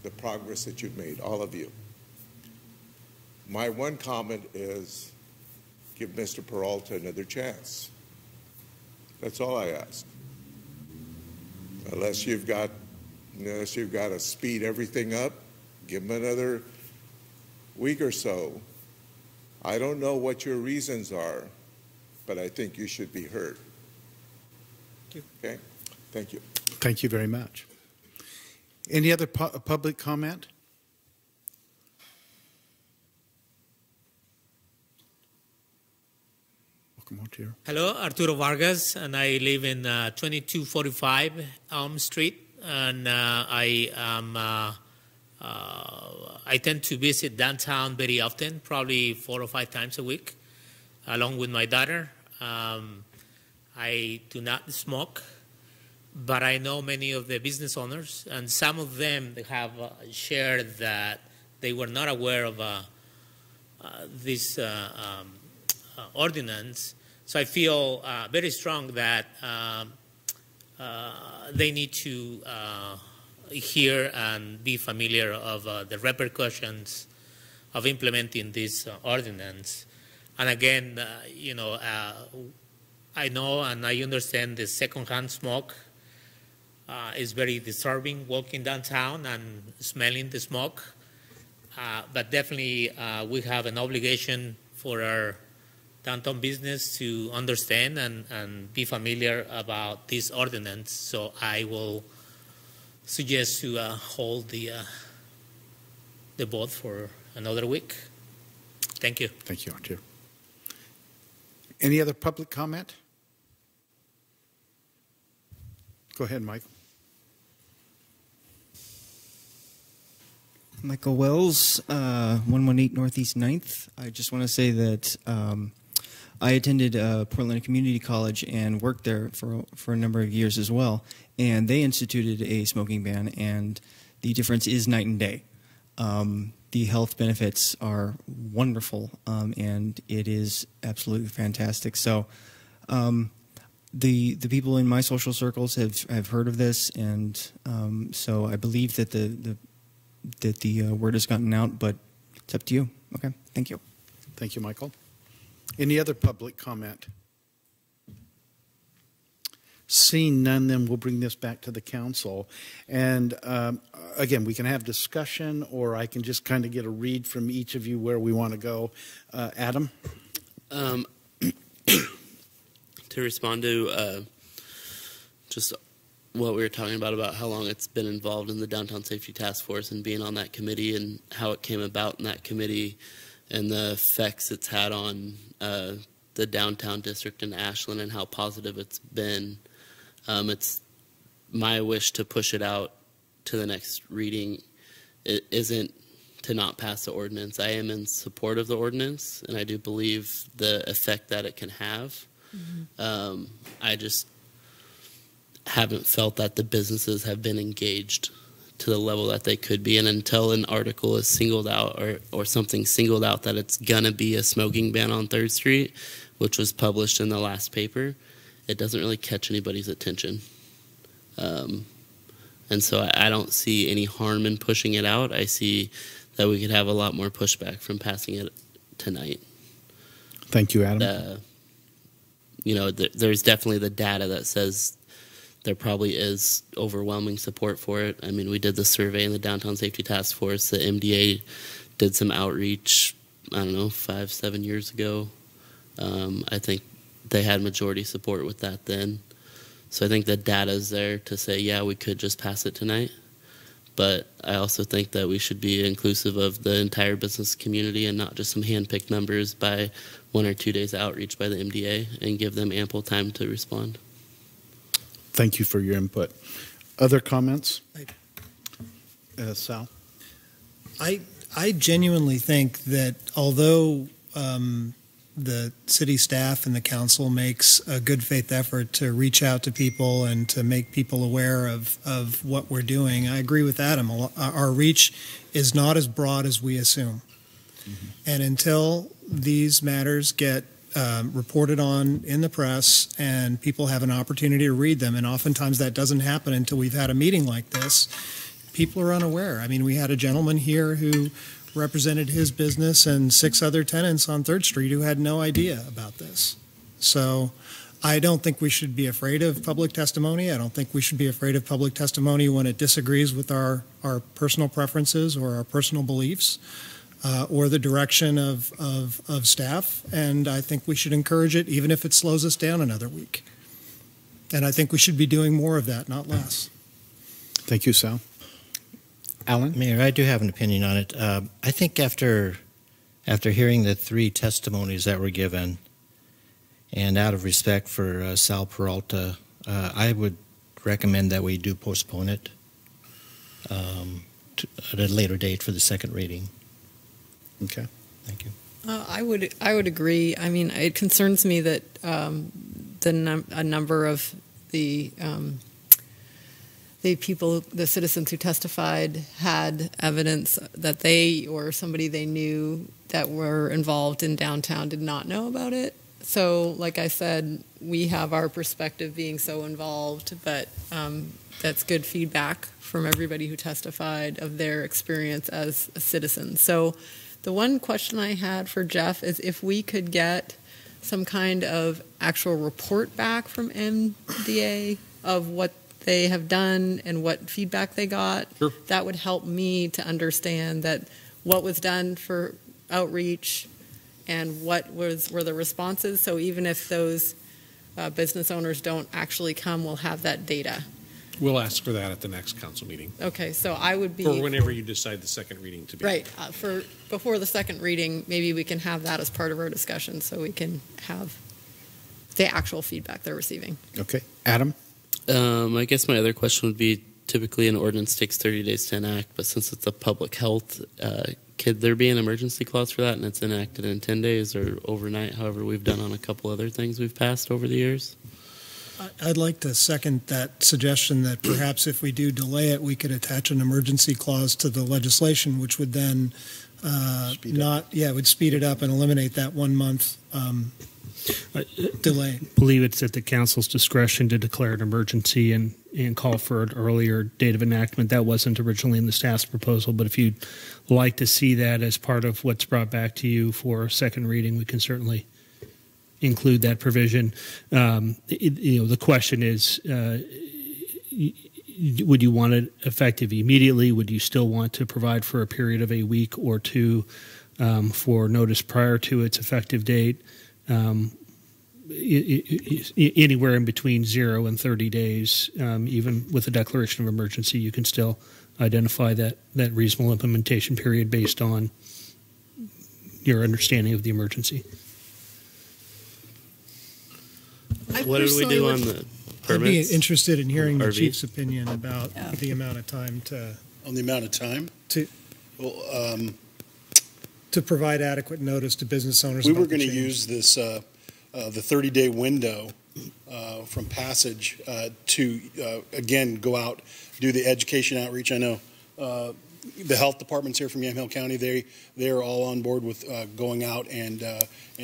C: the progress that you've made, all of you. My one comment is give Mr. Peralta another chance. That's all I ask. Unless you've got to speed everything up, give him another week or so. I don't know what your reasons are, but I think you should be heard. Okay? Thank you.
E: Thank you very much. Any other public comment? Welcome out here.
Q: Hello, Arturo Vargas, and I live in 2245 Elm Street, and I tend to visit downtown very often, probably 4 or 5 times a week, along with my daughter. I do not smoke, but I know many of the business owners, and some of them have shared that they were not aware of this ordinance. So I feel very strong that they need to hear and be familiar of the repercussions of implementing this ordinance. And again, I know and I understand the secondhand smoke is very disturbing walking downtown and smelling the smoke. But definitely we have an obligation for our downtown business to understand and be familiar about this ordinance. So I will suggest to hold the vote for another week. Thank you.
E: Thank you, Artur. Any other public comment? Go ahead, Mike.
R: Michael Wells, 118 Northeast 9th. I just want to say that I attended Portland Community College and worked there for a number of years as well, and they instituted a smoking ban, and the difference is night and day. The health benefits are wonderful, and it is absolutely fantastic. So the people in my social circles have heard of this, and so I believe that the word has gotten out, but it's up to you. Okay, thank you.
E: Thank you, Michael. Any other public comment? Seeing none, then we'll bring this back to the council. And again, we can have discussion, or I can just kind of get a read from each of you where we want to go. Adam?
L: To respond to just what we were talking about how long it's been involved in the Downtown Safety Task Force and being on that committee and how it came about in that committee and the effects it's had on the downtown district in Ashland and how positive it's been. It's my wish to push it out to the next reading. It isn't to not pass the ordinance. I am in support of the ordinance, and I do believe the effect that it can have. Mm-hmm. I just haven't felt that the businesses have been engaged to the level that they could be. And until an article is singled out or something singled out that it's going to be a smoking ban on 3rd Street, which was published in the last paper, it doesn't really catch anybody's attention. And so I don't see any harm in pushing it out. I see that we could have a lot more pushback from passing it tonight.
E: Thank you, Adam.
L: There's definitely the data that says there probably is overwhelming support for it. I mean, we did the survey in the Downtown Safety Task Force. The MDA did some outreach, 5-7 years ago. I think they had majority support with that then. So I think the data is there to say, yeah, we could just pass it tonight. But I also think that we should be inclusive of the entire business community and not just some hand-picked numbers by 1 or 2 days outreach by the MDA and give them ample time to respond.
E: Thank you for your input. Other comments? Sal?
I: I genuinely think that although the city staff and the council makes a good faith effort to reach out to people and to make people aware of what we're doing, I agree with Adam. Our reach is not as broad as we assume. Mm-hmm. And until these matters get reported on in the press and people have an opportunity to read them, and oftentimes that doesn't happen until we've had a meeting like this, people are unaware. I mean, we had a gentleman here who represented his business and 6 other tenants on 3rd Street who had no idea about this. So I don't think we should be afraid of public testimony. I don't think we should be afraid of public testimony when it disagrees with our personal preferences or our personal beliefs or the direction of staff. And I think we should encourage it even if it slows us down another week. And I think we should be doing more of that, not less.
E: Thank you, Sal. Alan?
J: Mayor, I do have an opinion on it. I think after hearing the 3 testimonies that were given, and out of respect for Sal Peralta, I would recommend that we do postpone it at a later date for the second reading.
E: Okay.
J: Thank you.
S: I would agree. I mean, it concerns me that a number of the people, the citizens who testified, had evidence that they or somebody they knew that were involved in downtown did not know about it. So, like I said, we have our perspective being so involved, but that's good feedback from everybody who testified of their experience as a citizen. So the one question I had for Jeff is if we could get some kind of actual report back from MDA of what they have done and what feedback they got. Sure. That would help me to understand that what was done for outreach and what were the responses. So even if those business owners don't actually come, we'll have that data.
H: We'll ask for that at the next council meeting.
S: Okay, so I would be...
H: For whenever you decide the second reading to be.
S: Right. Before the second reading, maybe we can have that as part of our discussion so we can have the actual feedback they're receiving.
E: Okay. Adam?
L: I guess my other question would be, typically an ordinance takes 30 days to enact, but since it's a public health, could there be an emergency clause for that and it's enacted in 10 days or overnight, however we've done on a couple other things we've passed over the years?
I: I'd like to second that suggestion that perhaps if we do delay it, we could attach an emergency clause to the legislation, which would then would speed it up and eliminate that 1 month delay.
D: I believe it's at the council's discretion to declare an emergency and call for an earlier date of enactment. That wasn't originally in the staff's proposal, but if you'd like to see that as part of what's brought back to you for second reading, we can certainly include that provision. The question is, would you want it effective immediately? Would you still want to provide for a period of a week or two for notice prior to its effective date? anywhere in between 0 and 30 days. Even with a declaration of emergency, you can still identify that reasonable implementation period based on your understanding of the emergency.
L: What did we do on the permits?
I: I'd be interested in hearing the
L: RV?
I: chief's opinion about the amount of time to
O: On the amount of time?
I: to provide adequate notice to business owners.
O: We
I: about
O: were
I: the
O: going to
I: change.
O: use this, the 30-day window from passage to, again, go out, do the education outreach. I know the health department's here from Yamhill County. They are all on board with going out and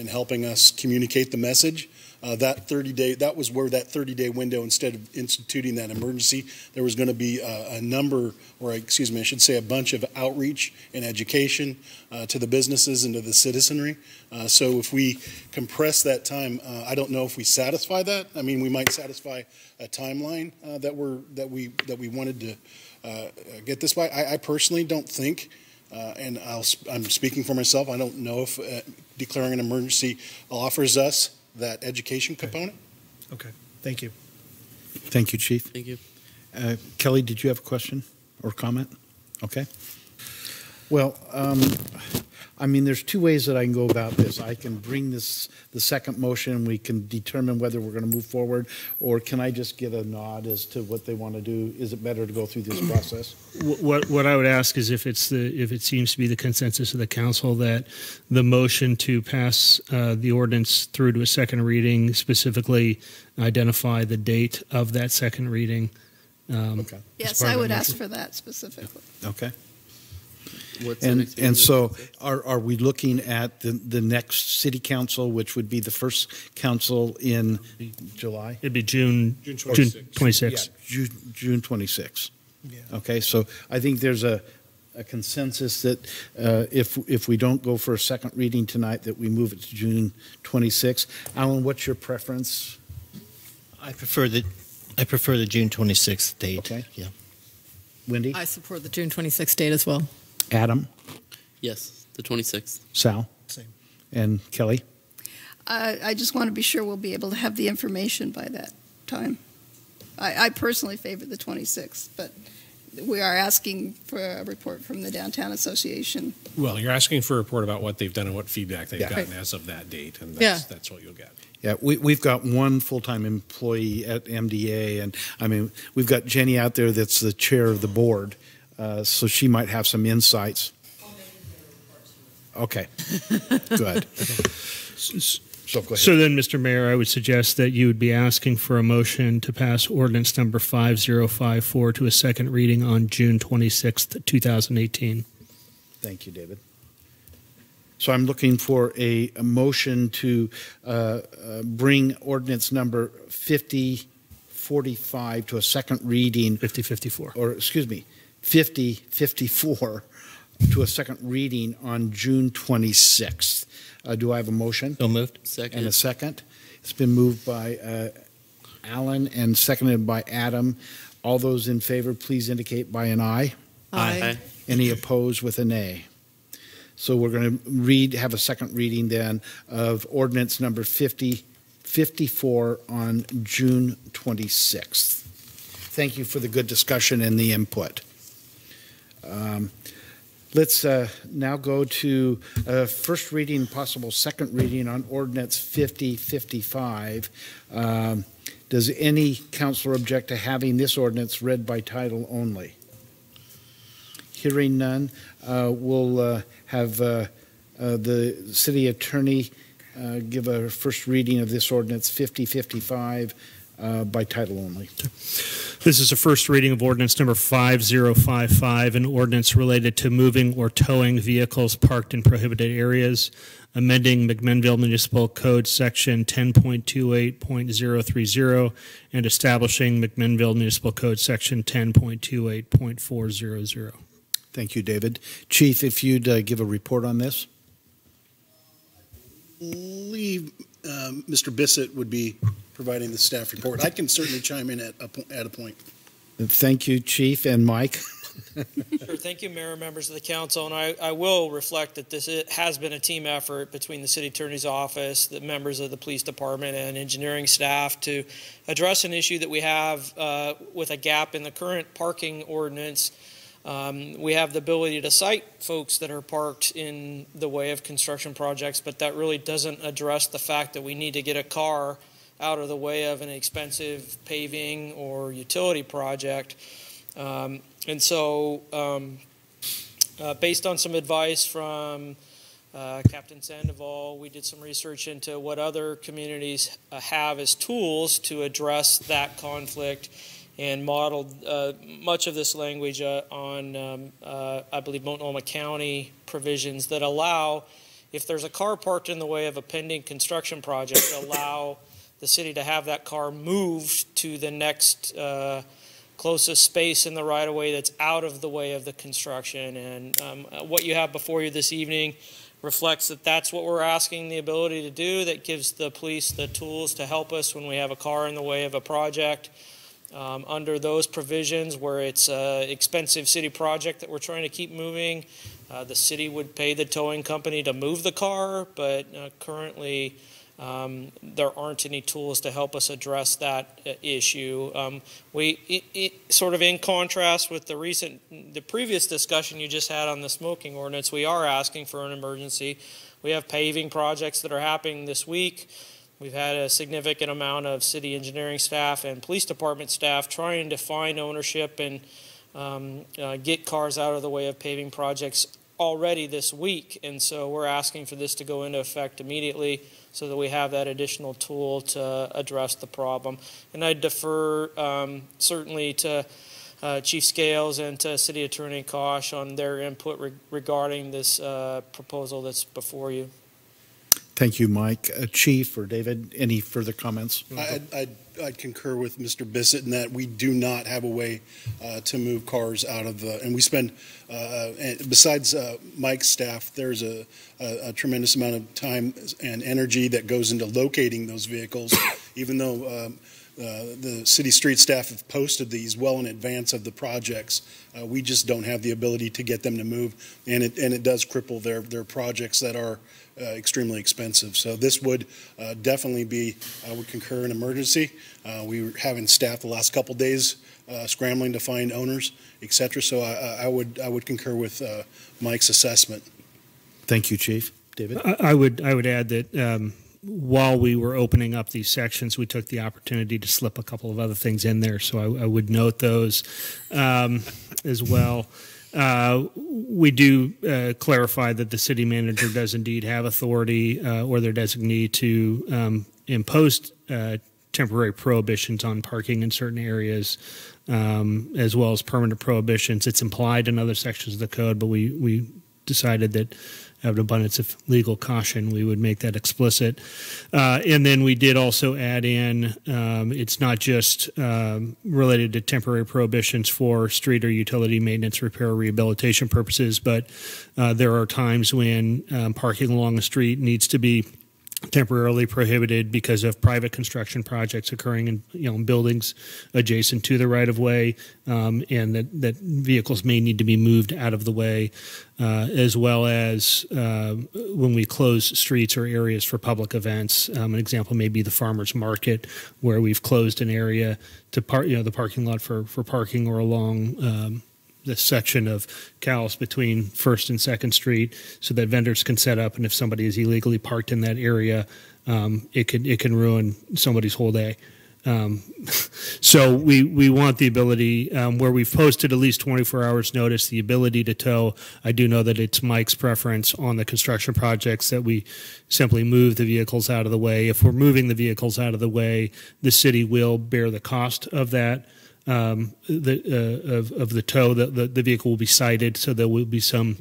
O: helping us communicate the message. That was where that 30-day window, instead of instituting that emergency, there was going to be a number, or excuse me, I should say a bunch of outreach and education to the businesses and to the citizenry. So if we compress that time, I don't know if we satisfy that. I mean, we might satisfy a timeline that we wanted to get this by. I personally don't think, and I'm speaking for myself, I don't know if declaring an emergency offers us that education component.
I: Okay, thank you.
E: Thank you, Chief.
L: Thank you.
E: Kelly, did you have a question or comment? Okay. Well, I mean, there's two ways that I can go about this. I can bring the second motion, we can determine whether we're going to move forward, or can I just get a nod as to what they want to do? Is it better to go through this process?
D: What I would ask is if it seems to be the consensus of the council that the motion to pass the ordinance through to a second reading, specifically identify the date of that second reading.
E: Okay.
M: Yes, I would ask for that specifically.
E: Okay. And so are we looking at the next city council, which would be the first council in July?
D: It'd be June 26th.
E: Yeah, June 26th.
I: Yeah.
E: Okay, so I think there's a consensus that if we don't go for a second reading tonight, that we move it to June 26th. Alan, what's your preference?
J: I prefer the June 26th date.
E: Okay.
J: Yeah.
E: Wendy?
S: I support the June 26th date as well.
E: Adam?
L: Yes, the 26th.
E: Sal?
I: Same.
E: And Kelly?
M: I just want to be sure we'll be able to have the information by that time. I personally favor the 26th, but we are asking for a report from the Downtown Association.
H: Well, you're asking for a report about what they've done and what feedback they've gotten as of that date, and that's what you'll get.
E: Yeah, we've got one full-time employee at MDA, and I mean, we've got Jenny out there that's the chair of the board, so she might have some insights. Okay, good. So go ahead.
D: So then, Mr. Mayor, I would suggest that you would be asking for a motion to pass ordinance number 5054 to a second reading on June 26th, 2018.
E: Thank you, David. So I'm looking for a motion to bring ordinance number 5045 to a second reading.
D: 5054.
E: Or, excuse me, 5054 to a second reading on June 26th. Do I have a motion?
J: So moved.
L: Second.
E: And a second. It's been moved by Alan and seconded by Adam. All those in favor, please indicate by an aye.
S: Aye.
E: Any opposed with a nay? So we're going to have a second reading then of ordinance number 5054 on June 26th. Thank you for the good discussion and the input. Let's now go to first reading, possible second reading on ordinance 5055. Does any councilor object to having this ordinance read by title only? Hearing none, we'll have the city attorney give a first reading of this ordinance 5055 by title only.
D: This is a first reading of ordinance number 5055, an ordinance related to moving or towing vehicles parked in prohibited areas, amending McMinnville Municipal Code Section 10.28.030, and establishing McMinnville Municipal Code Section 10.28.400.
E: Thank you, David. Chief, if you'd give a report on this.
O: Mr. Bissett would be providing the staff report. I can certainly chime in at a point.
E: Thank you, Chief. And Mike?
B: Sure. Thank you, Mayor, members of the council. And I will reflect that this has been a team effort between the city attorney's office, the members of the police department, and engineering staff to address an issue that we have with a gap in the current parking ordinance. We have the ability to cite folks that are parked in the way of construction projects, but that really doesn't address the fact that we need to get a car out of the way of an expensive paving or utility project. And so based on some advice from Captain Sandoval, we did some research into what other communities have as tools to address that conflict, and modeled much of this language on, I believe, Multnomah County provisions that allow, if there's a car parked in the way of a pending construction project, allow the city to have that car moved to the next closest space in the right-of-way that's out of the way of the construction. And what you have before you this evening reflects that that's what we're asking the ability to do. That gives the police the tools to help us when we have a car in the way of a project. Under those provisions where it's an expensive city project that we're trying to keep moving, the city would pay the towing company to move the car, but currently there aren't any tools to help us address that issue. Sort of in contrast with the previous discussion you just had on the smoking ordinance, we are asking for an emergency. We have paving projects that are happening this week. We've had a significant amount of city engineering staff and police department staff trying to find ownership and get cars out of the way of paving projects already this week. And so we're asking for this to go into effect immediately so that we have that additional tool to address the problem. And I defer certainly to Chief Scales and to City Attorney Kosh on their input regarding this proposal that's before you.
E: Thank you, Mike. Chief or David, any further comments?
O: I'd concur with Mr. Bissett in that we do not have a way to move cars out of the, and we spend, besides Mike's staff, there's a tremendous amount of time and energy that goes into locating those vehicles, even though the city street staff have posted these well in advance of the projects. We just don't have the ability to get them to move, and it does cripple their projects that are extremely expensive. So this would definitely be, I would concur, an emergency. We were having staff the last couple days scrambling to find owners, etc. So I would concur with Mike's assessment.
E: Thank you, Chief. David?
D: I would add that while we were opening up these sections, we took the opportunity to slip a couple of other things in there. So I would note those as well. We do clarify that the city manager does indeed have authority or their designee to impose temporary prohibitions on parking in certain areas, as well as permanent prohibitions. It's implied in other sections of the code, but we decided that out of an abundance of legal caution, we would make that explicit. And then we did also add in, it's not just related to temporary prohibitions for street or utility maintenance, repair, or rehabilitation purposes, but there are times when parking along a street needs to be temporarily prohibited because of private construction projects occurring in buildings adjacent to the right of way, and that vehicles may need to be moved out of the way, as well as when we close streets or areas for public events. An example may be the farmers market, where we've closed an area to the parking lot for parking, or along the section of cows between 1st and 2nd Street, so that vendors can set up, and if somebody is illegally parked in that area, it can ruin somebody's whole day. So we want the ability, where we've posted at least 24 hours notice, the ability to tow. I do know that it's Mike's preference on the construction projects that we simply move the vehicles out of the way. If we're moving the vehicles out of the way, the city will bear the cost of that. Of the tow, the vehicle will be cited, so there will be some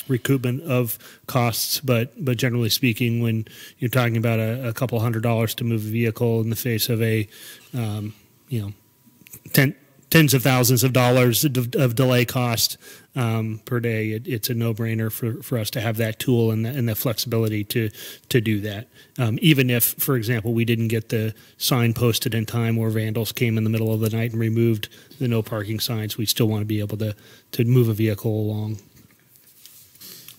D: recoupment of costs. But generally speaking, when you're talking about a couple $100 to move a vehicle in the face of a $10 tens of thousands of dollars of delay cost per day, it's a no-brainer for us to have that tool and the flexibility to do that. Even if, for example, we didn't get the sign posted in time or vandals came in the middle of the night and removed the no parking signs, we still want to be able to move a vehicle along.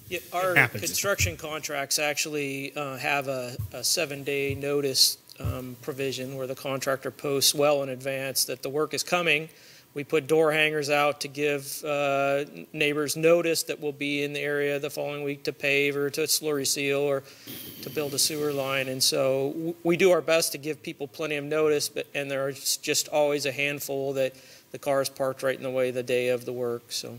B: Yeah, our construction contracts actually have a 7-day notice provision where the contractor posts well in advance that the work is coming. We put door hangers out to give neighbors notice that we'll be in the area the following week to pave or to slurry seal or to build a sewer line. And so we do our best to give people plenty of notice, and there's just always a handful that the car is parked right in the way the day of the work. So.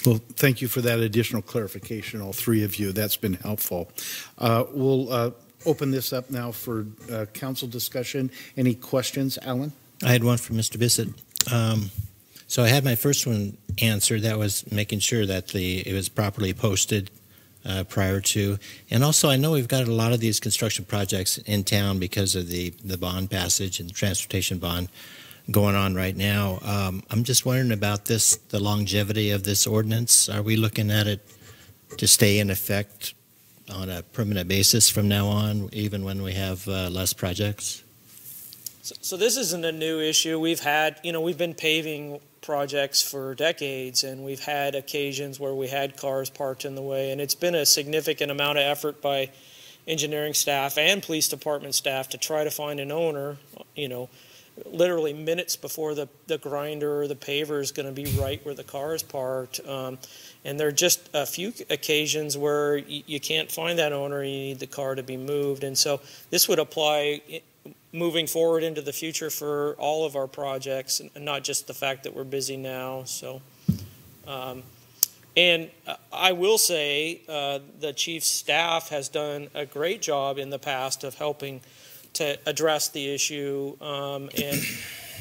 E: Well, thank you for that additional clarification, all three of you. That's been helpful. We'll open this up now for council discussion. Any questions, Alan?
J: I had one from Mr. Bissett. So I had my first one answered. That was making sure that it was properly posted prior to. And also, I know we've got a lot of these construction projects in town because of the bond passage and the transportation bond going on right now. I'm just wondering about the longevity of this ordinance. Are we looking at it to stay in effect on a permanent basis from now on, even when we have less projects?
B: So this isn't a new issue. We've been paving projects for decades, and we've had occasions where we had cars parked in the way, and it's been a significant amount of effort by engineering staff and police department staff to try to find an owner, literally minutes before the grinder or the paver is going to be right where the car is parked. And there are just a few occasions where you can't find that owner, you need the car to be moved. And so this would apply moving forward into the future for all of our projects, and not just the fact that we're busy now. So, and I will say the chief's staff has done a great job in the past of helping to address the issue, and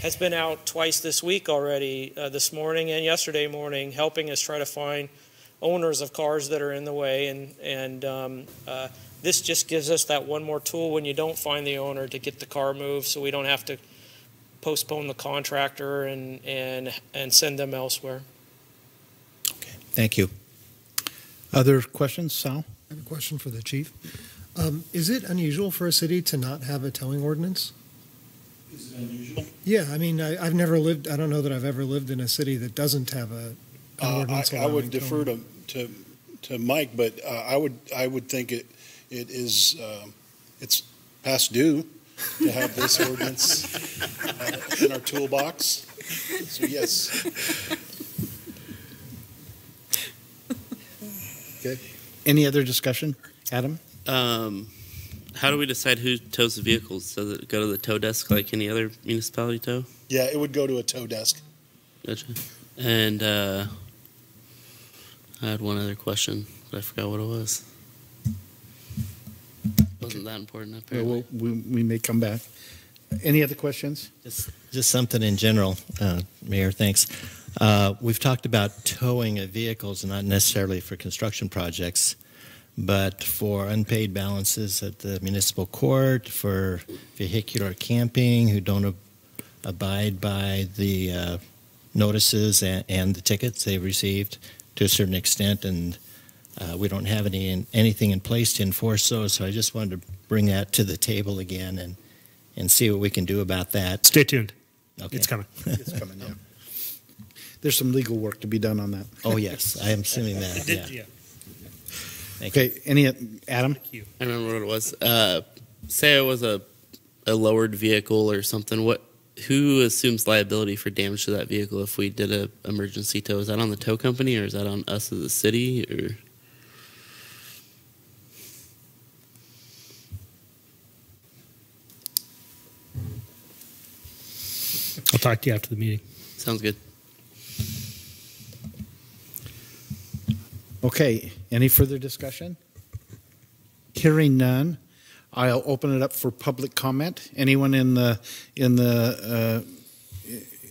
B: has been out twice this week already, this morning and yesterday morning, helping us try to find owners of cars that are in the way. And this just gives us that one more tool when you don't find the owner to get the car moved, so we don't have to postpone the contractor and send them elsewhere.
E: Okay, thank you. Other questions, Sal?
I: I have a question for the chief. Is it unusual for a city to not have a towing ordinance?
O: Is it unusual?
I: Yeah, I mean, I've never lived, I don't know that I've ever lived in a city that doesn't have an ordinance.
O: I would defer to Mike, but I would think it's past due to have this ordinance in our toolbox. So yes.
E: Okay. Any other discussion, Adam?
L: How do we decide who tows the vehicles? Does it go to the tow desk like any other municipality tow?
O: Yeah, it would go to a tow desk.
L: Gotcha. And I had one other question, but I forgot what it was. Wasn't that important, apparently.
E: Well, we may come back. Any other questions?
J: Just something in general, Mayor, thanks. We've talked about towing of vehicles, not necessarily for construction projects, but for unpaid balances at the municipal court, for vehicular camping who don't abide by the notices and the tickets they've received to a certain extent, and we don't have anything in place to enforce those. So I just wanted to bring that to the table again and see what we can do about that.
D: Stay tuned.
J: Okay.
D: It's coming.
E: It's coming, yeah. There's some legal work to be done on that.
J: Oh, yes. I am assuming that, yeah.
E: Okay, Adam?
L: I remember what it was. Say it was a lowered vehicle or something. Who assumes liability for damage to that vehicle if we did an emergency tow? Is that on the tow company, or is that on us as a city? Or
D: I'll talk to you after the meeting.
L: Sounds good.
E: Okay, any further discussion? Hearing none, I'll open it up for public comment. Anyone in the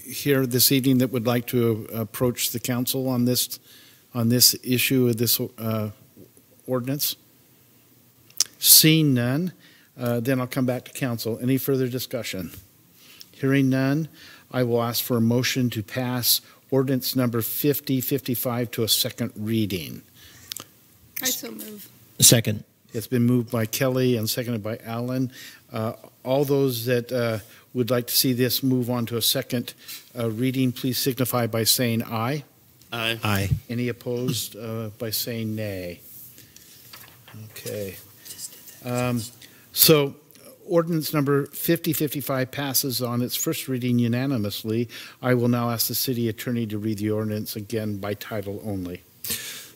E: here this evening that would like to approach the council on this issue of this ordinance? Seeing none, then I'll come back to council. Any further discussion? Hearing none, I will ask for a motion to pass ordinance number 5055 to a second reading.
M: I so move.
J: Second.
E: It's been moved by Kelly and seconded by Alan. All those that would like to see this move on to a second reading, please signify by saying aye.
L: Aye.
J: Aye.
E: Any opposed by saying nay? Okay. So ordinance number 5055 passes on its first reading unanimously. I will now ask the city attorney to read the ordinance again by title only.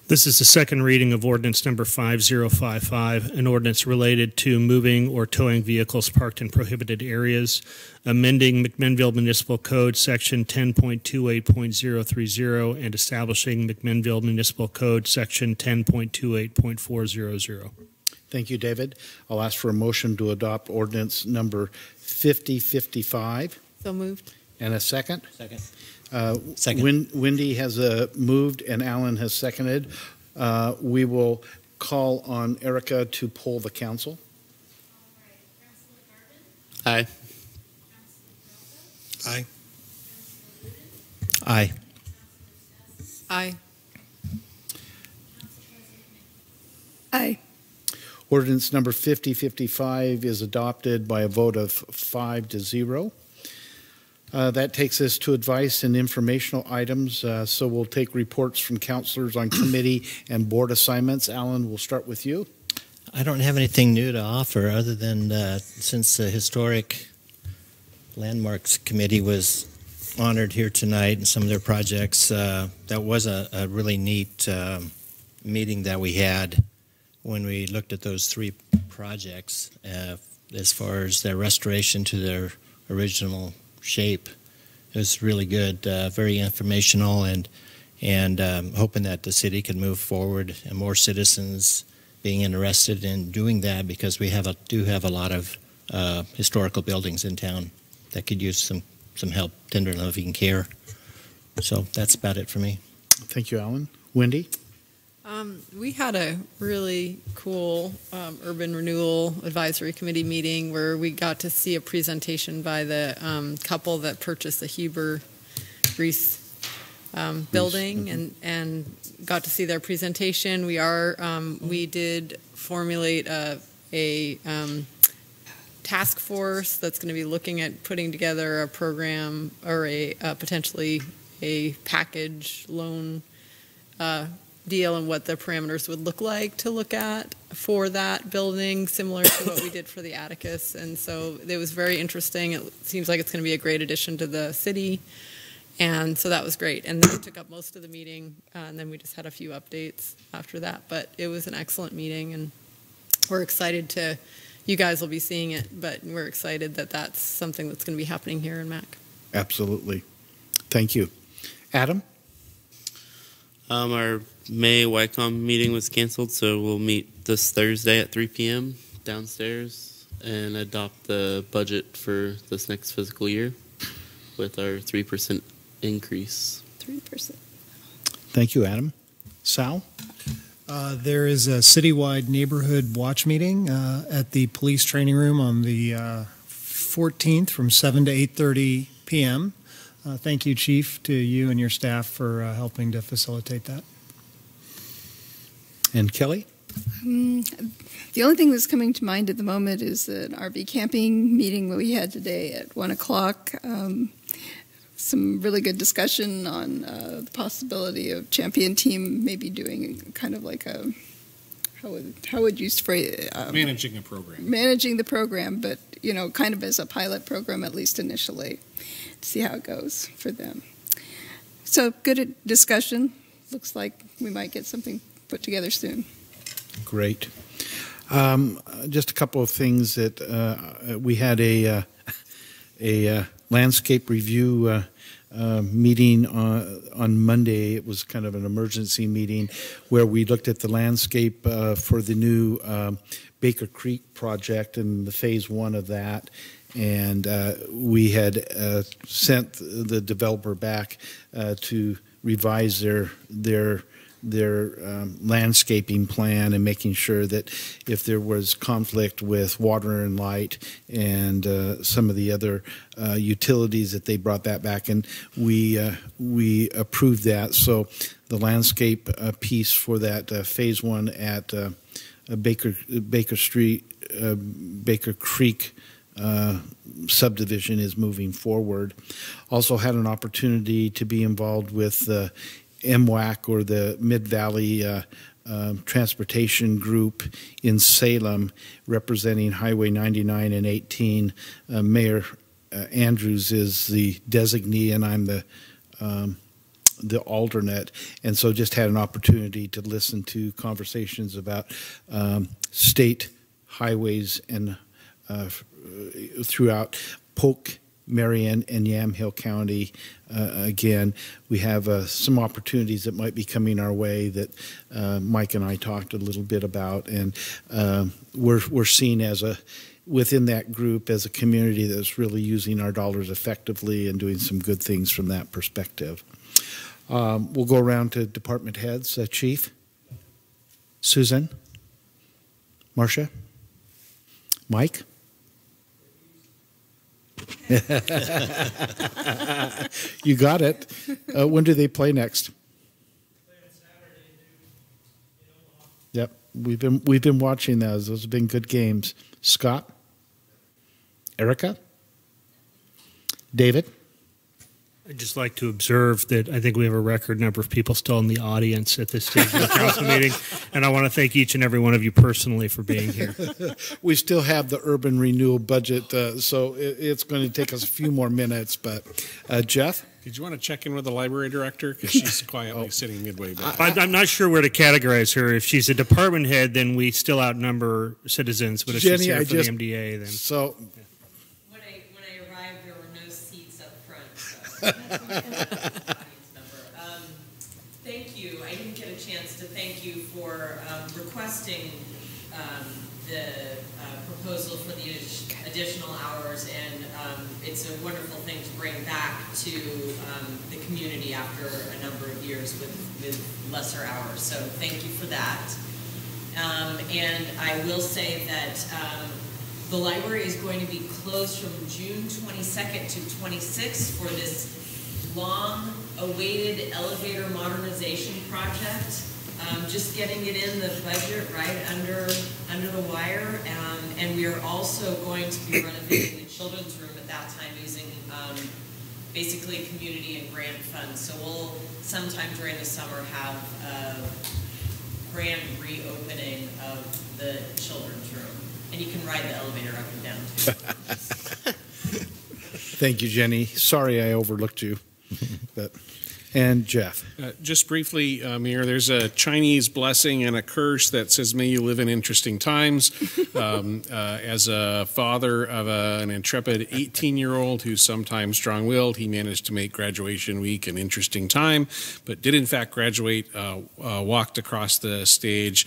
D: This is the second reading of ordinance number 5055, an ordinance related to moving or towing vehicles parked in prohibited areas, amending McMinnville Municipal Code Section 10.28.030 and establishing McMinnville Municipal Code Section 10.28.400.
E: Thank you, David. I'll ask for a motion to adopt ordinance number 5055.
S: So moved.
E: And a second?
J: Second.
E: Second. Wendy has moved and Alan has seconded. We will call on Erica to poll the council.
L: Aye.
J: Aye. Aye.
S: Aye.
M: Aye.
E: Ordinance number 5055 is adopted by a vote of 5-0. That takes us to advice and informational items. So we'll take reports from councilors on committee and board assignments. Alan, we'll start with you.
J: I don't have anything new to offer other than since the Historic Landmarks Committee was honored here tonight and some of their projects, that was a really neat meeting that we had when we looked at those three projects as far as their restoration to their original shape. It was really good, very informational, and hoping that the city could move forward and more citizens being interested in doing that, because we do have a lot of historical buildings in town that could use some help, tender loving care. So that's about it for me.
E: Thank you, Alan. Wendy?
S: We had a really cool Urban Renewal Advisory Committee meeting where we got to see a presentation by the couple that purchased the Huber Reese building, and got to see their presentation. We did formulate a task force that's going to be looking at putting together a program or potentially a package loan deal and what the parameters would look like to look at for that building, similar to what we did for the Atticus. And so it was very interesting. It seems like it's going to be a great addition to the city. And so that was great. And then we took up most of the meeting, and then we just had a few updates after that. But it was an excellent meeting, and we're excited you guys will be seeing it, but we're excited that that's something that's going to be happening here in MAC.
E: Absolutely. Thank you. Adam?
L: Our May YCOM meeting was canceled, so we'll meet this Thursday at 3 p.m. downstairs and adopt the budget for this next fiscal year with our 3% increase.
M: 3%.
E: Thank you, Adam. Sal?
I: There is a citywide neighborhood watch meeting at the police training room on the 14th from 7 to 8:30 p.m. Thank you, Chief, to you and your staff for helping to facilitate that.
E: And Kelly?
M: The only thing that's coming to mind at the moment is an RV camping meeting that we had today at 1 o'clock. Some really good discussion on the possibility of Champion Team maybe doing kind of like a, how would you phrase it?
H: Managing a program.
M: Managing the program, but, kind of as a pilot program, at least initially, to see how it goes for them. So good discussion. Looks like we might get something put together soon.
E: Great. Just a couple of things that we had a landscape review meeting on Monday. It was kind of an emergency meeting where we looked at the landscape for the new Baker Creek project and the phase 1 of that. And we had sent the developer back to revise their landscaping plan and making sure that if there was conflict with water and light and some of the other utilities, that they brought that back, and we approved that. So the landscape piece for that phase one at Baker Creek subdivision is moving forward. Also had an opportunity to be involved with the MWAC, or the Mid-Valley Transportation Group in Salem, representing Highway 99 and 18. Mayor Andrews is the designee, and I'm the alternate, and so just had an opportunity to listen to conversations about state highways and throughout Polk, Marion, and Yamhill County. Again, we have some opportunities that might be coming our way that Mike and I talked a little bit about, and we're seen as within that group as a community that's really using our dollars effectively and doing some good things from that perspective. We'll go around to department heads. Chief? Susan? Marcia? Mike? You got it. When do they play next? Yep, we've been watching those. Those have been good games. Scott? Erica? David?
D: I'd just like to observe that I think we have a record number of people still in the audience at this stage of the council meeting, and I want to thank each and every one of you personally for being here.
E: We still have the urban renewal budget, so it's going to take us a few more minutes, but Jeff?
H: Did you want to check in with the library director? Because she's quietly sitting midway back.
D: I'm not sure where to categorize her. If she's a department head, then we still outnumber citizens, but if
E: Jenny,
D: she's here for the MDA, then...
E: So...
F: Thank you. I didn't get a chance to thank you for requesting the proposal for the additional hours, and it's a wonderful thing to bring back to the community after a number of years with lesser hours. So thank you for that. And I will say that the library is going to be closed from June 22nd to 26th for this long-awaited elevator modernization project. Just getting it in the budget right under the wire, and we are also going to be renovating the children's room at that time using basically community and grant funds. So we'll sometime during the summer have a grand reopening of the children's room. And you can ride the elevator up and down, too.
E: Thank you, Jenny. Sorry I overlooked you. And Jeff.
H: Just briefly, Mayor, there's a Chinese blessing and a curse that says, may you live in interesting times. As a father of an intrepid 18-year-old who's sometimes strong-willed, he managed to make graduation week an interesting time, but did in fact graduate, walked across the stage.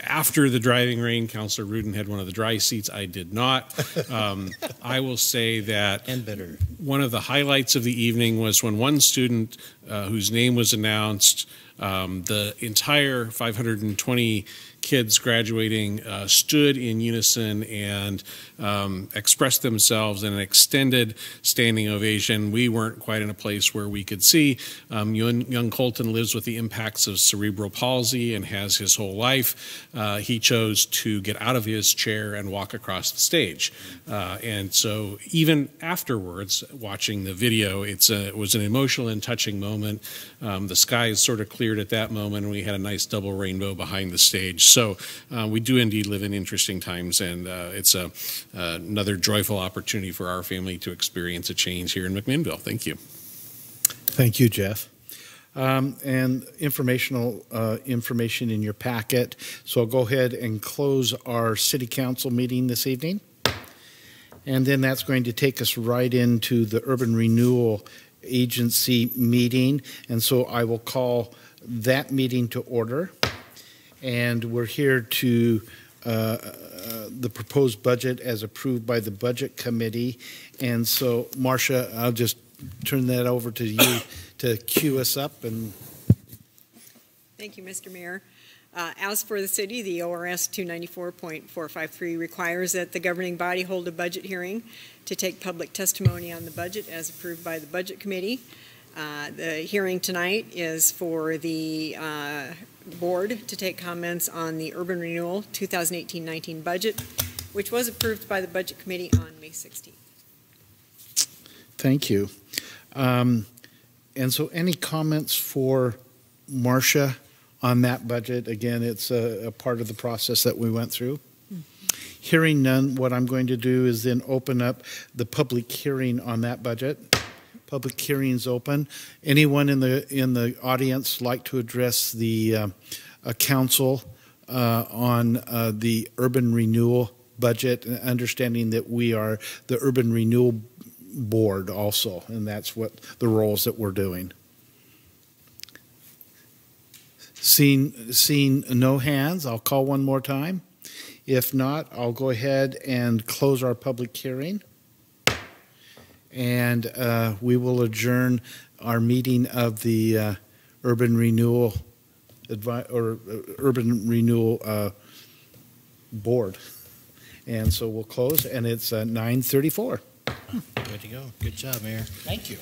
H: After the driving rain, Councilor Rudin had one of the dry seats. I did not. I will say that one of the highlights of the evening was when one student whose name was announced, the entire 520 kids graduating stood in unison and expressed themselves in an extended standing ovation. We weren't quite in a place where we could see. Young Colton lives with the impacts of cerebral palsy and has his whole life. He chose to get out of his chair and walk across the stage. And so even afterwards, watching the video, it was an emotional and touching moment. The skies sort of cleared at that moment, and we had a nice double rainbow behind the stage. So we do indeed live in interesting times, and it's another joyful opportunity for our family to experience a change here in McMinnville. Thank you.
E: Thank you, Jeff. And information in your packet. So I'll go ahead and close our City Council meeting this evening. And then that's going to take us right into the Urban Renewal Agency meeting. And so I will call that meeting to order. And we're here to the proposed budget as approved by the Budget Committee. And so, Marcia, I'll just turn that over to you to cue us up. And
G: Thank you, Mr. Mayor. As for the city, the ORS 294.453 requires that the governing body hold a budget hearing to take public testimony on the budget as approved by the Budget Committee. The hearing tonight is for the board to take comments on the Urban Renewal 2018-19 budget, which was approved by the Budget Committee on May 16th.
E: Thank you. And so any comments for Marcia on that budget? Again, it's a part of the process that we went through. Hearing none, what I'm going to do is then open up the public hearing on that budget. Public hearing's open. Anyone in the audience like to address the council on the urban renewal budget, understanding that we are the urban renewal board also, and that's what the roles that we're doing. Seeing no hands, I'll call one more time. If not, I'll go ahead and close our public hearing. And we will adjourn our meeting of the Urban Renewal Board. And so we'll close, and it's 9:34.
J: Way to go. Good job, Mayor.
E: Thank you.